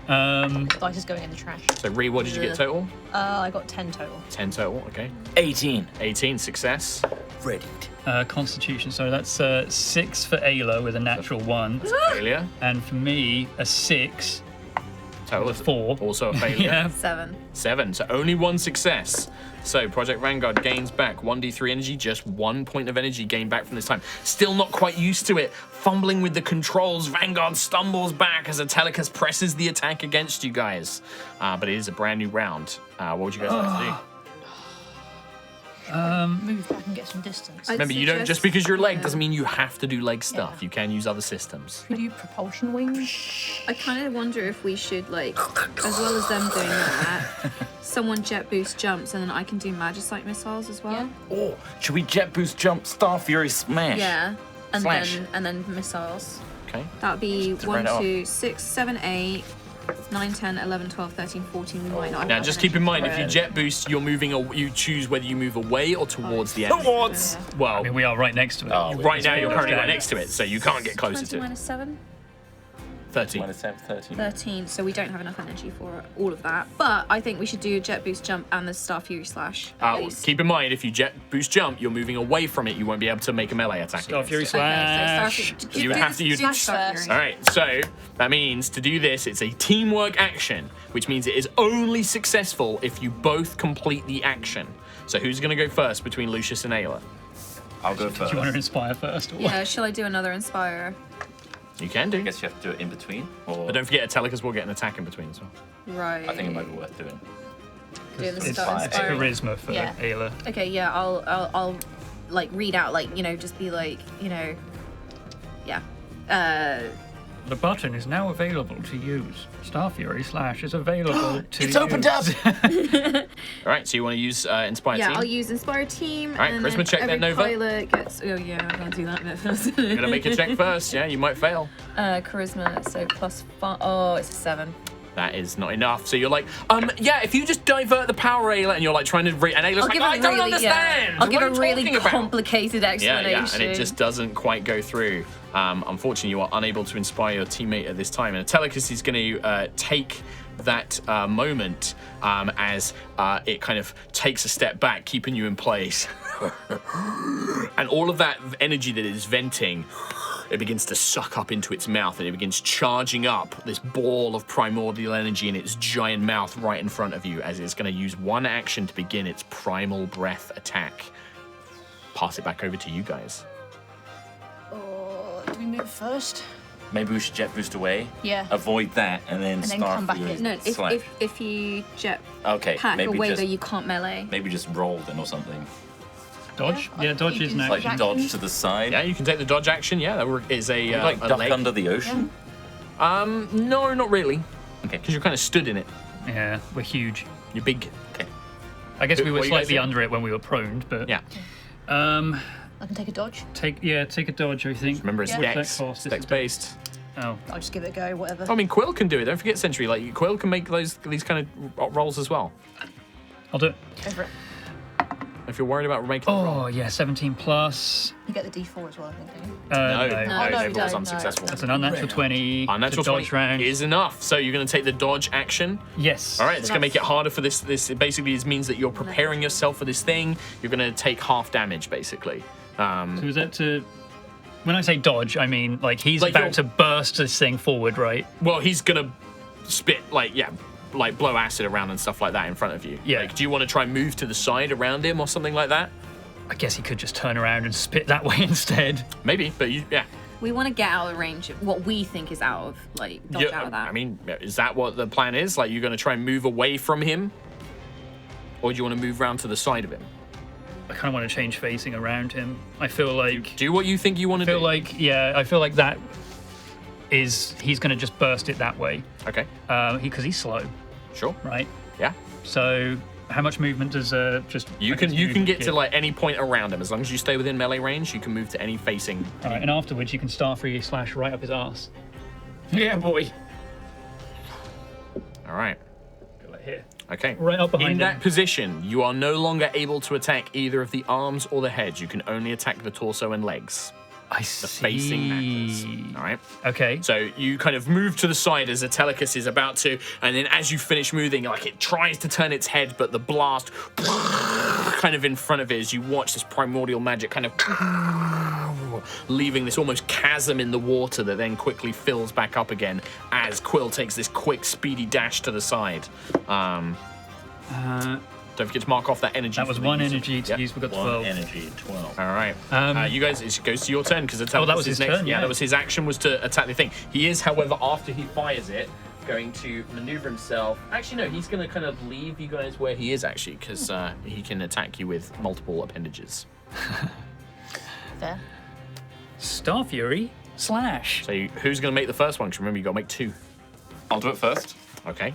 The dice is going in the trash. So Ree, what did you get total? I got 10 total. 10 total, okay. 18. 18, success. Ready. Constitution, so that's 6 for Ayla with a natural 1. Failure. And for me, a 6. Total of 4. Also a failure. Yeah. 7. 7, so only 1 success. So Project Vanguard gains back 1d3 energy, just 1 point of energy gained back from this time. Still not quite used to it. Fumbling with the controls, Vanguard stumbles back as Atelicus presses the attack against you guys. But it is a brand new round. What would you guys like to do? Move back and get some distance. Remember, you don't just because you're leg doesn't mean you have to do leg stuff. Yeah. You can use other systems. Could you propulsion wings? I kind of wonder if we should, like, as well as them doing that, someone jet boost jumps and then I can do Magicite missiles as well. Oh, should we jet boost jump Star Fury smash? Yeah. And Slash. then missiles. Okay. That would be To spread it 1, out. 2, 6, 7, 8, 9, 10, 11, 12, 13, 14. We might not. Now, have just energy keep in mind, for if you it. jet boost, you choose whether you move away or towards the enemy. Towards! Well, I mean, we are right next to it. Oh, right now you're currently right Okay. next to it, so you can't get closer 20 to it. minus 7? 13. Minus 13. 13, so we don't have enough energy for all of that. But I think we should do a jet boost jump and the Star Fury slash. at least. Keep in mind, if you jet boost jump, you're moving away from it. You won't be able to make a melee attack. Star against Fury it. slash. Okay, so You would have to use Smash Star first. Fury. All right, so that means to do this, it's a teamwork action, which means it is only successful if you both complete the action. So who's going to go first between Lucius and Ayla? I'll go Do first. you want to inspire first? Or Yeah, shall I do another Inspire? You can do. I guess you have to do it in between. Or But don't forget, Atelicus will get an attack in between as well. Right. I think it might be worth doing. Do the It's Star fine. it's Inspire. charisma for Yeah. Ayla. Okay, yeah, I'll like read out, like, you know, just be like, you know, yeah. The button is now available to use. Star Fury slash is available to It's use. opened up! All right, so you want to use Inspire Yeah, Team? I'll use Inspire Team. Alright, and Charisma then check then, every Nova. pilot gets. Oh yeah, I'm gonna do that bit first. You're gonna make a check first. Yeah, you might fail. Charisma, so +5. Oh, it's a 7. That is not enough. So you're like, yeah, if you just divert the power, Ayla, and you're like trying to, and Ayla's like, I don't understand. I'll give What a are you really talking about?" complicated Yeah, explanation. yeah, and it just doesn't quite go through. Unfortunately, you are unable to inspire your teammate at this time. And Atelicus is going to take that moment as it kind of takes a step back, keeping you in place. And all of that energy that it is venting, it begins to suck up into its mouth, and it begins charging up this ball of primordial energy in its giant mouth right in front of you, as it's going to use one action to begin its primal breath attack. Pass it back over to you guys. Or do we move first? Maybe we should jet boost away. Yeah. Avoid that and then then Star come back Fury in. No, slash. if you jet Okay, pack maybe away just though, you can't melee. maybe just roll then or something. Dodge? Yeah, Yeah, dodge you is do an Like action. dodge to the side. Yeah, you can take the dodge action. Yeah, that is a like a duck leg. under the ocean. No, not really. Okay. Because you're kind of stood in it. Yeah, we're huge. You're big. Okay. I guess we were What you guys slightly do? under it when we were prone, but Yeah. I can take a dodge. take a dodge. I think. Remember, it's What's that dex. cost? Dex based. Oh. I'll just give it a go, whatever. I mean, Quill can do it. Don't forget Sentry. Like Quill can make these kind of rolls as well. I'll do it. Go for it. If you're worried about making the roll. Oh, yeah, 17 plus. You get the D4 as well, I think, don't you? No, no, they you was don't, unsuccessful. That's an unnatural 20. Unnatural to dodge 20 round. is enough. So you're going to take the dodge action. Yes. All right, it's going to make it harder for this. This basically means that you're preparing yourself for this thing. You're going to take half damage, basically. So is that to... When I say dodge, I mean, like, he's Like about to burst this thing forward, right? Well, he's going to spit, like blow acid around and stuff like that in front of you. Yeah. Like, do you want to try and move to the side around him or something like that? I guess he could just turn around and spit that way instead. Maybe, but yeah. We want to get out of range of what we think is out of, like, dodge out of that. I mean, is that what the plan is? Like, you're going to try and move away from him? Or do you want to move round to the side of him? I kind of want to change facing around him. I feel like... Do what you think you want to do. I feel like that is... He's going to just burst it that way. Okay. Because he's slow, Sure. right? Yeah. So... How much movement does just... You can get to like any point around him. As long as you stay within melee range, you can move to any facing. All right, and afterwards you can Starfree slash right up his arse. Yeah, boy. All right. Go like here. Okay. Right up behind In him. that position, you are no longer able to attack either of the arms or the head. You can only attack the torso and legs. I The see. facing matters. All right. Okay. So you kind of move to the side as Atelicus is about to, and then as you finish moving, like it tries to turn its head, but the blast kind of in front of it as you watch this primordial magic kind of leaving this almost chasm in the water that then quickly fills back up again as Quill takes this quick, speedy dash to the side. Don't forget to mark off that energy. That was for the one user. energy to Yep. use. We got 1 12. energy, 12. All right. You guys, it goes to your turn because that was his next. turn, Yeah, yeah. that was his action was to attack the thing. He is, however, after he fires it, going to maneuver himself. Actually, no, he's going to kind of leave you guys where he is actually because he can attack you with multiple appendages. Fair. Star Fury slash. So who's going to make the first one? Because remember, you got to make 2. I'll do it first. Okay.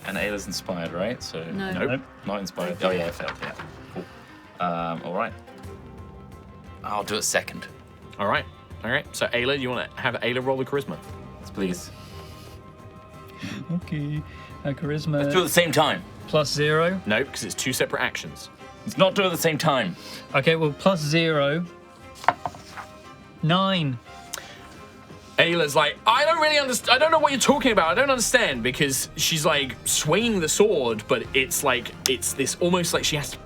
And Ayla's inspired, right? So No. Nope. not inspired. Oh yeah, it failed. Yeah. Cool. All right. I'll do it second. All right. All right. So Ayla, you want to have Ayla roll the charisma? Please. Okay. Let's Charisma do it at the same time. plus 0. No, because it's 2 separate actions. Let's not do it at the same time. Okay, well, plus 0. 9. Ayla's like, I don't really understand. I don't know what you're talking about. I don't understand because she's like swinging the sword, but it's like it's this almost like she has to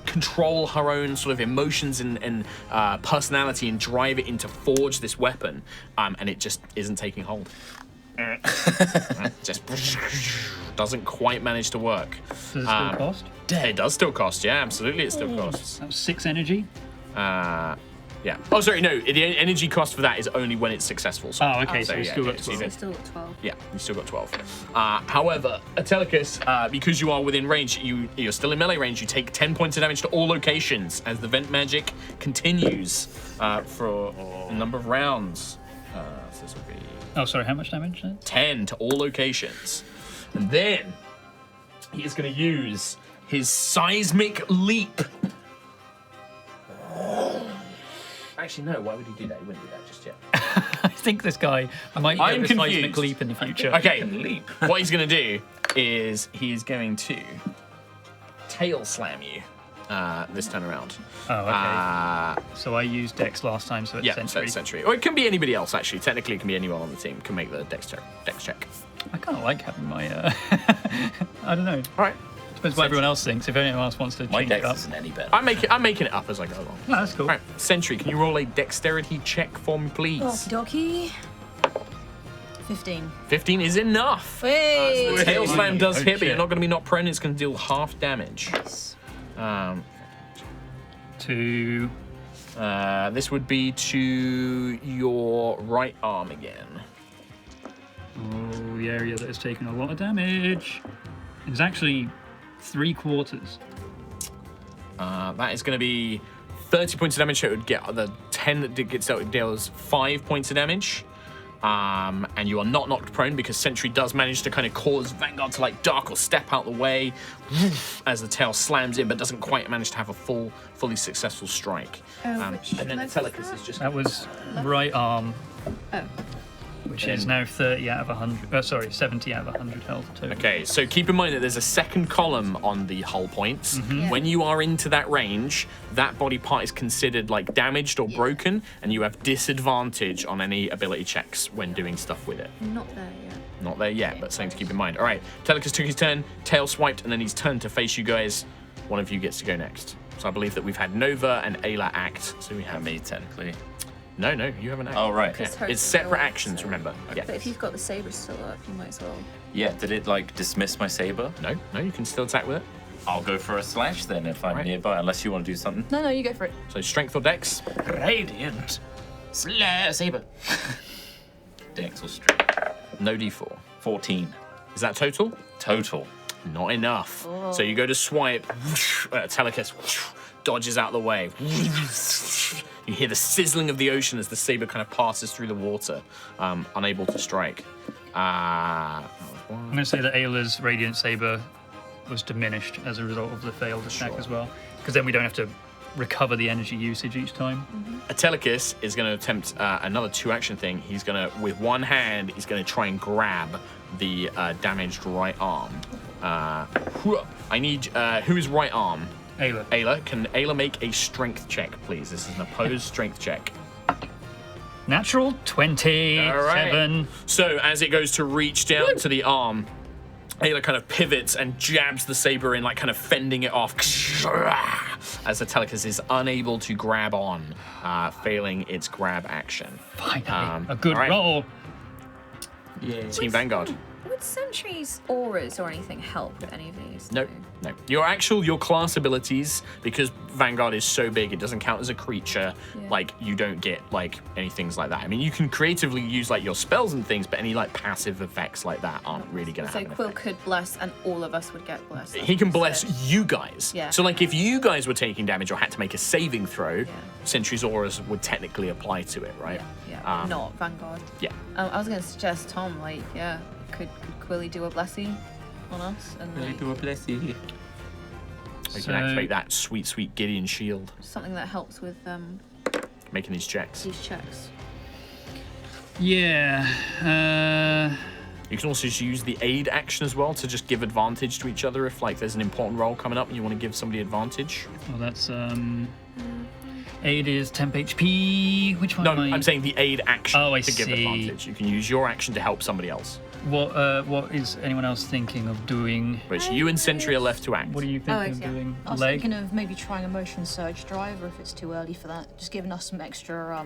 control her own sort of emotions and personality and drive it into forge this weapon, and it just isn't taking hold. Just doesn't quite manage to work. Does it still cost? It does still cost, yeah, absolutely, it still costs. That was 6 energy. Yeah. Oh, sorry, no. The energy cost for that is only when it's successful. So, Oh, okay, so you still got okay, 12. so Still at 12. yeah, you still got 12. However, Atelicus, because you are within range, you're still in melee range, you take 10 points of damage to all locations as the vent magic continues for a number of rounds. So this will be Oh, sorry, how much damage? 10 to all locations. And then he is going to use his seismic leap. Actually, no, why would he do that? He wouldn't do that just yet. I think this guy might I'm get a seismic confused. leap in the future. Okay, what he's going to do is he's going to tail slam you this time around. Oh, okay. So I used Dex last time, so it's Yeah, so Sentry. it's Sentry. Or it can be anybody else, actually. Technically, it can be anyone on the team can make the Dex check. I kind of like having my... I don't know. All right. Depends what everyone else thinks. If anyone else wants to My change it dex up. isn't any better. I'm making it up as I go along. No, that's cool. All right, Sentry, can you roll a dexterity check for me, please? Okie dokie. 15. 15 is enough. Hey! The tail slam does Oh, hit, but shit. you're not going to be knocked prone. It's going to deal half damage. To... This would be to your right arm again. Oh, the area that has taken a lot of damage. It's actually 3/4. That is going to be 30 points of damage. So it would get the 10 that gets dealt deals 5 points of damage. And you are not knocked prone because Sentry does manage to kind of cause Vanguard to like duck or step out the way as the tail slams in, but doesn't quite manage to have a fully successful strike. And then Atelicus is just That was right arm. Oh. which is now 30 out of 100. Sorry, 70 out of 100 health total. Okay, so keep in mind that there's a second column on the hull points. Yeah. When you are into that range, that body part is considered like damaged or broken, and you have disadvantage on any ability checks when doing stuff with it. Not there yet. Not there yet, but something to keep in mind. All right, Atelicus took his turn, tail swiped, and then he's turned to face you guys. One of you gets to go next. So I believe that we've had Nova and Ayla act. So we have Me, technically. No, you haven't acted. Oh, right. Yeah. hers It's is separate still up, actions, so- remember? Yeah. But if you've got the saber still up, you might as well. Yeah, did it, like, dismiss my saber? No, you can still attack with it. I'll go for a slash then if I'm Right. nearby, unless you want to do something. No, you go for it. So strength or dex? Radiant. Saber. Dex or strength. No d4. 14. Is that total? Total. Not enough. So you go to swipe. Atelicus dodges out the way. You hear the sizzling of the ocean as the saber kind of passes through the water, unable to strike. I'm going to say that Ayla's Radiant Saber was diminished as a result of the failed attack as well, because then we don't have to recover the energy usage each time. Atelicus is going to attempt another 2-action thing. He's going to, with one hand, he's going to try and grab the damaged right arm. I need, whose right arm? Ayla. Ayla. Can Ayla make a strength check, please? This is an opposed strength check. Natural 20. All right. 7. So as it goes to reach down to the arm, Ayla kind of pivots and jabs the saber in, like kind of fending it off. As Atelicus is unable to grab on, failing its grab action. Finally, a good all right. roll. Yeah. Team Vanguard. Would Sentry's auras or anything help with any of these? No. Your class abilities, because Vanguard is so big, it doesn't count as a creature. Yeah. Like, you don't get like any things like that. I mean, you can creatively use like your spells and things, but any like passive effects like that aren't really gonna So have an Quill effect. could bless, and all of us would get blessed. He can bless instead. you guys. Yeah. So like if you guys were taking damage or had to make a saving throw, Yeah. Sentry's auras would technically apply to it, right? Yeah, but not Vanguard. Yeah. I was going to suggest Tom, like, yeah, could Quilly do a blessing on us? And like, do a blessing. So you So- can activate that sweet Gideon shield, something that helps with making these checks. these checks. Yeah. You can also just use the aid action as well to just give advantage to each other if like there's an important roll coming up and you want to give somebody advantage. Well, that's aid is temp HP. Which one? No, am I? I'm saying the aid action Oh, I to give see. advantage. You can use your action to help somebody else. What is anyone else thinking of doing? Which you and Sentry are left to act. What are you thinking of yeah. doing? I was Leg? thinking of maybe trying a motion surge drive, or if it's too early for that, just giving us some extra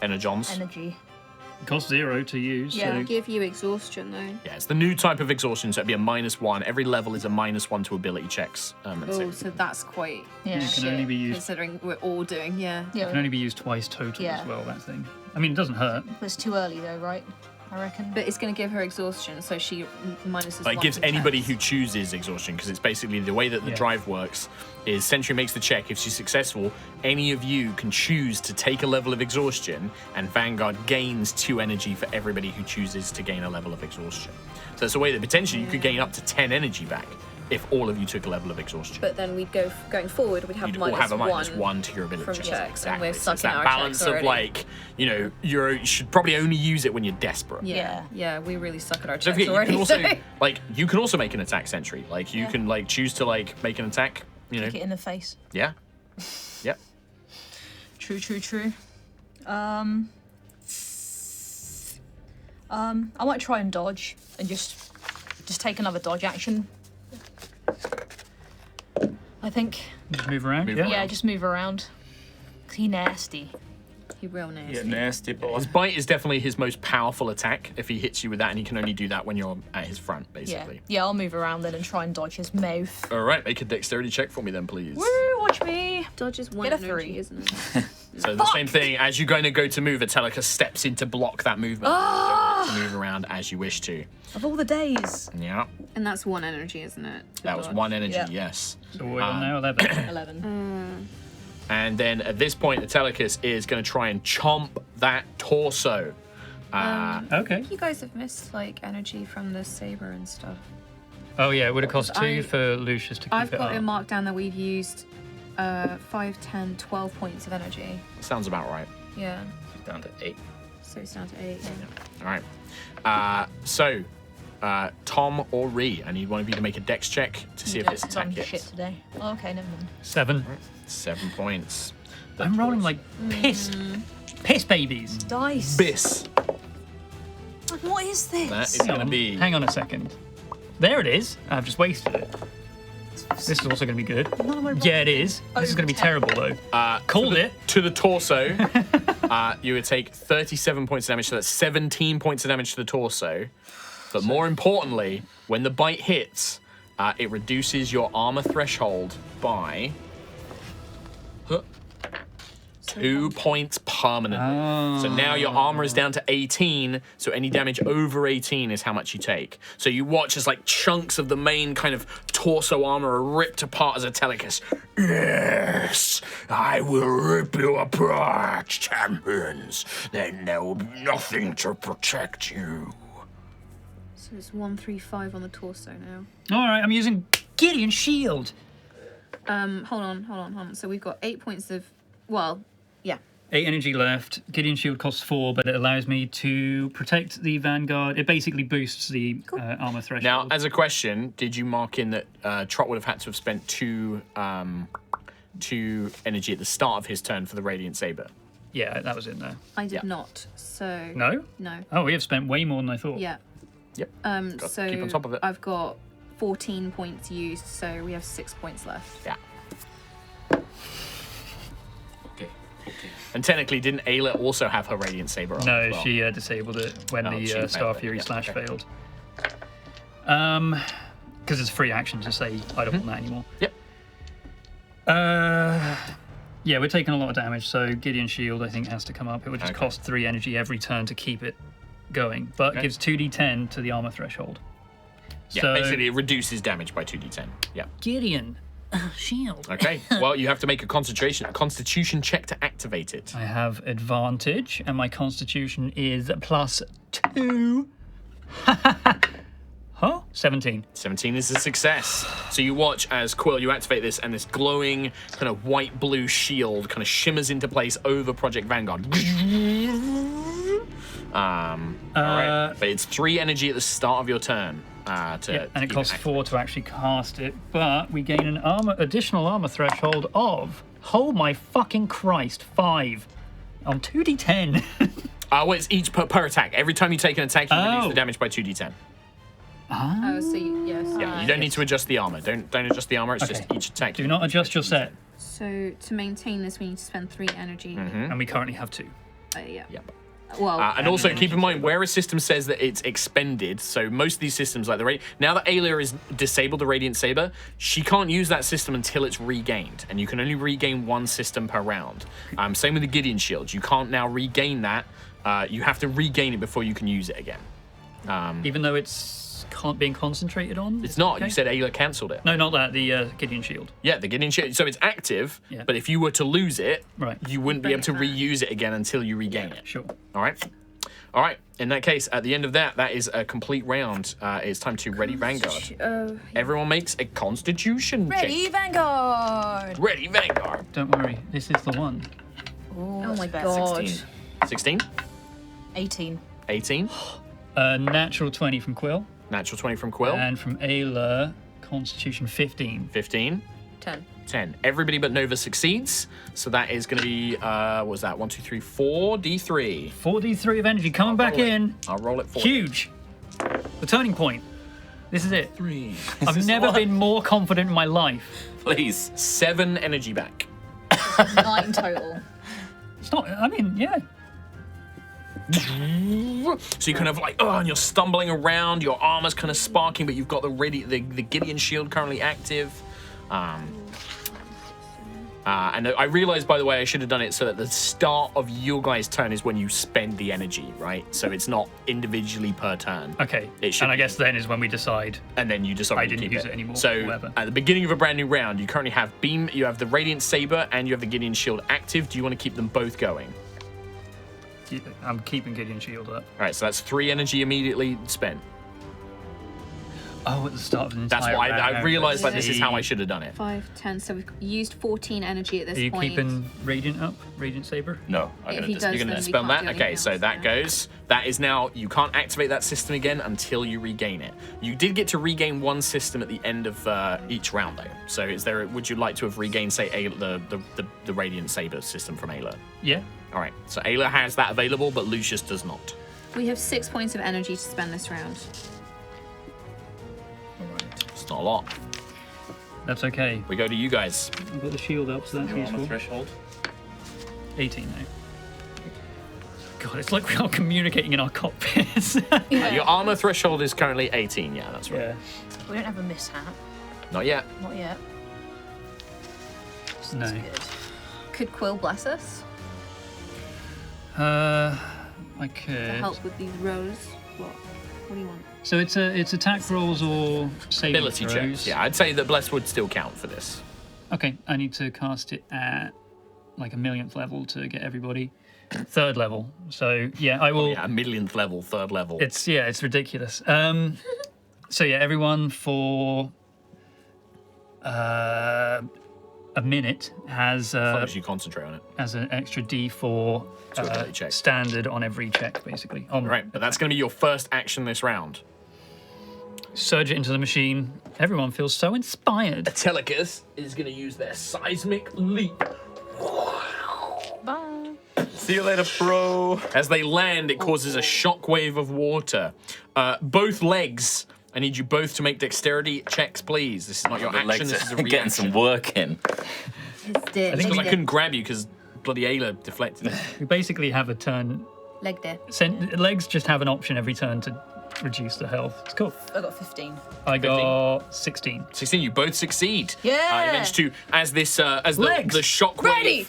Energons. energy. Cost 0 to use. Yeah. So Give you exhaustion though. Yeah, it's the new type of exhaustion, so it'd be a -1. Every level is a -1 to ability checks. And Oh, so so that's quite Yeah. it can only be used. considering we're all doing, yeah. It can only be used twice total Yeah. as well. That thing. I mean, it doesn't hurt. But it's too early though, right? I reckon. But it's going to give her exhaustion, so she minuses It one gives from anybody checks. who chooses exhaustion, because it's basically the way that the Yeah. drive works is Sentry makes the check. If she's successful, any of you can choose to take a level of exhaustion, and Vanguard gains 2 energy for everybody who chooses to gain a level of exhaustion. So it's a way that potentially you could gain up to 10 energy back if all of you took a level of exhaustion. But then we'd go going forward. We'd have You'd all have a -1 -1 to your ability from checks. checks, and Exactly. we're So it's sucking that our balance checks of already. like, you should probably only use it when you're desperate. Yeah, we really suck at our Don't checks forget, you already. can also so- like you can also make an attack Sentry. Like you Yeah. can like choose to like make an attack. You know, Kick it in the face. yeah, yep. True. I might try and dodge and just take another dodge action. I think. Just move around. Move yeah. around. Yeah, just move around. 'Cause he nasty. He real nasty. Yeah, nasty boy. His bite is definitely his most powerful attack. If he hits you with that, and he can only do that when you're at his front, Yeah. basically. Yeah, I'll move around then and try and dodge his mouth. All right, make a dexterity check for me then, please. Woo, watch me. Dodge is one Get a energy, 3. isn't it? So the same thing as you're going to go to move, Atelicus steps in to block that movement. You don't get to move around as you wish to. Of all the days. Yeah, And that's one energy, isn't it? that was 1 energy. Yeah. Yes. So what are we on now? 11. 11. And then at this point, Atelicus is going to try and chomp that torso. Okay. You guys have missed like energy from the saber and stuff. Oh yeah, it would have cost 2 I- for Lucius to keep I've it got up. it marked down that we've used 5, 10, 12 points of energy. Sounds about right. Yeah. Down to 8. So it's down to 8. All right. So, Tom or Ree, I need one of you to make a dex check to see if this attack Done hits. shit today. Oh, okay, never mind. 7. 7 points. I'm rolling like piss. Piss babies. Dice. Biss. What is this? That is going to be. Hang on a second. There it is. I've just wasted it. This is also going to be good. Yeah, it is. This is going to be terrible, though. Called it. To the torso, you would take 37 points of damage, so that's 17 points of damage to the torso. But more importantly, when the bite hits, it reduces your armor threshold by 2 points permanently. So now your armor is down to 18, so any damage over 18 is how much you take. So you watch as like chunks of the main kind of torso armor are ripped apart as Atelicus. Yes, I will rip you apart, champions. Then there will be nothing to protect you. So it's 1, 3, 5 on the torso now. All right, I'm using Gideon's shield. Hold on. So we've got 8 points of, well, yeah. 8 energy left. Gideon's shield costs 4, but it allows me to protect the Vanguard. It basically boosts the armor threshold. Now, as a question, did you mark in that Trot would have had to have spent 2 energy at the start of his turn for the Radiant Saber? Yeah, that was in there. I did not, so... No? No. Oh, we have spent way more than I thought. Yeah. Yep. So keep on top of it. I've got 14 points used, so we have 6 points left. Yeah. Okay. And technically, didn't Ayla also have her Radiant Saber on? No, as well? she disabled it when Oh, the she Star failed it, Fury yeah, slash okay. failed. Because it's a free action to say I don't want that anymore. Yep. Yeah, we're taking a lot of damage, so Gideon's shield I think has to come up. It would just Okay. cost 3 energy every turn to keep it going, but Okay. gives 2d10 to the armor threshold. Yeah, So basically it reduces damage by 2d10. Yeah. Gideon, shield. Okay. Well, you have to make a constitution check to activate it. I have advantage, and my constitution is +2. Huh? 17. 17 is a success. So you watch as Quill, you activate this, and this glowing kind of white-blue shield kind of shimmers into place over Project Vanguard. All right. But it's 3 energy at the start of your turn. And it keep costs active. 4 to actually cast it, but we gain an additional armor threshold of, oh my fucking Christ, 5 on 2d10. Well, it's each per attack. Every time you take an attack, you reduce the damage by 2d10. Oh, so yes. Yeah, you don't need to adjust the armor. Don't adjust the armor. It's just each attack. Do not adjust your set, So to maintain this, we need to spend 3 energy. and we currently have 2. Yeah. Yep. Well, And also keep in mind where a system says that it's expended. So most of these systems, like now that Ayla is disabled the Radiant Saber, she can't use that system until it's regained, and you can only regain 1 system per round. Same with the Gideon Shield. You can't now regain that. You have to regain it before you can use it again. Even though it's being concentrated on? It's not. Okay. You said Ayla cancelled it. No, not that. The Gideon shield. Yeah, the Gideon Shield. So it's active, Yeah. but if you were to lose it, Right. you wouldn't be able to reuse it again until you regain it. Sure. All right. All right. In that case, at the end of that is a complete round. It's time to ready Vanguard. Everyone makes a Constitution Ready, check. Vanguard! Ready Vanguard. Don't worry. This is the one. oh my god. 16, 18. 18, Natural 20 from Quill. natural 20 from Quill, And from Ayla, Constitution 15. 15, 10. 10. Everybody but Nova succeeds. So that is going to be, what was that? 1, 2, 3, 4, D3. 4d3 of energy coming back roll it. in. I'll roll it for you. Huge. The turning point. This is it. 3. I've never been more confident in my life. Please. 7 energy back. 9 total. It's not, I mean, yeah. So you kind of like, and you're stumbling around, your armor's kind of sparking, but you've got the Gideon shield currently active. And I realized, by the way, I should have done it so that the start of your guys' turn is when you spend the energy, right? So it's not individually per turn. Okay. It should And I be. guess then is when we decide. And then you decide I to didn't keep use it anymore, So whatever. at the beginning of a brand new round, you currently have you have the Radiant Saber, and you have the Gideon shield active. Do you want to keep them both going? I'm keeping Gideon shield up. All right, so that's 3 energy immediately spent. Oh, at the start of an That's entire why I round. realised like Let's this is see. how I should have done it. 5, 10. So we've used 14 energy at this Are you point. keeping Radiant up? Radiant Saber? No, I'm If gonna he just. does, You're going then to we spell can't that? do Okay, anything so else, that yeah. goes. That is now, you can't activate that system again until you regain it. You did get to regain one system at the end of each round, though. So would you like to have regained, say, the Radiant Saber system from Ayla? Yeah. All right, so Ayla has that available, but Lucius does not. We have 6 points of energy to spend this round. It's not a lot. That's okay. We go to you guys. I've got the shield up, so that's You're on the useful. threshold. 18 now. God, it's like we're all communicating in our cockpits. Your armor threshold is currently 18. Yeah, that's right. yeah. We don't have a mishap. Not yet. Not yet. So No. that's good. Could Quill bless us I to could. help with these rolls? What do you want? So it's attack rolls or saving Ability throws. checks. Yeah, I'd say that Bless would still count for this. Okay, I need to cast it at like a 1,000,000th level to get everybody. 3rd level. So yeah, I will. Yeah, 1,000,000th level, 3rd level. It's ridiculous. So yeah, everyone for a minute has as long as you concentrate on it. an extra D4 To ability check. standard on every check, basically. Right, but that's going to be your first action this round. Surge it into the machine. Everyone feels so inspired. Atelicus is going to use their seismic leap. Bye. See you later, bro. As they land, it causes a shockwave of water. Both legs. I need you both to make dexterity checks, please. This is not your The action. legs This is a are reaction. getting some work in. Because I couldn't grab you because bloody Ayla deflected it. We basically have a turn. Leg there. Legs just have an option every turn to reduce the health. It's cool. I got 15. I got 16. 16, you both succeed. Yeah. You managed to, as this, as the Legs. shockwave Ready.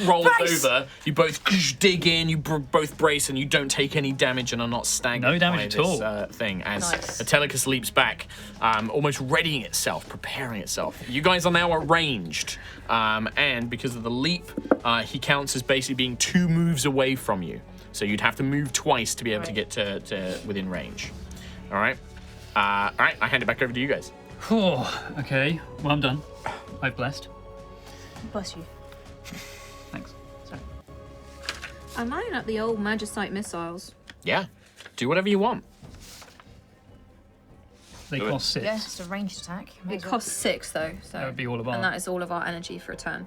rolls Brace. over, you both dig in, you both brace, and you don't take any damage and are not staggered No damage by at this all. thing. As Nice. Atelicus leaps back, almost readying itself, preparing itself. You guys are now arranged, and because of the leap, he counts as basically being 2 moves away from you. So you'd have to move twice to be able to get to within range. All right. All right. I hand it back over to you guys. Oh, okay. Well, I'm done. I've blessed. Bless you. Thanks. I'm lining up the old Magicite missiles. Yeah. Do whatever you want. They Do it. cost 6. Yeah, it's a ranged attack. May It as well. costs 6 though, so That would be all of our. and that is all of our energy for a turn.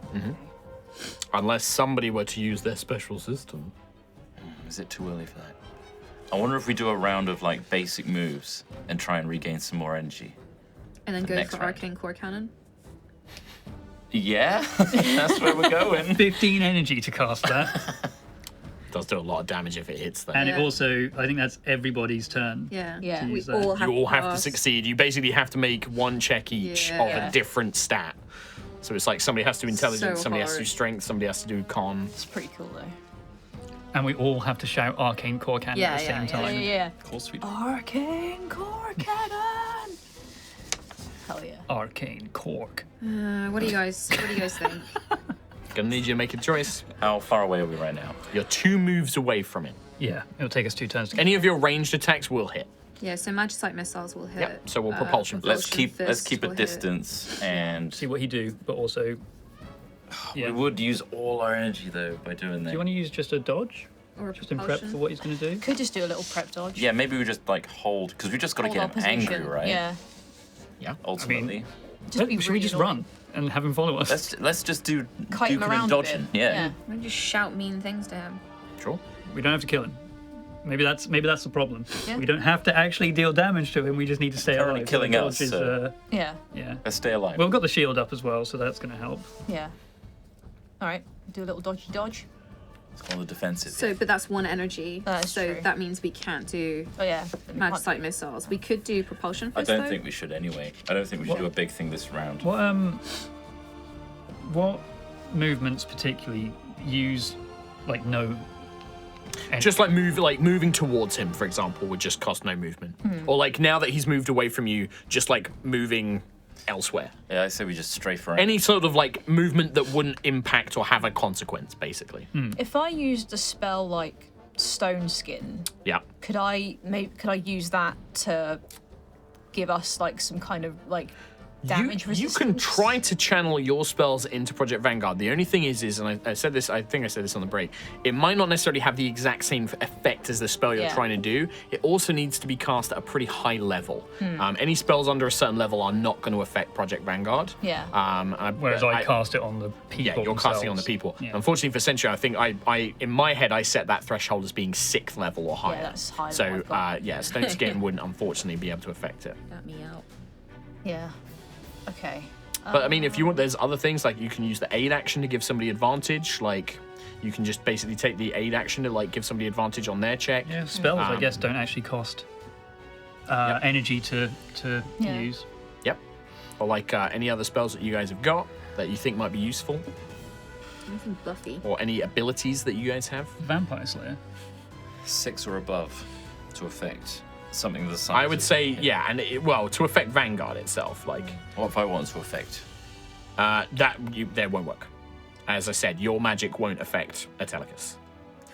Unless somebody were to use their special system. Is it too early for that? I wonder if we do a round of like basic moves and try and regain some more energy. And then go next for round. Arcane Core Cannon. Yeah, that's where we're going. 15 energy to cast that. Does do a lot of damage if it hits them. And Yeah. it also, I think that's everybody's turn. Yeah. Yeah. We use that. all have You all have to pass. succeed. You basically have to make 1 check each Yeah. of Yeah. a different stat. So it's like somebody has to do intelligence, So somebody has to do hard. strength, somebody has to do con. It's pretty cool though. And we all have to shout Arcane Core Cannon Yeah, at the yeah, same yeah. time. Yeah. Of course we do. Arcane Core Cannon. Hell yeah. Arcane Cork. What do you guys think? Gonna need you to make a choice. How far away are we right now? You're 2 moves away from it. Yeah, it'll take us 2 turns to get. Any of your ranged attacks will hit. Yeah, so Magicite missiles will hit. Yep, so we'll propulsion. Let's keep fist a will hit. distance, and See what he do, but also. Yeah. we would use all our energy though by doing Do that. you want to use just a dodge? Or a Just in prep propulsion. for what he's going to do? Could just do a little prep dodge. Yeah, maybe we just like hold because we just got to Hold our get him angry, position. right? Yeah. Ultimately, Just be Should we really just annoying. run and have him follow us? let's just do Kite him duking around and a dodging. bit. Yeah. Why don't you just shout mean things to him? Sure. We don't have to kill him. Maybe that's the problem. Yeah. We don't have to actually deal damage to him. We just need to stay Currently alive. killing The us, dodge is, so- Yeah. yeah. Let's stay alive. Well, we've got the shield up as well, so that's going to help. Yeah. All right. Do a little dodgy dodge. It's on the defensive. So, but that's 1 energy. That's so true. that means we can't do Oh yeah. Magicite missiles. We could do propulsion I fist, don't though. think we should anyway. I don't think we should do a big thing this round. What movements particularly use like no? Just like moving towards him, for example, would just cost no movement. Or like now that he's moved away from you, just like moving elsewhere. Yeah, I say we just strafe around. Any sort of like movement that wouldn't impact or have a consequence, basically. If I used a spell like Stone Skin, Yeah. could I use that to give us like some kind of like damage You resistance? can try to channel your spells into Project Vanguard. The only thing is, and I said this, I think I said this on the break, it might not necessarily have the exact same effect as the spell you're trying to do. It also needs to be cast at a pretty high level. Any spells under a certain level are not going to affect Project Vanguard. Yeah. Whereas I cast it on the people. Yeah, you're casting on the people. Yeah. Unfortunately for Sentry, I think I in my head I set that threshold as being 6th level or higher. Yeah, that's higher than So I've got. yeah, Stone Skin wouldn't unfortunately be able to affect it. Got me out. Yeah. Okay. But I mean, if you want, there's other things like you can use the aid action to give somebody advantage. Like you can just basically take the aid action to like give somebody advantage on their check. Yeah, spells I guess don't actually cost energy to use. Yep. Or like any other spells that you guys have got that you think might be useful, Anything buffy. or any abilities that you guys have. Vampire Slayer. 6 or above to affect something the size. I would of say him. yeah, and well to affect Vanguard itself, like What if I want to affect? that won't work. As I said, your magic won't affect Atelicus.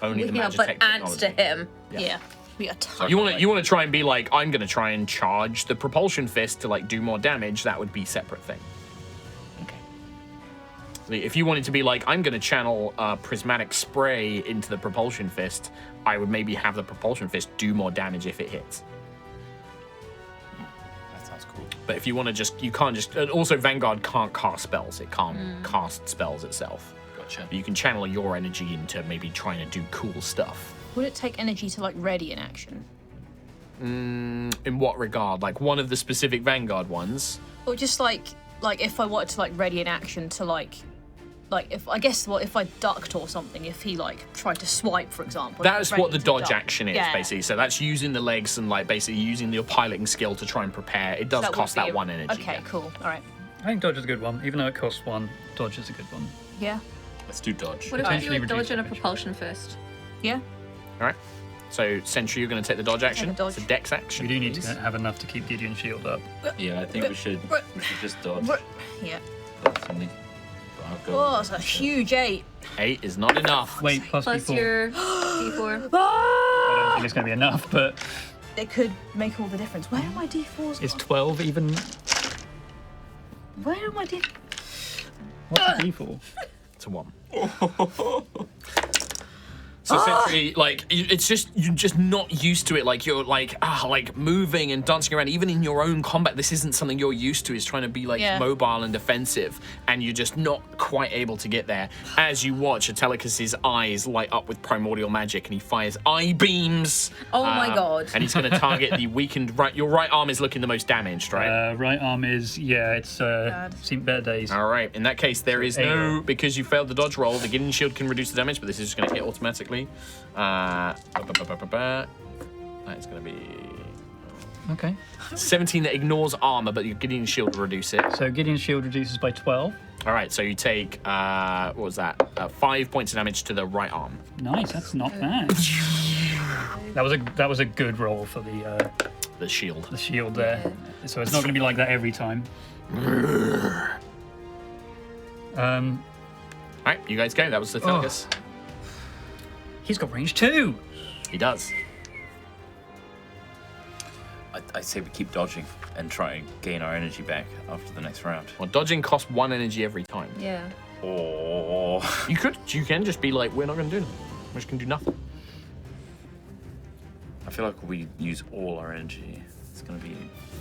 Only the Yeah, Magitech but technology. ants to him. Yeah. We are tired. You want to try and be like, I'm going to try and charge the propulsion fist to like do more damage. That would be a separate thing. Okay. If you wanted to be like, I'm going to channel prismatic spray into the propulsion fist, I would maybe have the propulsion fist do more damage if it hits. That sounds cool. But if you want to just, you can't just. And also, Vanguard can't cast spells. It can't cast spells itself. Gotcha. But you can channel your energy into maybe trying to do cool stuff. Would it take energy to like ready an action? In what regard? Like one of the specific Vanguard ones. Or just like if I wanted to like ready an action to like if I guess if I ducked or something, if he like tried to swipe, for example. That's what the ready to dodge duck. action is, Yeah. basically. So that's using the legs and like basically using your piloting skill to try and prepare. It does That would cost be that a- 1 energy. Okay, yeah. cool. All right. I think dodge is a good one, even though it costs 1. Dodge is a good one. Yeah. Let's do dodge. What if I do Potentially a reduce dodge and a damage. propulsion fist? Yeah. All right. So Sentry, you're going to take the dodge action. a dodge. It's a dex action. We do need to please. have enough to keep Gideon's shield up. Yeah, I think we should just dodge. Yeah. Personally. But I'll go Oh, with it's a it. huge 8. 8 is not enough. Wait, plus Plus D4. your D4. I don't think it's going to be enough, but It could make all the difference. Where are my D4s? is gone? 12 even? Where are my D? What's a D4? It's a 1. So essentially, like it's just you're just not used to it. Like you're like moving and dancing around. Even in your own combat, this isn't something you're used to. Is trying to be like Yeah. mobile and defensive, and you're just not quite able to get there. As you watch, Atelicus's eyes light up with primordial magic, and he fires eye beams. Oh my god. And he's going to target the weakened right. Your right arm is looking the most damaged, right? Right arm is, it's seen better days. All right. In that case, there is no, because you failed the dodge roll. The Gideon shield can reduce the damage, but this is just going to hit automatically. That is going to be Okay. 17 that ignores armor, but your Gideon shield will reduce it. So Gideon's shield reduces by 12. All right. So you take what was that? 5 points of damage to the right arm. Nice, that's not bad. That was a good roll for The shield. the shield there. So it's not going to be like that every time. All right. You guys go. That was the Atelicus. He's got range 2. He does. I say we keep dodging and try and gain our energy back after the next round. Well, dodging costs 1 energy every time. Yeah. Or You can just be like, we're not going to do anything. We're just going to do nothing. I feel like we use all our energy. It's going to be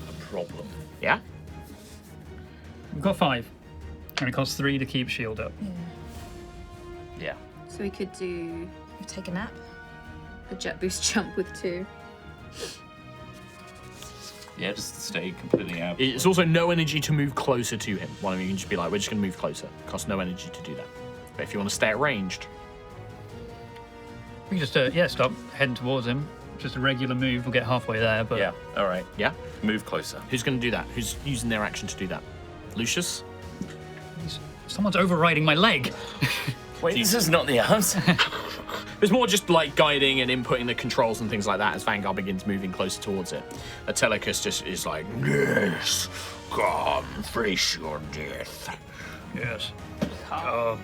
a problem. Yeah. We've got 5. And it costs 3 to keep shield up. Yeah. So we could do You take a nap. a jet boost jump with 2. Yeah, just stay completely out. It's also no energy to move closer to him. One of you can just be like, we're just going to move closer. Costs no energy to do that. But if you want to stay at ranged, We can just, stop heading towards him. Just a regular move. We'll get halfway there, but Yeah, all right. yeah? Move closer. Who's going to do that? Who's using their action to do that? Lucius? someone's overriding my leg. Wait, this is not the arms. It's more just like guiding and inputting the controls and things like that as Vanguard begins moving closer towards it. Atelicus just is like, yes, come, face your death. Yes. Oh,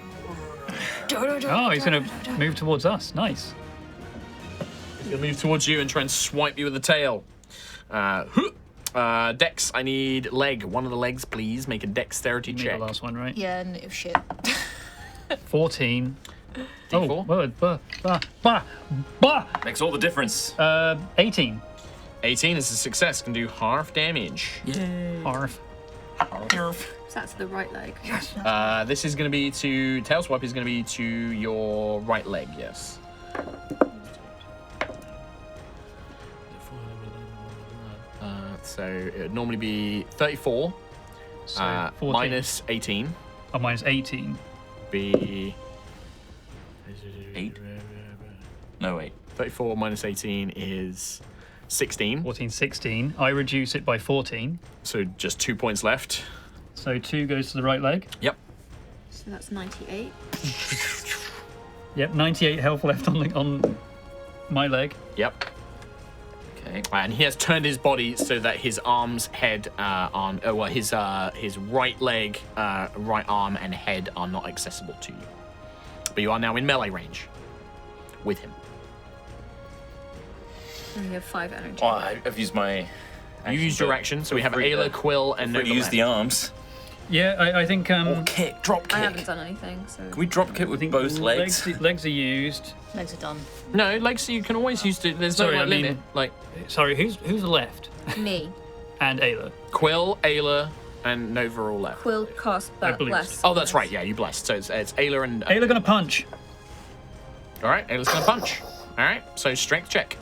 he's going to move towards us. Nice. He'll move towards you and try and swipe you with the tail. Dex, I need leg. One of the legs, please. Make a dexterity You made check. the last one, right? Yeah, and it was shit. 14. D4. Oh, well, Makes all the difference. 18. 18 is a success. Can do half damage. Arf. So that's the right leg. This is going to be to tail swipe. Is going to be to your right leg. Yes. So it would normally be 34 So 14. minus 18. Oh, minus 18. Be 8? No, wait. 34 minus 18 is 16. 14, 16. I reduce it by 14. So just 2 points left. So 2 goes to the right leg. Yep. So that's 98. Yep, 98 health left on my leg. Yep. Okay. And he has turned his body so that his arms, head, his right leg, right arm, and head are not accessible to you. But you are now in melee range with him. And we have 5 energy. Oh, I've used my. You used your action, so we have Ayla, Quill, and Nova. Nova. Use the arms. Yeah, I think Or kick, drop I haven't kick. done anything, so. Can we drop kick I with think both legs? Legs are used. Legs are done. No, legs you can always use to. There's Sorry, no I like, limit. mean- Like Sorry, who's left? Me. And Ayla. Quill, Ayla, and Nova are all left. Quill cast but believe less. Oh, that's right. Yeah, you blessed. So it's Ayla and. Ayla gonna punch. All right, Ayla's gonna punch. All right, so strength check.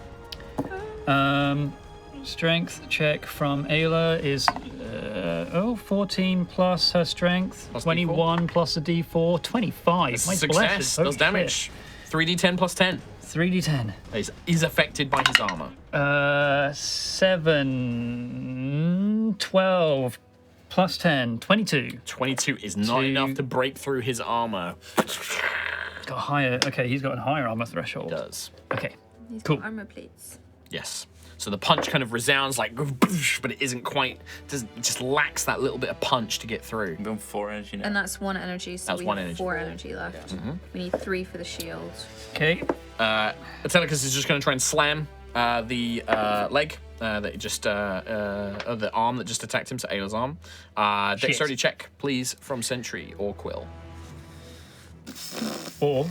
Strength check from Ayla is 14 plus her strength. Plus 21 plus a D4. 25. It's My a success. blessed. Holy Does damage. 3d10 plus 10. shit. 3d10. He's affected by his armor. 7, 12 plus 10, 22. 22 is not Two. enough to break through his armor. Got higher. Okay, he's got a higher armor threshold. Does. Okay. He's Cool. got armor plates. Yes. So the punch kind of resounds like, but it isn't quite. It just lacks that little bit of punch to get through. I'm going 4 energy now. And that's 1 energy, so That's we one have energy. 4 energy left. We need 3 for the shield. Okay. Atelicus is just going to try and slam the leg that just the arm that just attacked him. So Ayla's arm. Dexterity check, please, from Sentry or Quill. Or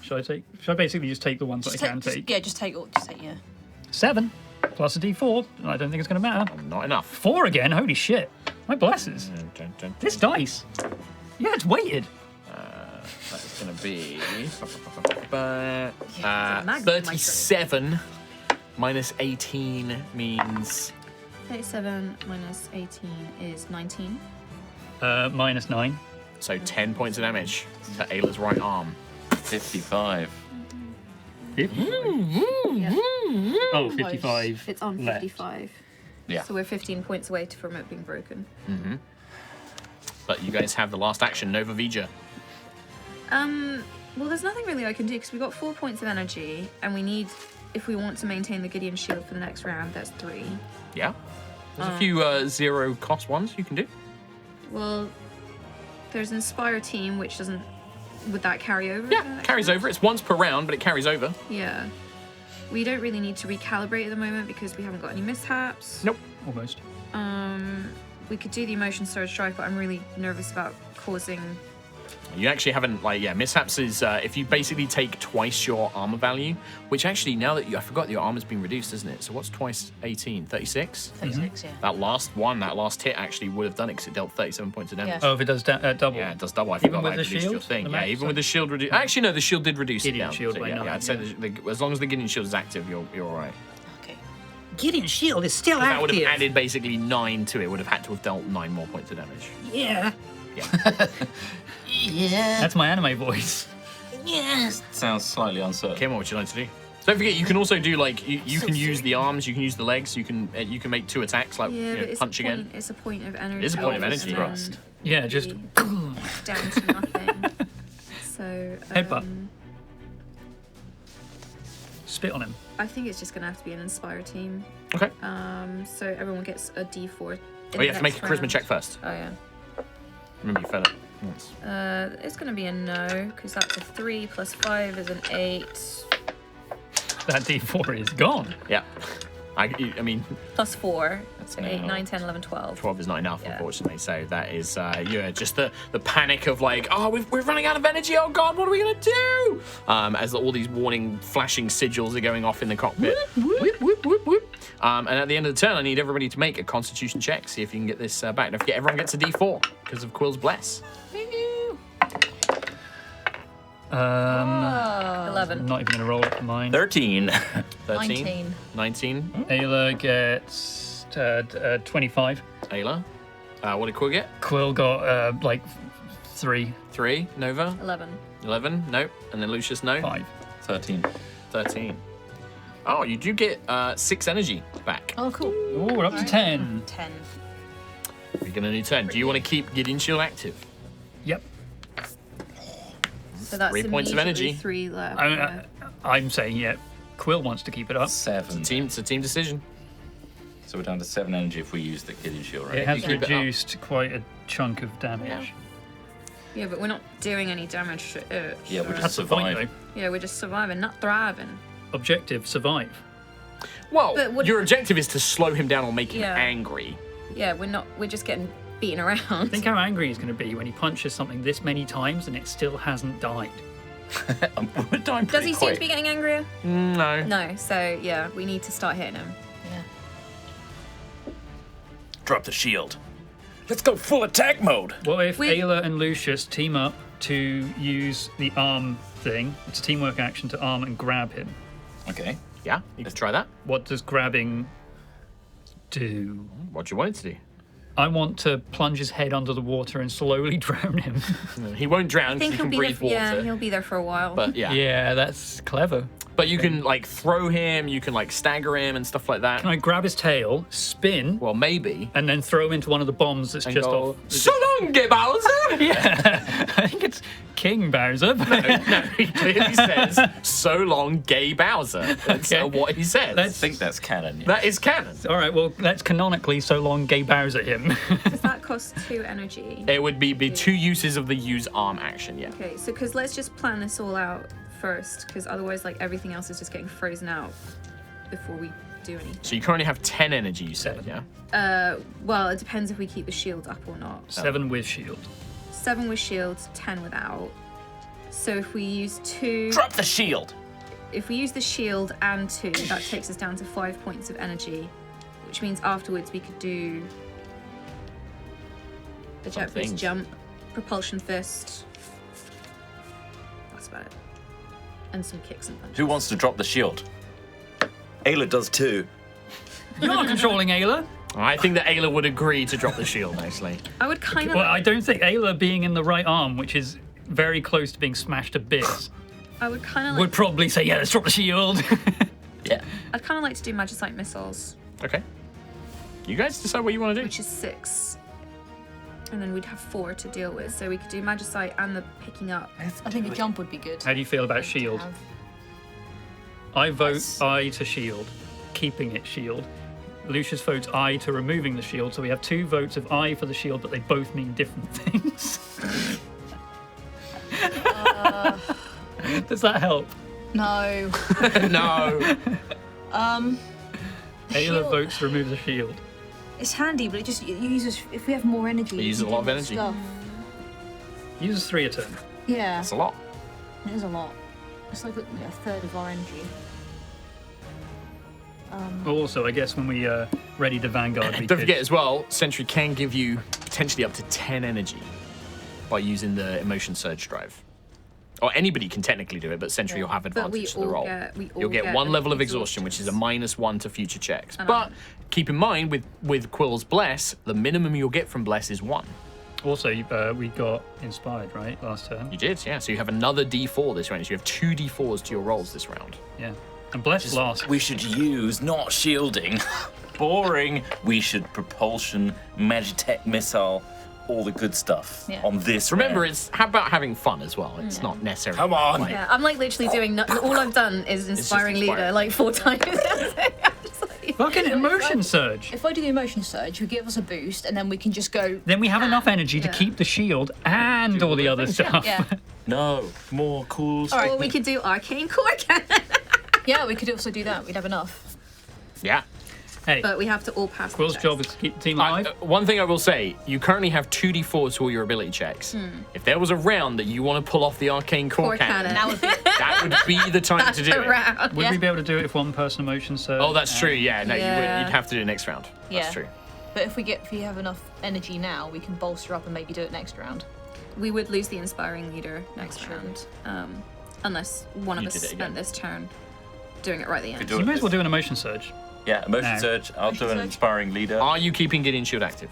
should I basically just take the ones that I can take? Yeah, just take. Yeah. 7 plus a D4. I don't think it's going to matter. Not enough. 4 again. Holy shit. My blesses. This dice. Yeah, it's weighted. That's going to be magnet 37 minus 18 means 37 minus 18 is 19. Minus 9. so 10 points of damage to Ayla's right arm. 55. 55. Yeah. Oh, 55. It's on left. 55. Yeah. So we're 15 points away from it being broken. But you guys have the last action, Nova Vija. Well, there's nothing really I can do because we got 4 points of energy, and we need, if we want to maintain the Gideon shield for the next round, that's 3. Yeah. There's a few zero cost ones you can do. Well, there's Inspire Team, which doesn't. Would that carry over? Yeah, carries over. It's once per round, but it carries over. Yeah. We don't really need to recalibrate at the moment because we haven't got any mishaps. Nope. Almost. We could do the Emotion Surge Strike, but I'm really nervous about causing. You actually haven't, mishaps is if you basically take twice your armor value, which actually, now that I forgot your armor's been reduced, isn't it? So what's twice 18? 36? 36. Yeah. That last hit actually would have done it because it dealt 37 points of damage. Yeah. Oh, if it does double. Yeah, it does double. I Even forgot with I the reduced shield? your thing. The Yeah, max? even with the shield reduced. Actually, no, the shield did reduce it Gideon down. shield So, by yeah, 9, I'd say as long as the Gideon shield is active, you're all right. Okay. Gideon shield is still That would have added basically 9 to it. Would have had to have dealt 9 more points of damage. Yeah. Yeah. Yeah. That's my anime voice. Yes. Sounds slightly uncertain. Kim, what would you like to do? Don't forget, you can also do you can use the arms, you can use the legs, you can make 2 attacks Yeah, but it's punch a point, again. It's a point of energy. It is a point of energy. and then Yeah, just down to nothing. So Headbutt. Spit on him. I think it's just gonna have to be an Inspire Team. Okay. So everyone gets a D4. Oh, you have to make a charisma check first. Oh yeah. Remember, you failed it once. It's gonna be a no because that's a 3 plus 5 is an 8. That D4 is gone. Yeah. I mean, Plus 4. So 8, no. 9, 10, 11, 12. 12 is not enough, Yeah. unfortunately. So that is, just the panic of like, oh, we're running out of energy. Oh God, what are we gonna do? As all these warning flashing sigils are going off in the cockpit. Whoop, whoop, whoop, whoop. And at the end of the turn, I need everybody to make a Constitution check. See if you can get this back. Don't forget, everyone gets a D4 because of Quill's Bless. 11. I'm not even going to roll it for mine. 13. 13. 19. Ayla gets 25. Ayla. What did Quill get? Quill got like 3. 3. Nova. 11. 11. Nope. And then Lucius, no. 5. 13. 13. Oh, you do get 6 energy back. Oh, cool. Oh, we're up to 10. 10. You're gonna need 10. Do you want to keep Gideon Shield active? Yep. So that's 3 points of immediately energy. 3 left. I'm saying, yeah, Quill wants to keep it up. 7. It's a team decision. So we're down to 7 energy if we use the Gideon Shield, right? It has keep it up. reduced quite a chunk of damage. Yeah, but we're not doing any damage to it. Yeah, we're so- just That's the point, survive. though. Yeah, we're just surviving, not thriving. Objective, survive. Well, But what- your objective is to slow him down or make him Yeah. angry. Yeah, we're just getting beaten around. Think how angry he's going to be when he punches something this many times and it still hasn't died. We're dying Does pretty he seem quick. to be getting angrier? No. No, so yeah, we need to start hitting him. Yeah. Drop the shield. Let's go full attack mode. What if We- Ayla and Lucius team up to use the arm thing? It's a teamwork action to arm and grab him. Okay. Yeah, you can try that. What does grabbing do? What do you want it to do? I want to plunge his head under the water and slowly drown him. He won't drown I because think he he'll can be there. breathe water. Yeah, he'll be there for a while. But yeah. Yeah, that's clever. But you can like throw him, you can like stagger him and stuff like that. Can I grab his tail, spin, Well, maybe. and then throw him into one of the bombs that's And just go, off? so long, Gay Bowser! Yeah, I think it's King Bowser. No, he clearly says, so long, Gay Bowser. That's Okay. what he says. I think that's canon. Yeah. That is canon. All right, well, let's canonically so long gay Bowser him. Does that cost 2 energy? It would be 2 uses of the use arm action, yeah. Okay, so because let's just plan this all out first, because otherwise, like everything else is just getting frozen out before we do anything. So you currently have 10 energy, you said, yeah? Well, it depends if we keep the shield up or not. 7 with shield. 7 with shield, 10 without. So if we use 2, Drop the shield. if we use the shield and 2, that takes us down to 5 points of energy, which means afterwards we could do the jet boost things. jump, propulsion fist. That's about it. And some kicks and punches. Who wants to drop the shield? Ayla does too. You're not controlling Ayla. I think that Ayla would agree to drop the shield, actually. I would kind of. Well, I don't think Ayla being in the right arm, which is very close to being smashed to bits, I would kind of like. would probably say, yeah, let's drop the shield. Yeah. I'd kind of like to do magicite missiles, Okay. You guys decide what you want to do. which is 6, and then we'd have 4 to deal with. So we could do magicite and the picking up. I think a jump would be good. How do you feel about shield? Have. I vote Yes. I to shield, keeping it shield. Lucius votes I to removing the shield, so we have 2 votes of I for the shield, but they both mean different things. Does that help? No. No. Um, Ayla Shield- votes to remove the shield. it's handy, but it uses. If we have more energy, It we uses can a lot do of more energy. Stuff. Uses 3 a turn. Yeah, That's a lot. it is a lot. It's like a third of our energy. Also, I guess when we ready to Vanguard, we Don't could- forget as well, Sentry can give you potentially up to 10 energy by using the emotion surge drive. Or anybody can technically do it, but Sentry will have But advantage we to the all roll. get. We all You'll get 1 an level of exhaustion, which is a -1 to future checks. But keep in mind, with Quill's Bless, the minimum you'll get from Bless is 1. Also, we got inspired, right, last turn? You did, yeah. So you have another D4 this round. So you have 2 D4s to your rolls this round. Yeah. And Bless last. We should use not shielding. Boring. We should propulsion, magitech missile, all the good stuff Yeah. on this. Remember, round. it's how about having fun as well. It's not necessarily. Come on. like- Yeah, I'm like literally doing. All I've done is inspiring leader inspiring. like 4 times. I'm just like- Fucking emotion surge. If I do the emotion surge, you give us a boost, and then we can just go. Then we have enough energy to Yeah. keep the shield and all the other stuff. Yeah, No, more cool. All right. Or we could do arcane core cannon. yeah, we could also do that. We'd have enough. Yeah. Hey, but we have to all pass. Quill's the job checks. is to keep the team alive. One thing I will say, you currently have 2d4 to all your ability checks. If there was a round that you want to pull off the arcane core cannon, That would be that would be the time to do it. around. Would we be able to do it if one person emotion surge? Oh, that's true. Yeah, no, Yeah. you'd have to do it next round. Yeah. That's true. But if we have enough energy now, we can bolster up and maybe do it next round. We would lose the inspiring leader next True. round, unless one of You us did it spent again. this turn doing it right at the end. do You it may as well this- do an emotion surge. Yeah, emotion No. surge. I'll do an surge. inspiring leader. Are you keeping Gideon Shield active?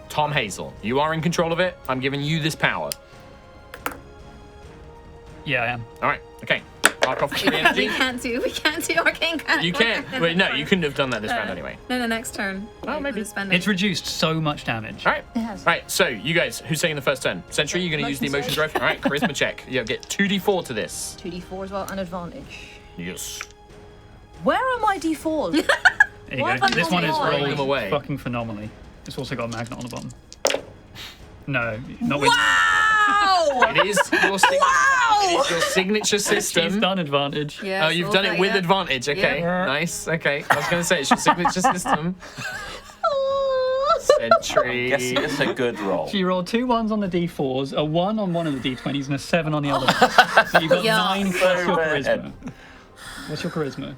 Tom Hazel, you are in control of it. I'm giving you this power. Yeah, I am. All right, okay. Mark off the we energy. can't do arcane cannon. You can. Wait, no, you couldn't have done that this round anyway. No, next turn. Oh, maybe. Spending. It's reduced so much damage. All right. It has. Right, so you guys, who's taking the first turn? Sentry, you're going to use the emotion drive? All right, charisma check. You get 2d4 to this. 2d4 as well, an advantage. Yes. Where are my d4s? There you Why go. have I This one is got them rolled away? fucking phenomenally. It's also got a magnet on the bottom. No, not with. Wow! It is your, it is your signature system. She's done advantage. Yeah, Oh, you've so done it with yeah. advantage. Okay, Yeah. nice. Okay, I was going to say it's your signature system. Sentry. Yes, it's a good roll. She rolled 2 1s on the d4s, a 1 on one of the d20s, and a 7 on the other one. So you've got Yeah. 9 plus your bad. charisma. What's your charisma?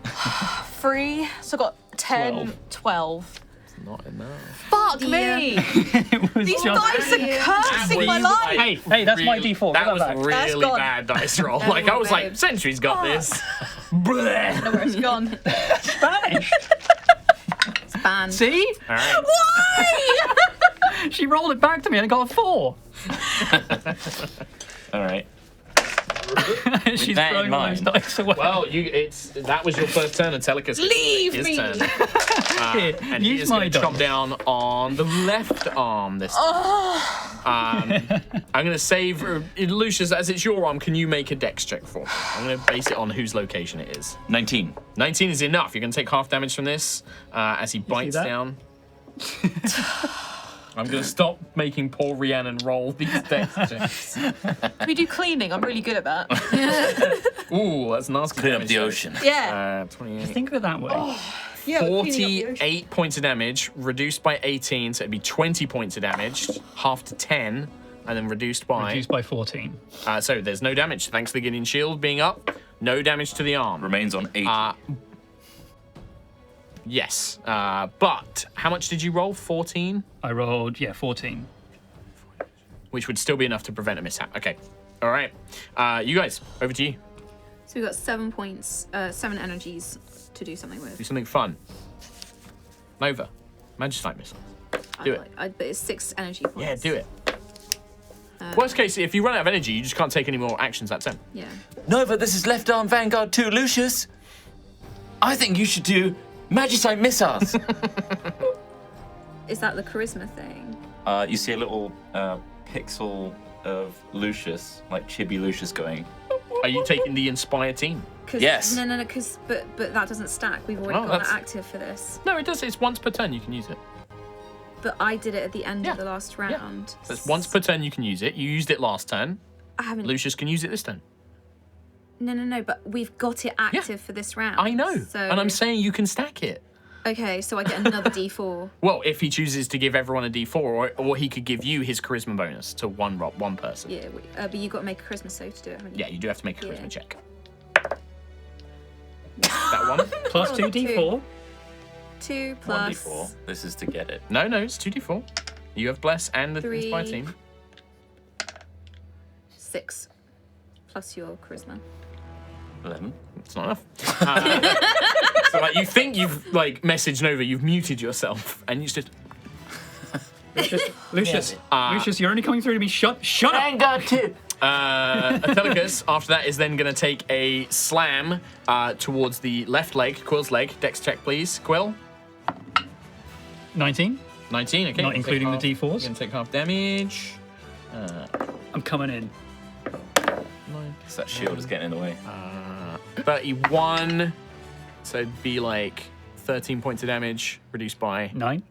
3, so I got 10, 12. Not enough. Fuck me! It was These just- dice are cursing my life! Hey, that's my d4. That Give was that back. That's really gone. bad dice roll. Like I was like, Sentry's got this. Bleh. Where it's gone. Spanish. It's banned. See? All right. Why? She rolled it back to me and I got a 4. All right. She's that in throwing all those mind- dice away. Well, that was your first turn. Atelicus. Leave his me. Turn. Here, And he use is my going to chop dice. down on the left arm this time. I'm going to save Lucius, as it's your arm. Can you make a dex check for me? I'm going to base it on whose location it is. 19. 19 is enough. You're going to take half damage from this as he bites that? down. I'm going to stop making poor Rhiannon roll these dex checks. Can we do cleaning? I'm really good at that. Ooh, that's nasty. Clean up damage the there. ocean. Yeah. 28. Think of it that way. Yeah, we're cleaning up the ocean. 48 points of damage, reduced by 18, so it'd be 20 points of damage, half to 10, and then reduced by. Reduced by 14. So there's no damage, thanks to the Gideon Shield being up. No damage to the arm. Remains on 8. Yes, but how much did you roll? 14? I rolled, 14. Which would still be enough to prevent a mishap. Okay, all right. You guys, over to you. So we've got 7 points, 7 energies to do something Do with. something fun. Nova, Magicite Missile. Do it. But it's 6 energy points. Yeah, do it. Worst case, if you run out of energy, you just can't take any more actions that turn. Yeah. Nova, this is Left Arm Vanguard 2, Lucius. I think you should do Magicite Missiles. Is that the charisma thing? You see a little pixel of Lucius, like chibi Lucius going. Are you taking the Inspire team? Yes. No, because but that doesn't stack. We've already Oh, got that's- it active for this. No, it does. It's once per turn you can use it. But I did it at the end Yeah. of the last round. So it's once per turn you can use it. You used it last turn. I haven't. Lucius can use it this turn. No. But we've got it active for this round. I know. So, And I'm saying you can stack it. Okay, so I get another D4. Well, if he chooses to give everyone a D4, or he could give you his charisma bonus to one person. Yeah, but you got to make a charisma save to do it, haven't you? Yeah, you do have to make a charisma Yeah. check. That one? Plus 2d4. 2 plus 1d4. This is to get it. No, it's 2d4. You have Bless and the 3. Inspire team. 6 plus your charisma. 11. It's not enough. So like, you think you've like messaged Nova, you've muted yourself, and you just Lucius, Lucius, you're only coming through to me. Shut up! Vanguard 2. Atelicus, after that, is then going to take a slam towards the left leg, Quill's leg. Dex check, please. Quill. 19. 19, okay. Not including the D4s. You're going to take half damage. I'm coming in. So that shield is getting in the way. 31. So it'd be like 13 points of damage, reduced by. 9.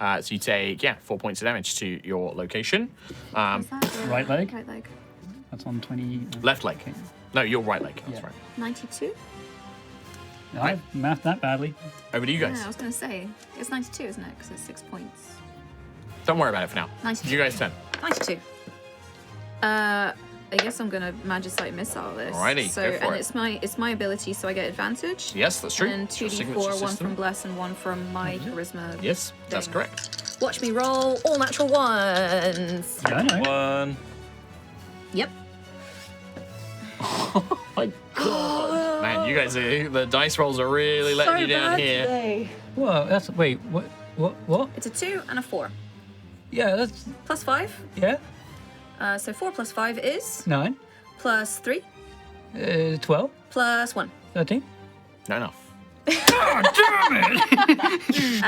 So you take, 4 points of damage to your location. Is that the Right leg? Right leg. That's on 20. Left leg. Okay. No, your right leg. That's Yeah. right. 92? I mathed that badly. Over to you guys. Yeah, I was going to say, it's 92, isn't it? Because it's 6 points. Don't worry about it for now. 92. You guys turn. 92. I guess I'm gonna Magicite Missile this. Alrighty, So go for and it. it's my ability, so I get advantage. Yes, that's true. And It's your 2d4, signature one system. from Bless and one from my Charisma. Yes, that's thing. correct. Watch me roll all natural ones. Yeah, I know. One. Yep. My God. Man, you guys, the dice rolls are really letting you down here. today. Whoa, that's wait. What? It's a 2 and a 4. Yeah, that's Plus 5. yeah. So 4 plus 5 is 9, plus 3 12, plus 1. 13. Not enough. And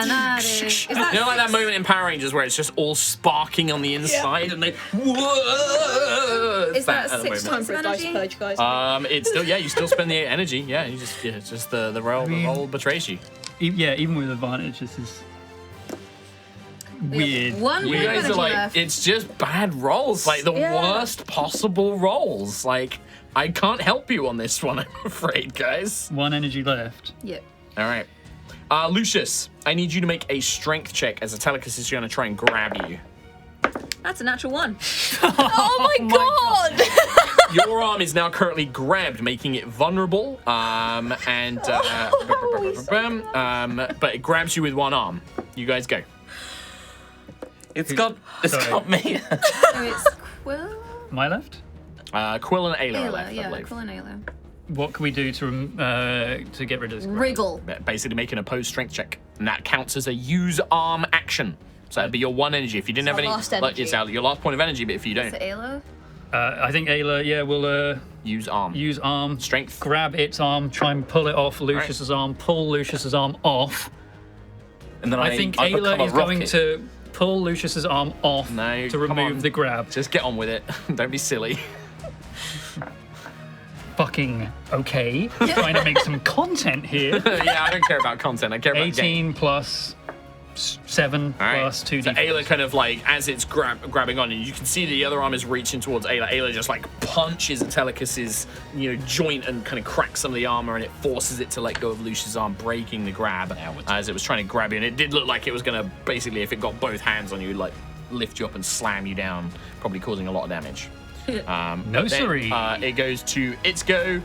that is that You know, like that moment in Power Rangers where it's just all sparking on the inside and they. Whoa! Is that at the 6 moment. times of Dice energy? purge, guys. It's still you still spend the energy. Yeah, it's just the roll. The roll betrays you. Yeah, even with advantage, this is We have weird. one You point of guys are energy like, left. it's just bad rolls, like the worst possible rolls. Like, I can't help you on this one, I'm afraid, guys. One energy left. Yep. All right. Lucius, I need you to make a strength check as Atelicus is going to try and grab you. That's a natural 1. Oh my god! Your arm is now currently grabbed, making it vulnerable. But it grabs you with one arm. You guys go. It's got me. So it's Quill. My left. Quill and Ayla are Ayla, left, I yeah, believe. Quill and Ayla. What can we do to get rid of this? Wriggle. Basically, make an opposed strength check, and that counts as a use arm action. So that'd be your one energy. If you didn't have our any, last like, energy. it's your last point of energy. But if you Is don't, it Ayla? I think Ayla, will use arm. use arm, Strength. grab its arm, try and pull it off Lucius's arm, pull Lucius's arm off. And then I think I become Ayla a is going rocket. to pull Lucius's arm off No, to come remove on. the grab. Just get on with it. Don't be silly. Fucking okay. Trying to make some content here. Yeah, I don't care about content. I care about game. 18 plus 7 All right. plus 2 So d4s. Ayla kind of like, as it's grabbing on, and you can see the other arm is reaching towards Ayla. Ayla just like punches Atelicus's, joint and kind of cracks some of the armor, and it forces it to let go of Lucius's arm, breaking the grab as it was trying to grab you. And it did look like it was gonna basically, if it got both hands on you, like lift you up and slam you down, probably causing a lot of damage. No But then, siree. it goes to its go.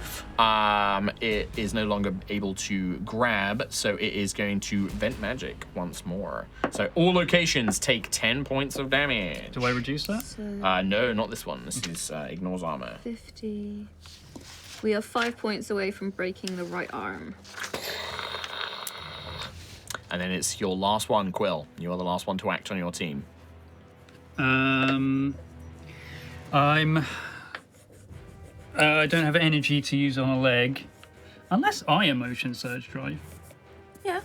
It is no longer able to grab, so it is going to vent magic once more. So all locations take 10 points of damage. Do I reduce that? No, not this one. This is ignores armor. 50. We are 5 points away from breaking the right arm. And then it's your last one, Quill. You're the last one to act on your team. I don't have energy to use on a leg, unless I emotion surge drive. Yeah.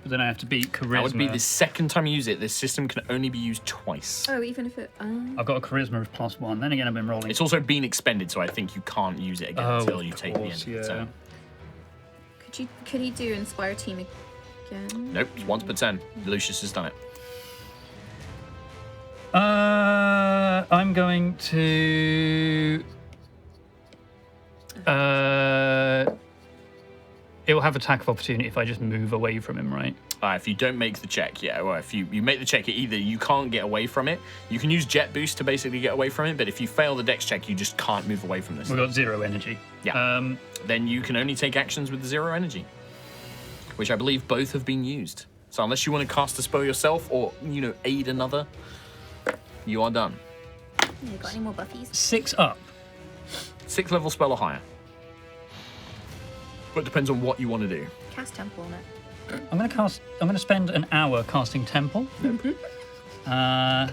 But then I have to beat charisma. That would be the second time you use it. This system can only be used twice. Oh, even if it. I've got a charisma of +1. Then again, I've been rolling. It's also been expended, so I think you can't use it again until you take the end of it. So. Could he do Inspire Team again? Nope, it's once per turn. Lucius has done it. I'm going to. It will have attack of opportunity if I just move away from him, right? If you don't make the check, yeah. Well, if you make the check, either you can't get away from it. You can use Jet Boost to basically get away from it, but if you fail the Dex check, you just can't move away from this. We've got 0 energy. Yeah. Then you can only take actions with the 0 energy, which I believe both have been used. So unless you want to cast a spell yourself or, aid another, you are done. You got any more buffies? 6 up. 6th level spell or higher. But it depends on what you want to do. Cast Temple on it. I'm going to spend an hour casting Temple. I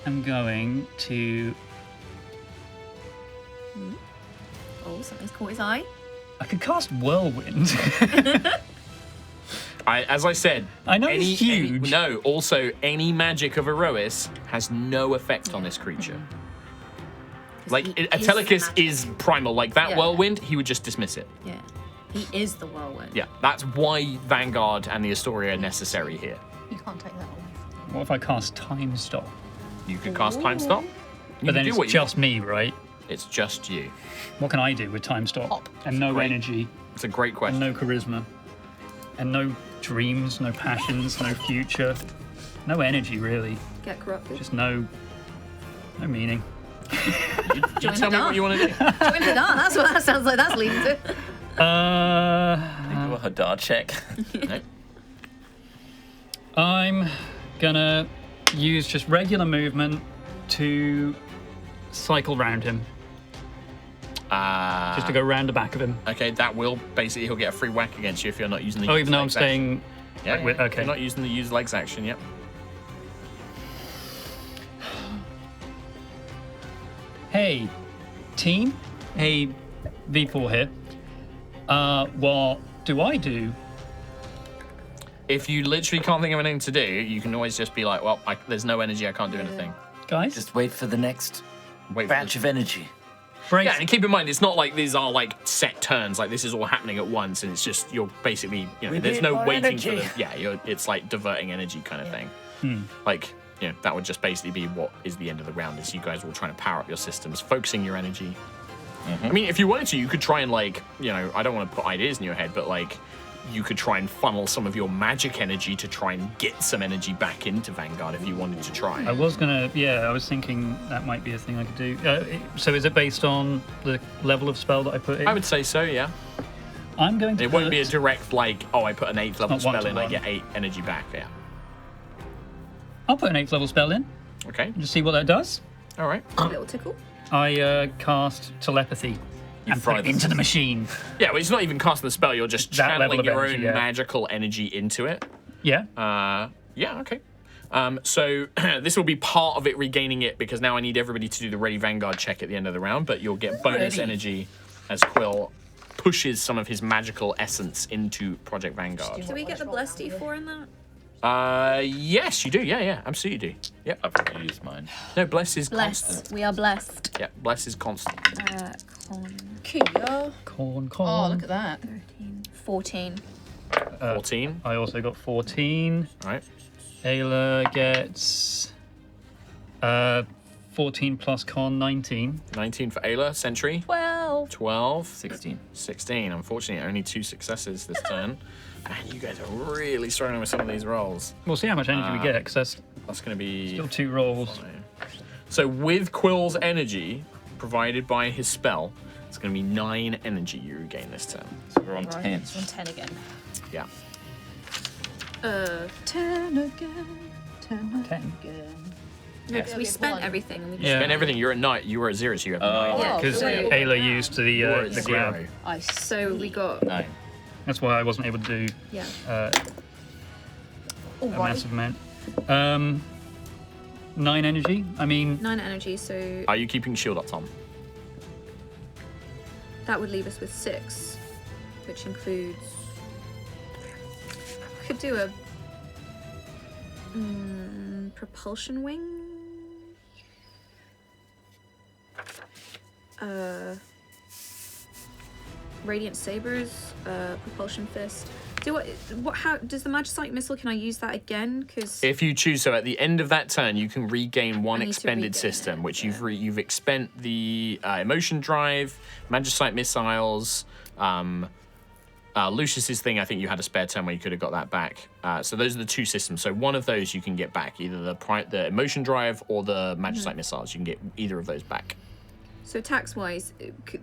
am going to. Oh, something's caught his eye. I could cast Whirlwind. As I said, I know it's huge. Also, any magic of Aerois has no effect on this creature. Like, Atelicus is primal. Like, that whirlwind, he would just dismiss it. Yeah. He is the whirlwind. Yeah, that's why Vanguard and the Astoria are necessary here. You can't take that away. What if I cast Time Stop? You could cast Time Stop. You But then can do it's what you just me, right? It's just you. What can I do with time stop? Hop. And no Great. energy, It's a great and question. no charisma, and no dreams, no passions, no future, no energy really. Get corrupted. Just no meaning. You tell me what you want to do. Join the dance. That's what that sounds like. That's leading to. Do a Hadar check. I'm gonna use just regular movement to cycle round him, just to go round the back of him. Okay, that will basically he'll get a free whack against you if you're not using the. Oh, use even though I'm legs action. staying. Yeah, like, with- yeah. okay. You're not using the use legs action. Yep. Hey, team. Hey, V4 here. What do I do? If you literally can't think of anything to do, you can always just be like, well, there's no energy, I can't do anything. Guys, Just wait for the next Wait for batch of energy. brace. Yeah, and keep in mind, it's not like these are like set turns. Like this is all happening at once, and it's just you're basically, We there's need no more waiting energy. for the. Yeah, it's like diverting energy kind of thing. Like that would just basically be what is the end of the round. Is you guys all trying to power up your systems, focusing your energy. I mean, if you wanted to, you could try and like, I don't want to put ideas in your head, but like, you could try and funnel some of your magic energy to try and get some energy back into Vanguard if you wanted to try. I was thinking that might be a thing I could do. So is it based on the level of spell that I put in? I would say so, yeah. I'm going to It won't be a direct like, oh, I put an 8th level not spell in, I one-to-one. get 8 energy back. Yeah. I'll put an 8th level spell in, Okay. just see what that does. All right. A little tickle. I cast telepathy and fry put it the into the machine. Yeah, well, it's not even casting the spell. You're just That level channeling of your energy, own yeah. magical energy into it. Yeah. Yeah, okay. So this will be part of it regaining it because now I need everybody to do the Ready Vanguard check at the end of the round, but you'll get bonus energy as Quill pushes some of his magical essence into Project Vanguard. Do we get the blessed D4 in that? Yes, you do. Yeah, absolutely do. Yep. I've already used mine. No, bless is constant. Blessed. We are blessed. Yeah, bless is constant. Cool. Corn. Oh, look at that. 14. 14. I also got 14. All right. Ayla gets 14 plus con, 19. 19 for Ayla. Sentry. 12. 12. 16. 16. Unfortunately, only 2 successes this turn. And you guys are really struggling with some of these rolls. We'll see how much energy we get, because that's That's going to be... still 2 rolls. So with Quill's energy, provided by his spell, it's going to be 9 energy you regain this turn. So we're on Right, 10. it's on 10 again. Yeah. 10 again. 10 10. again. No, because we spent everything. And we Yeah. And everything, you're at 9. You were at 0, so you have 9. Yeah, Because so- Ayla used the You were at the 0. grab. I So we got 9. That's why I wasn't able to do yeah. a Alright. massive amount. 9 energy. I mean, 9 energy, so Are you keeping shield up, Tom? that would leave us with 6, which includes. Could do a propulsion wing. Radiant sabers, propulsion fist. How does the Magicite missile? Can I use that again? Because If you choose, so at the end of that turn, you can regain 1 I need to expended regain system, it, which yeah. you've expended the emotion drive, Magicite missiles, Lucius's thing. I think you had a spare turn where you could have got that back. So those are the 2 systems. So one of those you can get back, either the emotion drive or the Magicite missiles. You can get either of those back. so tax wise,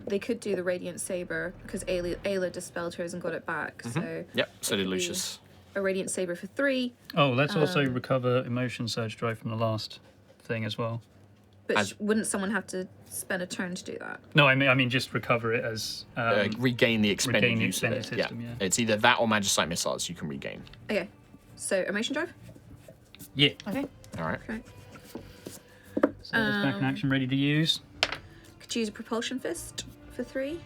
they could do the Radiant saber because Ayla dispelled hers and got it back. So Yep. So did could be Lucius. a Radiant saber for 3. oh, let's also recover emotion surge drive from the last thing as well. But As- wouldn't someone have to spend a turn to do that? No, I mean just recover it as Regain the expended regain the use of it. expended system, yeah. It's either that or Magicite missiles you can regain. Okay. So emotion drive. yeah. Okay. All right. Okay. So it's back in action, ready to use. Could use a propulsion fist for 3.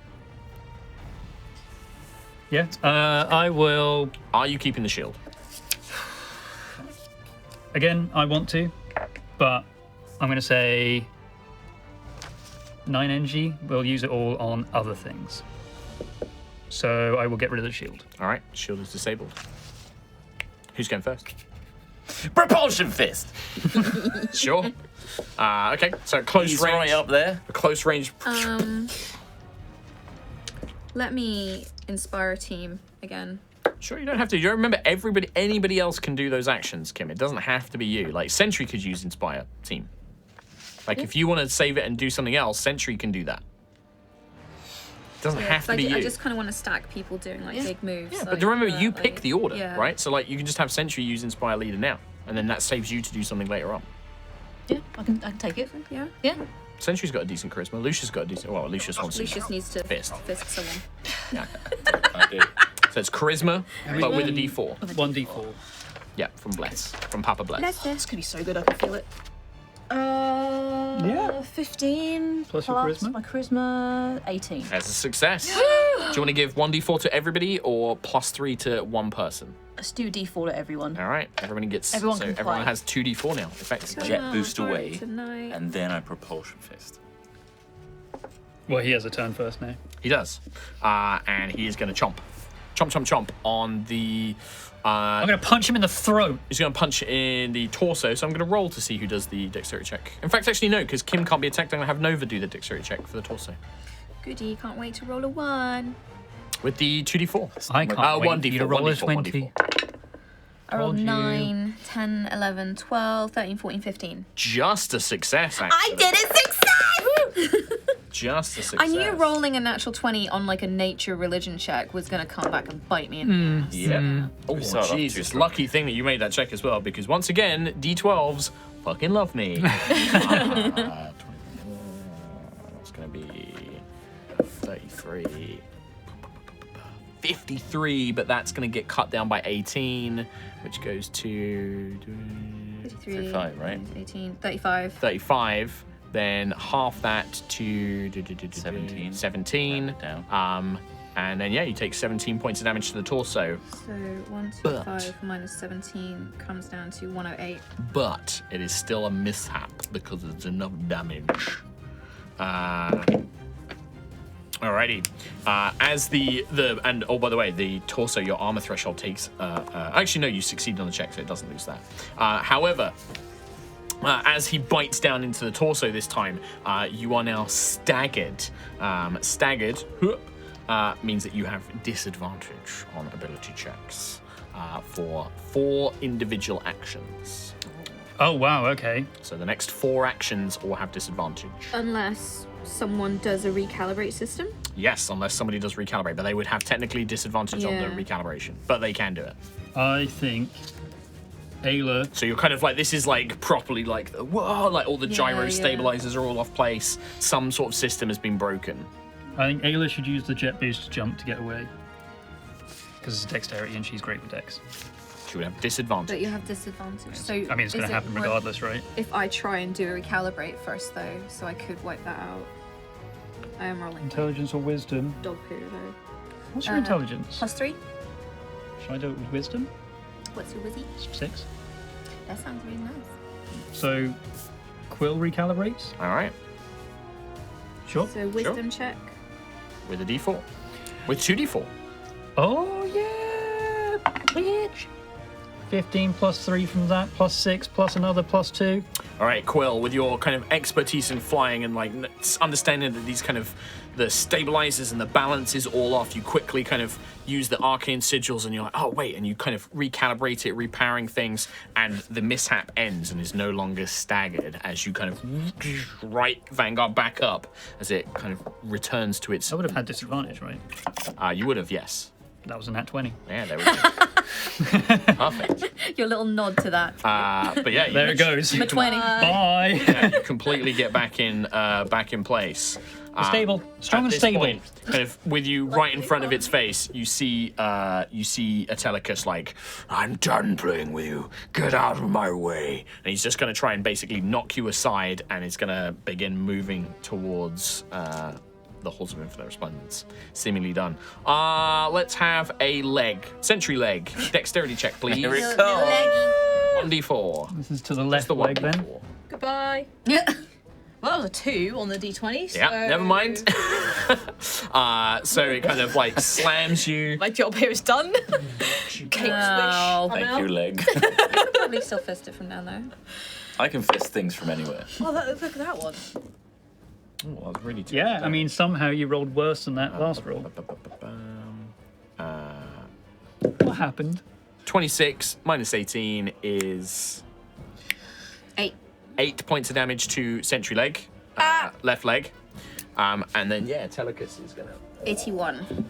Yeah. I will. Are you keeping the shield? Again, I want to, but I'm going to say 9 energy. We'll use it all on other things. So I will get rid of the shield. All right. Shield is disabled. Who's going first? Propulsion fist. Sure. Okay, so close He's range. right up there. A close range. Let me inspire a team again. Sure, you don't have to. You don't remember anybody else can do those actions, Kim. It doesn't have to be you. Like Sentry could use Inspire Team. Like if you want to save it and do something else, Sentry can do that. It doesn't have to be you. I just kind of want to stack people doing like big moves. Yeah, like, but remember, you pick the order, yeah. right? So like you can just have Sentry use Inspire Leader now, and then that saves you to do something later on. Yeah, I can take it. Yeah. Yeah. Sentry's got a decent charisma. Lucius got a decent. Well, Lucius wants to. Lucius needs to Fist. someone. Yeah. I do. So it's charisma, but with a D4. 1d4. Yeah, from Bless, from Papa Bless. It's gonna be so good. I can feel it. 15 Plus your charisma? my charisma 18. That's a success. Do you want to give 1d4 to everybody or +3 to one person? Let's do D4 to everyone. All right, everyone gets. Everyone so can everyone play. has 2d4 now, effectively. Jet boost Alright, away, tonight. and then I propulsion fist. Well, he has a turn first now. He does, and he is going to chomp on the. I'm going to punch him in the throat. He's going to punch in the torso, so I'm going to roll to see who does the dexterity check. In fact, actually no, because Kim can't be attacked. I'm going to have Nova do the dexterity check for the torso Goody, can't wait to roll a 1. with the 2d4. I can't wait 1d4, you to roll a 1d4, 20. 1d4. I rolled Told you. 9, 10, 11, 12, 13, 14, 15. Just a success, actually. I did a success! Just a success. I knew rolling a natural 20 on like a nature religion check was going to come back and bite me in the ass. Yeah. Oh, We started off Jesus. too Lucky thing that you made that check as well, because once again, D12s fucking love me. It's going to be 33. 53, but that's going to get cut down by 18, which goes to 53, 35, right? 18, 35. 35. Then half that to 17. 17. Round it down. And then, yeah, you take 17 points of damage to the torso. So 1, 2, But- 5 minus 17 comes down to 108. But it is still a mishap because it's enough damage. Alrighty. As and oh, by the way, the torso, your armor threshold takes. Actually, no, you succeed on the check, so it doesn't lose that. However, as he bites down into the torso this time, you are now staggered. Staggered means that you have disadvantage on ability checks for 4 individual actions. Oh, wow, okay. So the next 4 actions all have disadvantage. Unless someone does a recalibrate system. Yes, unless somebody does recalibrate, but they would have technically disadvantage on the Yeah. recalibration, but they can do it. I think Ayla. So you're kind of like, this is like properly like, whoa, like all the gyro yeah. stabilizers are all off place. Some sort of system has been broken. I think Ayla should use the jet boost to jump to get away. Because it's dexterity and she's great with dex. She would have disadvantage. But you have disadvantage. So I mean, it's going is to it happen worth- regardless, right? If I try and do a recalibrate first, though, so I could wipe that out. I am rolling Intelligence or wisdom? dog poo, though. What's your intelligence? +3. Should I do it with wisdom? What's your wizzy? 6. That sounds really nice. So, Quill recalibrates? All right, Sure. So wisdom check. with a d4. With 2d4. Oh, yeah! Bitch! 15 plus 3 from that, plus 6, plus another, plus 2. All right, Quill, with your kind of expertise in flying and like understanding that these kind of the stabilizers and the balance is all off, you quickly kind of use the arcane sigils and you're like, oh wait, and you kind of recalibrate it, repowering things, and the mishap ends and is no longer staggered as you kind of right Vanguard back up as it kind of returns to its. I would have had disadvantage, right? You would have, yes. That was a nat 20. Yeah, there we go. Perfect. Your little nod to that. But yeah, There it goes. The 20. Bye! yeah, you completely get back in place. Stable. Strong At and this stable. point, kind of with you right in front of its face, you see Atelicus like, I'm done playing with you. Get out of my way. And he's just going to try and basically knock you aside, and he's going to begin moving towards the Halls of Infinite Resplendence. Seemingly done. Let's have a leg. Sentry leg. Dexterity check, please. Here it comes. 1d4. This is to the left The leg then. 1d4. Goodbye. Yeah. Well, that was a 2 on the D20. So... Yeah, never mind. So it kind of like slams you. My job here is done. Cake Ow. swish. I'm Thank out. you, leg. probably still fist it from down there. I can fist things from anywhere. Oh, look at that one. Oh, I was really Yeah, I mean, somehow you rolled worse than that last roll. What happened? 26 minus 18 is 8. 8 points of damage to sentry leg, left leg. And then, yeah, Atelicus is going to 81.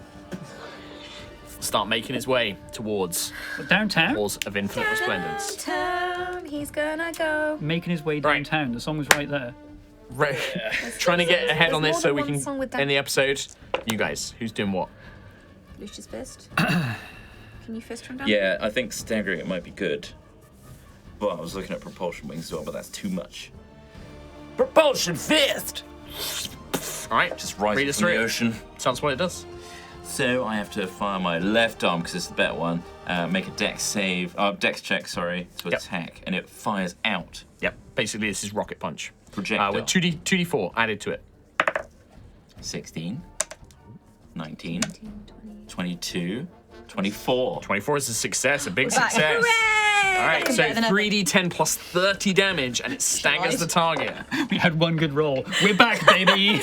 start making his way towards Downtown? Halls of Infinite Resplendence. Downtown, he's gonna go. Making his way Right. downtown. The song was right there. Right. Trying to get ahead on There's this more so we than one can song with end the episode. You guys, who's doing what? Lucius fist. Can you fist from down? Yeah, I think staggering it might be good. Well, I was looking at propulsion wings as well, but that's too much. Propulsion fist! All right, Just read rising us from the through it. ocean. Sounds what it does. So I have to fire my left arm because it's the better one. Make a dex check, to Yep. attack, and it fires out. Yep. Basically, this is rocket punch. Projectile. With 2d4 added to it. 16, 19, 22, 24. 24 is a success, a big Back. success. Hooray! All right, so Better than ever. 3d10 plus 30 damage, and it staggers the target. We had one good roll. We're back, baby!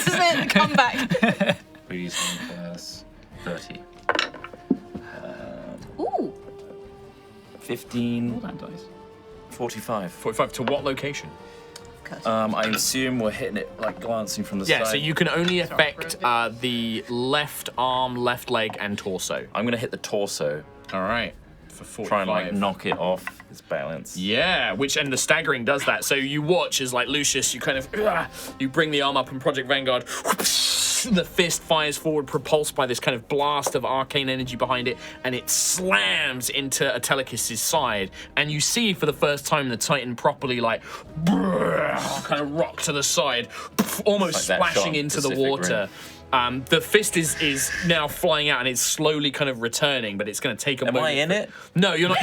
Come back. 3 plus 30. Ooh. 15, Roll that dice. 45. 45 to what location? I assume we're hitting it like glancing from the Yeah, side. so you can only affect the left arm, left leg, and torso. I'm gonna hit the torso. All right, for 45. Try and like knock it off its balance. Yeah, and the staggering does that. So you watch as like Lucius, you kind of you bring the arm up, and Project Vanguard, the fist fires forward, propulsed by this kind of blast of arcane energy behind it, and it slams into Atelicus' side. And you see for the first time the Titan properly like kind of rock to the side, almost Like that splashing shot, into the Pacific water. The fist is now flying out and it's slowly kind of returning, but it's going to take a Am moment. I in it? No, you're not.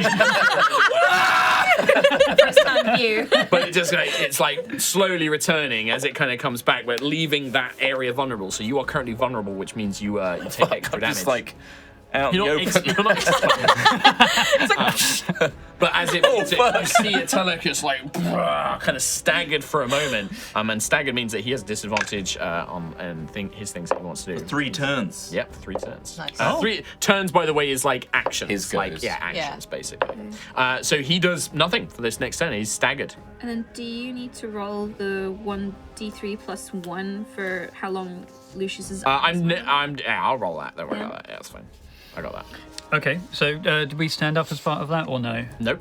First-hand view. But it's like slowly returning as it kind of comes back, but leaving that area vulnerable. So you are currently vulnerable, which means you take extra I'm damage. just like out in the You're open. not but as it moves, you see Atelicus like kind of staggered for a moment, and staggered means that he has disadvantage on his things that he wants to do. 3 turns. Yep, 3 turns. Nice. 3 turns, by the way, is like actions. His like goes. actions basically. So he does nothing for this next turn. He's staggered. And then do you need to roll the 1d3 plus 1 for how long Lucius's I'll roll that. Don't worry about that. Yeah, that's fine. I got that. Okay, so did we stand up as part of that or no? Nope.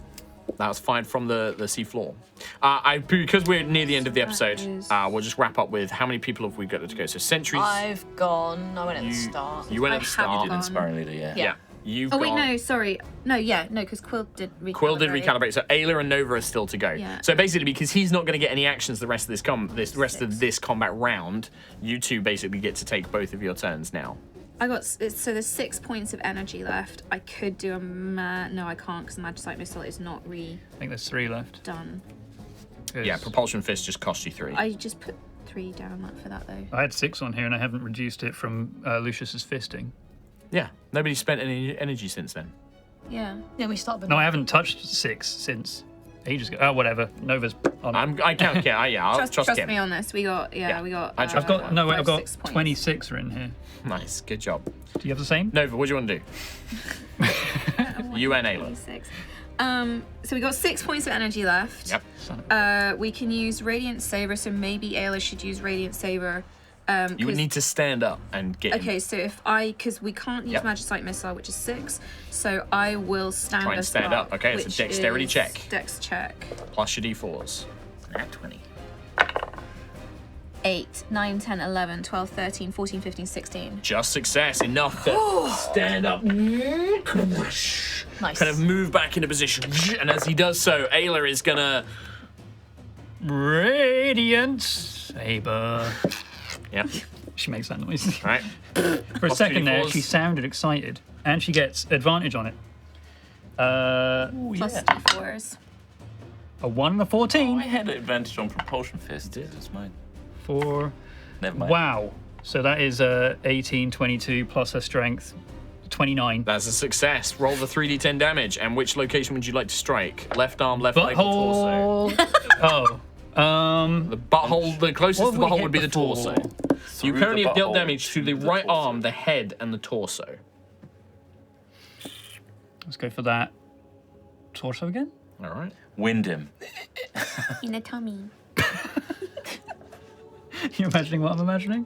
That was fired from the sea floor. Because we're near the end of the episode, we'll just wrap up with how many people have we got to go. So sentries. I've gone. I went at the start. You went at the I start. have gone. Inspiring leader, yeah. Yeah. You've Oh wait, gone. no, sorry. No, because Quill did recalibrate. Quill did recalibrate, so Ayla and Nova are still to go. Yeah. So basically, because he's not going to get any actions the rest of this combat round, you two basically get to take both of your turns now. I got so there's 6 points of energy left. I could do no, I can't because the Magicite missile is not redone. I think there's 3 left. 'Cause Yeah, propulsion fist just cost you 3. I just put 3 down for that though. I had 6 on here and I haven't reduced it from Lucius's fisting. Yeah, nobody's spent any energy since then. Yeah. Yeah, we started with No, I haven't touched 6 since ages ago. Oh, whatever. Nova's on it. I count. Yeah, I'll trust Trust Kim. me on this. We got we got. I trust- I've got I've 26 written here. Nice, good job. Do you have the same? Nova, what do you want to do? You and Ayla. 26. So we got 6 points of energy left. Yep. We can use Radiant Saber, so maybe Ayla should use Radiant Saber. You would need to stand up and get Okay, so because we can't use Yep. Magicite Missile, which is 6, so I will stand Try and us stand up. Okay, it's a which dexterity is check. Dex check. plus your d4s. Nat 20. 8, 9, 10, 11, 12, 13, 14, 15, 16. Just success, enough to stand up. nice. Kind of move back into position. And as he does so, Ayla is gonna. Radiant Saber. Yeah. She makes that noise. All right. For a second there, 2d4s. she sounded excited, and she gets advantage on it. Plus D4s. A 1 and a 14. I had advantage on propulsion fist. It was mine. 4. Never mind. Wow. So that is 18, 22 plus her strength. 29. That's a success. Roll the 3d10 damage. And which location would you like to strike? Left arm, left leg, or torso? Butthole. The butthole, the closest What to the have we butthole hit would be the before? torso. You Through currently the have dealt butthole damage to the the right torso. arm, the head, and the torso. Let's go for that. Torso again? All right. Wind him. In the tummy. You imagining what I'm imagining?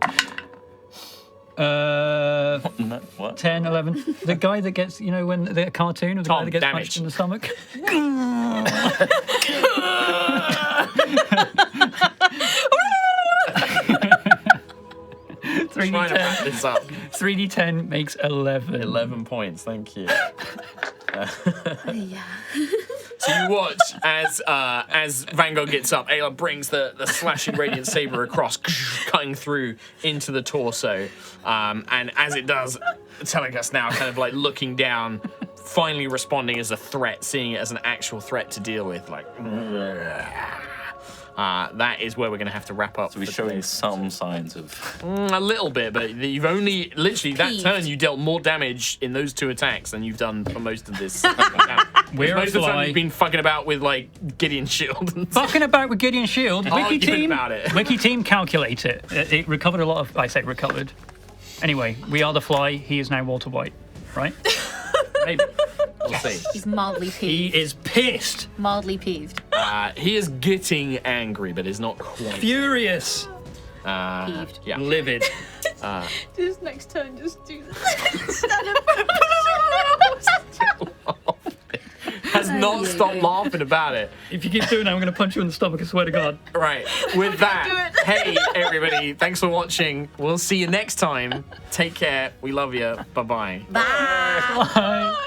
No, what? 10, 11. The guy that gets, you know, when the cartoon of the guy Tom, that gets damage. punched in the stomach. Trying to wrap 3d10. this up. 3d10 makes 11. 11 points, thank you. Yeah. So you watch as Vanguard gets up, Ayla brings the slashing radiant saber across, cutting through into the torso. And as it does, Atelicus now kind of like looking down, finally responding as a threat, seeing it as an actual threat to deal with. Like, that is where we're going to have to wrap up. So we're for showing today's some signs of. a little bit, but you've only literally that Peeved. turn you dealt more damage in those 2 attacks than you've done for most of this. We're most of the time fly. you've been fucking about with like Gideon's shield and stuff. Fucking about with Gideon Shield. Wiki Arguing team. about it. Wiki team calculate it. It recovered a lot of. I say recovered. Anyway, we are the fly. He is now Walter White, right? Maybe. We'll see. He's mildly He peeved. is pissed, Mildly peeved. He is getting angry, but is not quite. furious, Peeved. Yeah. livid. This next turn, just do this. Has not stopped laughing about it. If you keep doing that, I'm going to punch you in the stomach. I swear to God. Right. With that, hey everybody, thanks for watching. We'll see you next time. Take care. We love you. Bye-bye. Bye. Bye.